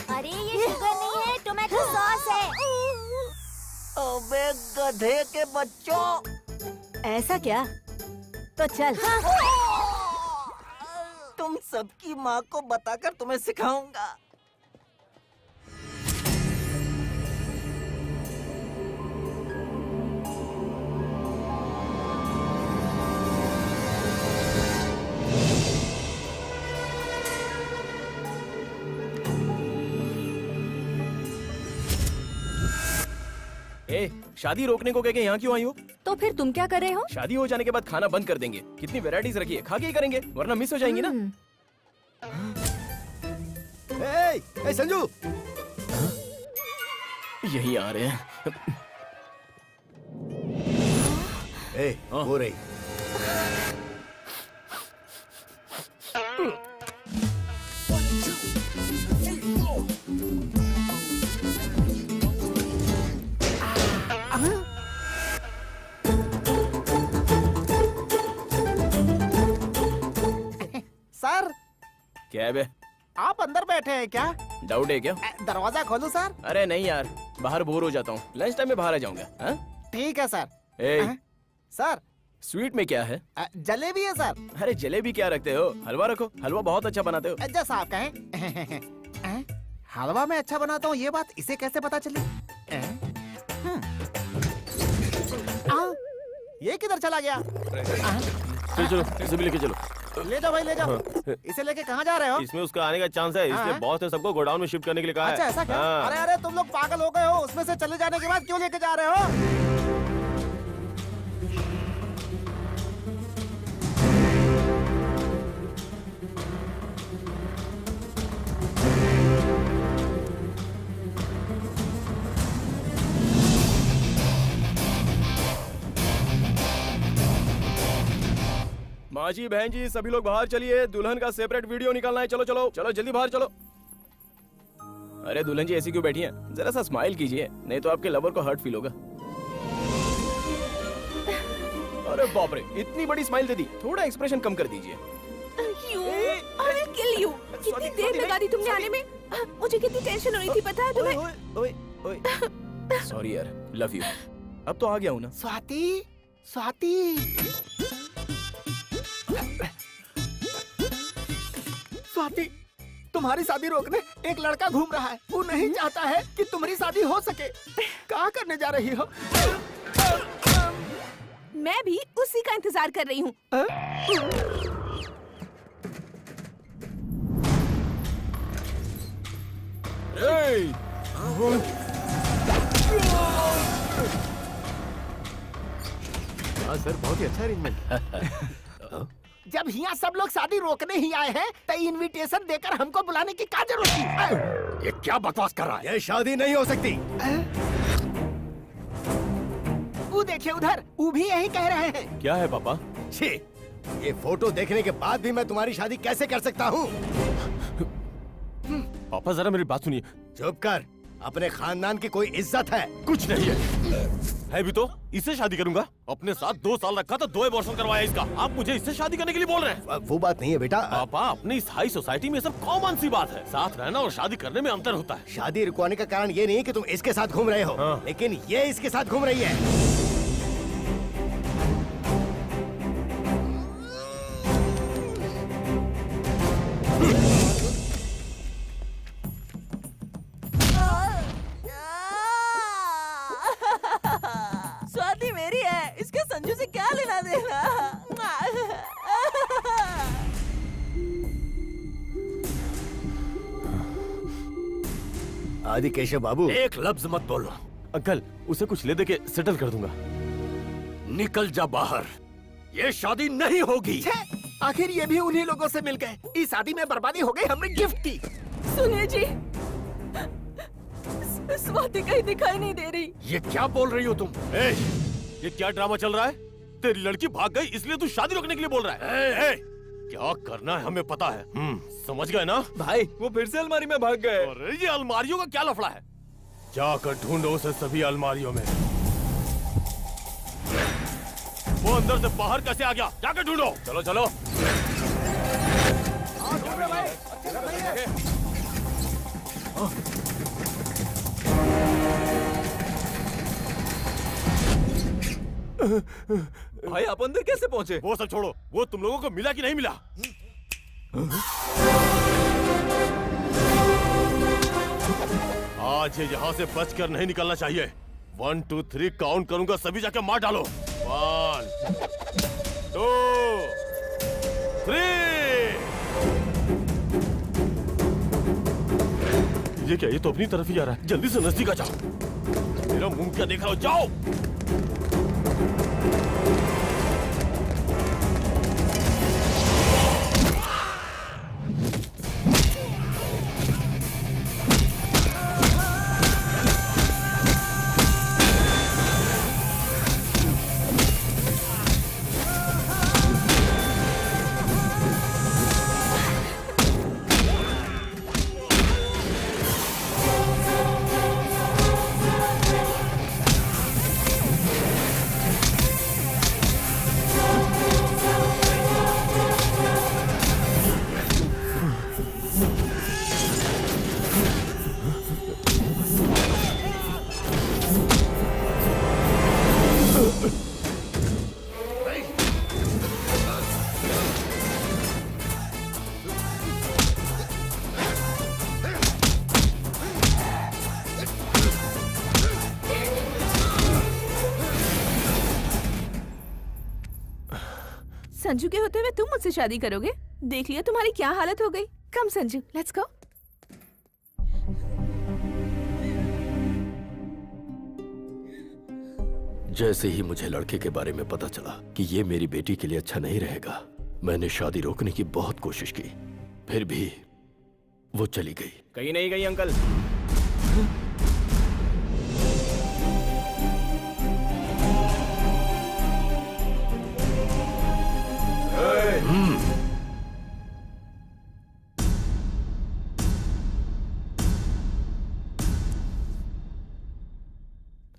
अरे ये शुगर नहीं है, टोमेटो सॉस है। अबे गधे के बच्चों। ऐसा क्या? तो चल। तुम सबकी माँ को बताकर तुम्हें सिखाऊंगा। ए, शादी रोकने को कह के यहाँ क्यों आई हो? तो फिर तुम क्या कर रहे हो? शादी हो जाने के बाद खाना बंद कर देंगे। कितनी वैरायटीज रखी है, खा के ही करेंगे, वरना मिस हो जाएंगी ना। ए संजू, यही आ रहे हैं। हो रही। सर, क्या है बे? आप अंदर बैठे हैं क्या? डाउट है क्या? दरवाजा खोलूं सर? अरे नहीं यार, बाहर बोर हो जाता हूँ। लंच टाइम में बाहर आ जाऊंगा। हाँ? ठीक है सर। ए, सर, स्वीट में क्या है? जलेबी है सर। अरे जलेबी क्या रखते हो? हलवा रखो, हलवा बहुत अच्छा बनाते हो। जैसा आप कहें। हलवा में अच्छा बनाता हूँ, ये बात इसे कैसे पता चली? ये किधर चला गया? चलो चलो, इसे भी लेके चलो। ले जाओ भाई, ले जाओ। इसे लेके कहाँ जा रहे हो? इसमें उसका आने का चांस है, इसलिए बॉस ने सबको गोडाउन में शिफ्ट करने के लिए कहा है। अच्छा, ऐसा क्या? हाँ। अरे अरे, तुम लोग पागल हो गए हो? उसमें से चले जाने के बाद क्यों लेके जा रहे हो? माँ जी, बहन जी, सभी लोग बाहर चलिए। दुल्हन का सेपरेट वीडियो निकालना है। चलो चलो चलो, जल्दी बाहर चलो। अरे दुल्हन जी ऐसी क्यों बैठी हैं? जरा सा स्माइल कीजिए, नहीं तो आपके लवर को हर्ट फील होगा। अरे बाप रे, इतनी बड़ी स्माइल दे दी, थोड़ा एक्सप्रेशन कम कर दीजिए। I will kill you. कितनी देर लगा दी तुमने आने में? मुझे कितनी टेंशन हो रही थी, पता है तुम्हें? सॉरी यार, लव यू। अब तो आ गया हूँ ना। स्वाति, स्वाति, स्वाति, तुम्हारी शादी रोकने एक लड़का घूम रहा है। वो नहीं चाहता है कि तुम्हारी शादी हो सके। क्या करने जा रही हो? मैं भी उसी का इंतजार कर रही हूँ। हाँ सर, बहुत ही अच्छा अरेंजमेंट। जब यहाँ सब लोग शादी रोकने ही आए हैं, तो इनविटेशन देकर हमको बुलाने की क्या जरूरत थी? ये क्या बकवास कर रहा है? ये शादी नहीं हो सकती। वो देखिए उधर, वो भी यही कह रहे हैं। क्या है पापा? छी, ये फोटो देखने के बाद भी मैं तुम्हारी शादी कैसे कर सकता हूँ? पापा जरा मेरी बात सुनिए। चुप कर, अपने खानदान की कोई इज्जत है? कुछ नहीं है भी तो इससे शादी करूंगा। अपने साथ 2 साल रखा तो 2 अबॉर्शन करवाया इसका। आप मुझे इससे शादी करने के लिए बोल रहे हैं? वो बात नहीं है बेटा। पापा, अपनी इस हाई सोसाइटी में सब कॉमन सी बात है। साथ रहना और शादी करने में अंतर होता है। शादी रुकवाने का कारण ये नहीं कि तुम इसके साथ घूम रहे हो, लेकिन ये इसके साथ घूम रही है। स्वाति मेरी है, इसके संजू से क्या लेना देना? आदि केशव बाबू, एक लफ्ज मत बोलो। अंकल, उसे कुछ ले दे के सेटल कर दूंगा। निकल जा बाहर, ये शादी नहीं होगी। आखिर ये भी उन्हीं लोगों से मिल गए। इस शादी में बर्बादी हो गई, हमने गिफ्ट की। सुनिए जी, स्वाति कहीं दिखाई नहीं दे रही। ये क्या बोल रही हो तुम? ये क्या ड्रामा चल रहा है? तेरी लड़की भाग गई इसलिए तू शादी रोकने के लिए बोल रहा है? क्या करना है हमें पता है। समझ गए ना? भाई, वो फिर से अलमारी में भाग गए। अरे ये अलमारियों का क्या लफड़ा है? जाकर ढूंढो उसे सभी अलमारियों में। वो अंदर से बाहर कैसे आ गया? जाकर ढूंढो। चलो चलो। भाई, आप अंदर कैसे पहुंचे? वो सब छोड़ो, वो तुम लोगों को मिला कि नहीं मिला? आज ये यहाँ से बचकर नहीं निकलना चाहिए। 1 2 3 काउंट करूंगा, सभी जाकर मार डालो। 1 2 3। ये क्या? ये तो अपनी तरफ ही जा रहा है। जल्दी से नजदीक आ जाओ। मेरा मुंह क्या देख रहा हो? जाओ। संजू के होते हुए तुम मुझसे शादी करोगे? देख लिया तुम्हारी क्या हालत हो गई। कम संजू, लेट्स गो। जैसे ही मुझे लड़के के बारे में पता चला कि ये मेरी बेटी के लिए अच्छा नहीं रहेगा, मैंने शादी रोकने की बहुत कोशिश की, फिर भी वो चली गई। कहीं नहीं गई अंकल।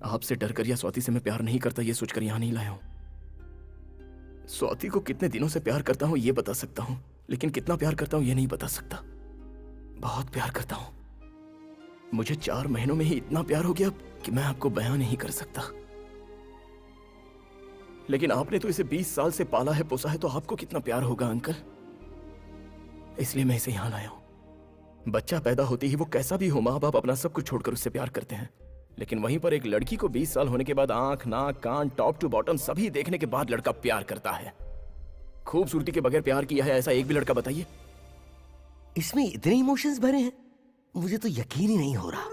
आपसे डर कर या स्वाति से मैं प्यार नहीं करता ये सोचकर यहां नहीं लाया हूं। स्वाति को कितने दिनों से प्यार करता हूं ये बता सकता हूं, लेकिन कितना प्यार करता हूं ये नहीं बता सकता। बहुत प्यार करता हूं। मुझे 4 महीनों में ही इतना प्यार हो गया कि मैं आपको बयां नहीं कर सकता। लेकिन आपने तो इसे 20 साल से पाला है, पोसा है, तो आपको कितना प्यार होगा अंकल। इसलिए मैं इसे यहां लाया हूं। बच्चा पैदा होते ही वो कैसा भी हो, माँ बाप अपना सब कुछ छोड़कर उससे प्यार करते हैं। लेकिन वहीं पर एक लड़की को 20 साल होने के बाद आंख, नाक, कान, टॉप टू बॉटम सभी देखने के बाद लड़का प्यार करता है। खूबसूरती के बगैर प्यार किया है ऐसा एक भी लड़का बताइए। इसमें इतने इमोशंस भरे हैं, मुझे तो यकीन ही नहीं हो रहा।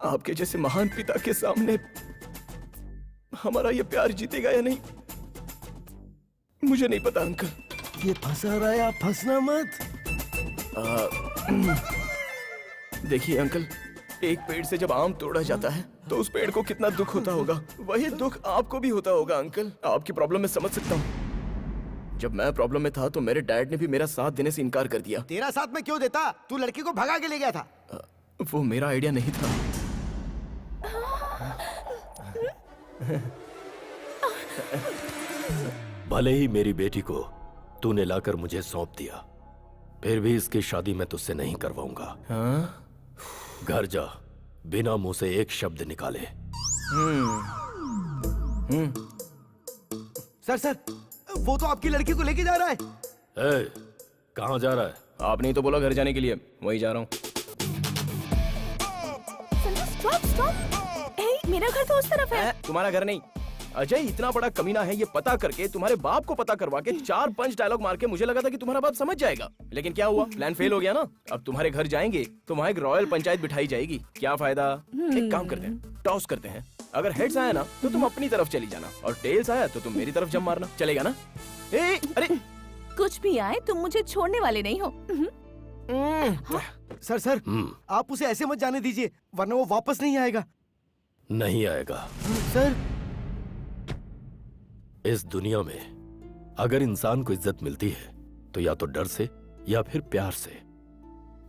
आपके जैसे महान पिता के सामने हमारा ये प्यार जीतेगा या नहीं मुझे नहीं पता अंकल। ये फंसा रहा है, आप फंसना मत। देखिए अंकल, एक पेड़ से जब आम तोड़ा जाता है तो उस पेड़ को कितना दुख होता होगा, वही दुख आपको भी होता होगा अंकल। आपकी प्रॉब्लम मैं समझ सकता हूँ। जब मैं प्रॉब्लम में था तो मेरे डैड ने भी मेरा साथ देने से इनकार कर दिया। तेरा साथ मैं क्यों देता? तू लड़की को भगा के ले गया था। वो मेरा आइडिया नहीं था। भले ही मेरी बेटी को तूने लाकर मुझे सौंप दिया, फिर भी इसकी शादी मैं तुझसे नहीं करवाऊंगा। हाँ? घर जा, बिना मुंह से एक शब्द निकाले। सर, वो तो आपकी लड़की को लेके जा रहा है। कहाँ जा रहा है? आपने ही तो बोला घर जाने के लिए, वही जा रहा हूँ। स्टॉप। मेरा घर तो उस तरफ है। तुम्हारा घर नहीं। अजय इतना बड़ा कमीना है, ये पता करके तुम्हारे बाप को पता करवा के 4-5 डायलॉग मार के मुझे लगा था कि तुम्हारा बाप समझ जाएगा, लेकिन क्या हुआ, प्लान फेल हो गया ना। अब तुम्हारे घर जाएंगे तो वहाँ एक रॉयल पंचायत बिठाई जाएगी। क्या फायदा? एक काम करते हैं, टॉस करते हैं। अगर हेड्स आया ना तो तुम अपनी तरफ चली जाना, और टेल्स आया तो तुम मेरी तरफ जम मारना। चलेगा ना? अरे कुछ भी आए तुम मुझे छोड़ने वाले नहीं हो। सर, आप उसे ऐसे मत जाने दीजिए, वरना वो वापस नहीं आएगा। नहीं आएगा। सर, इस दुनिया में अगर इंसान को इज्जत मिलती है तो या तो डर से या फिर प्यार से।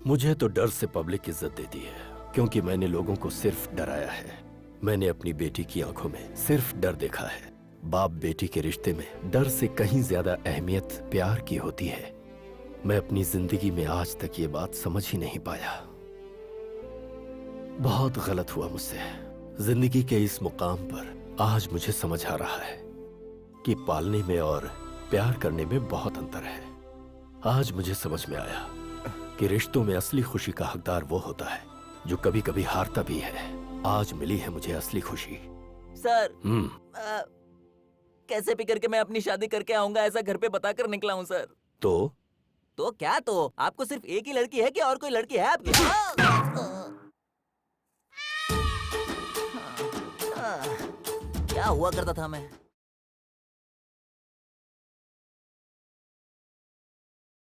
मुझे तो डर से पब्लिक इज्जत देती है, क्योंकि मैंने लोगों को सिर्फ डराया है। मैंने अपनी बेटी की आंखों में सिर्फ डर देखा है। बाप बेटी के रिश्ते में डर से कहीं ज्यादा अहमियत प्यार की होती है। मैं अपनी जिंदगी में आज तक ये बात समझ ही नहीं पाया। बहुत गलत हुआ मुझसे। जिंदगी के इस मुकाम पर आज मुझे समझ आ रहा है कि पालने में और प्यार करने में बहुत अंतर है। आज मुझे समझ में आया कि रिश्तों में असली खुशी का हकदार वो होता है जो कभी कभी हारता भी है। आज मिली है मुझे असली खुशी। सर, कैसे भी करके मैं अपनी शादी करके आऊंगा ऐसा घर पे बताकर निकला हूँ सर। तो क्या? तो आपको सिर्फ एक ही लड़की है कि और कोई लड़की है आपकी? क्या हुआ करता था मैं?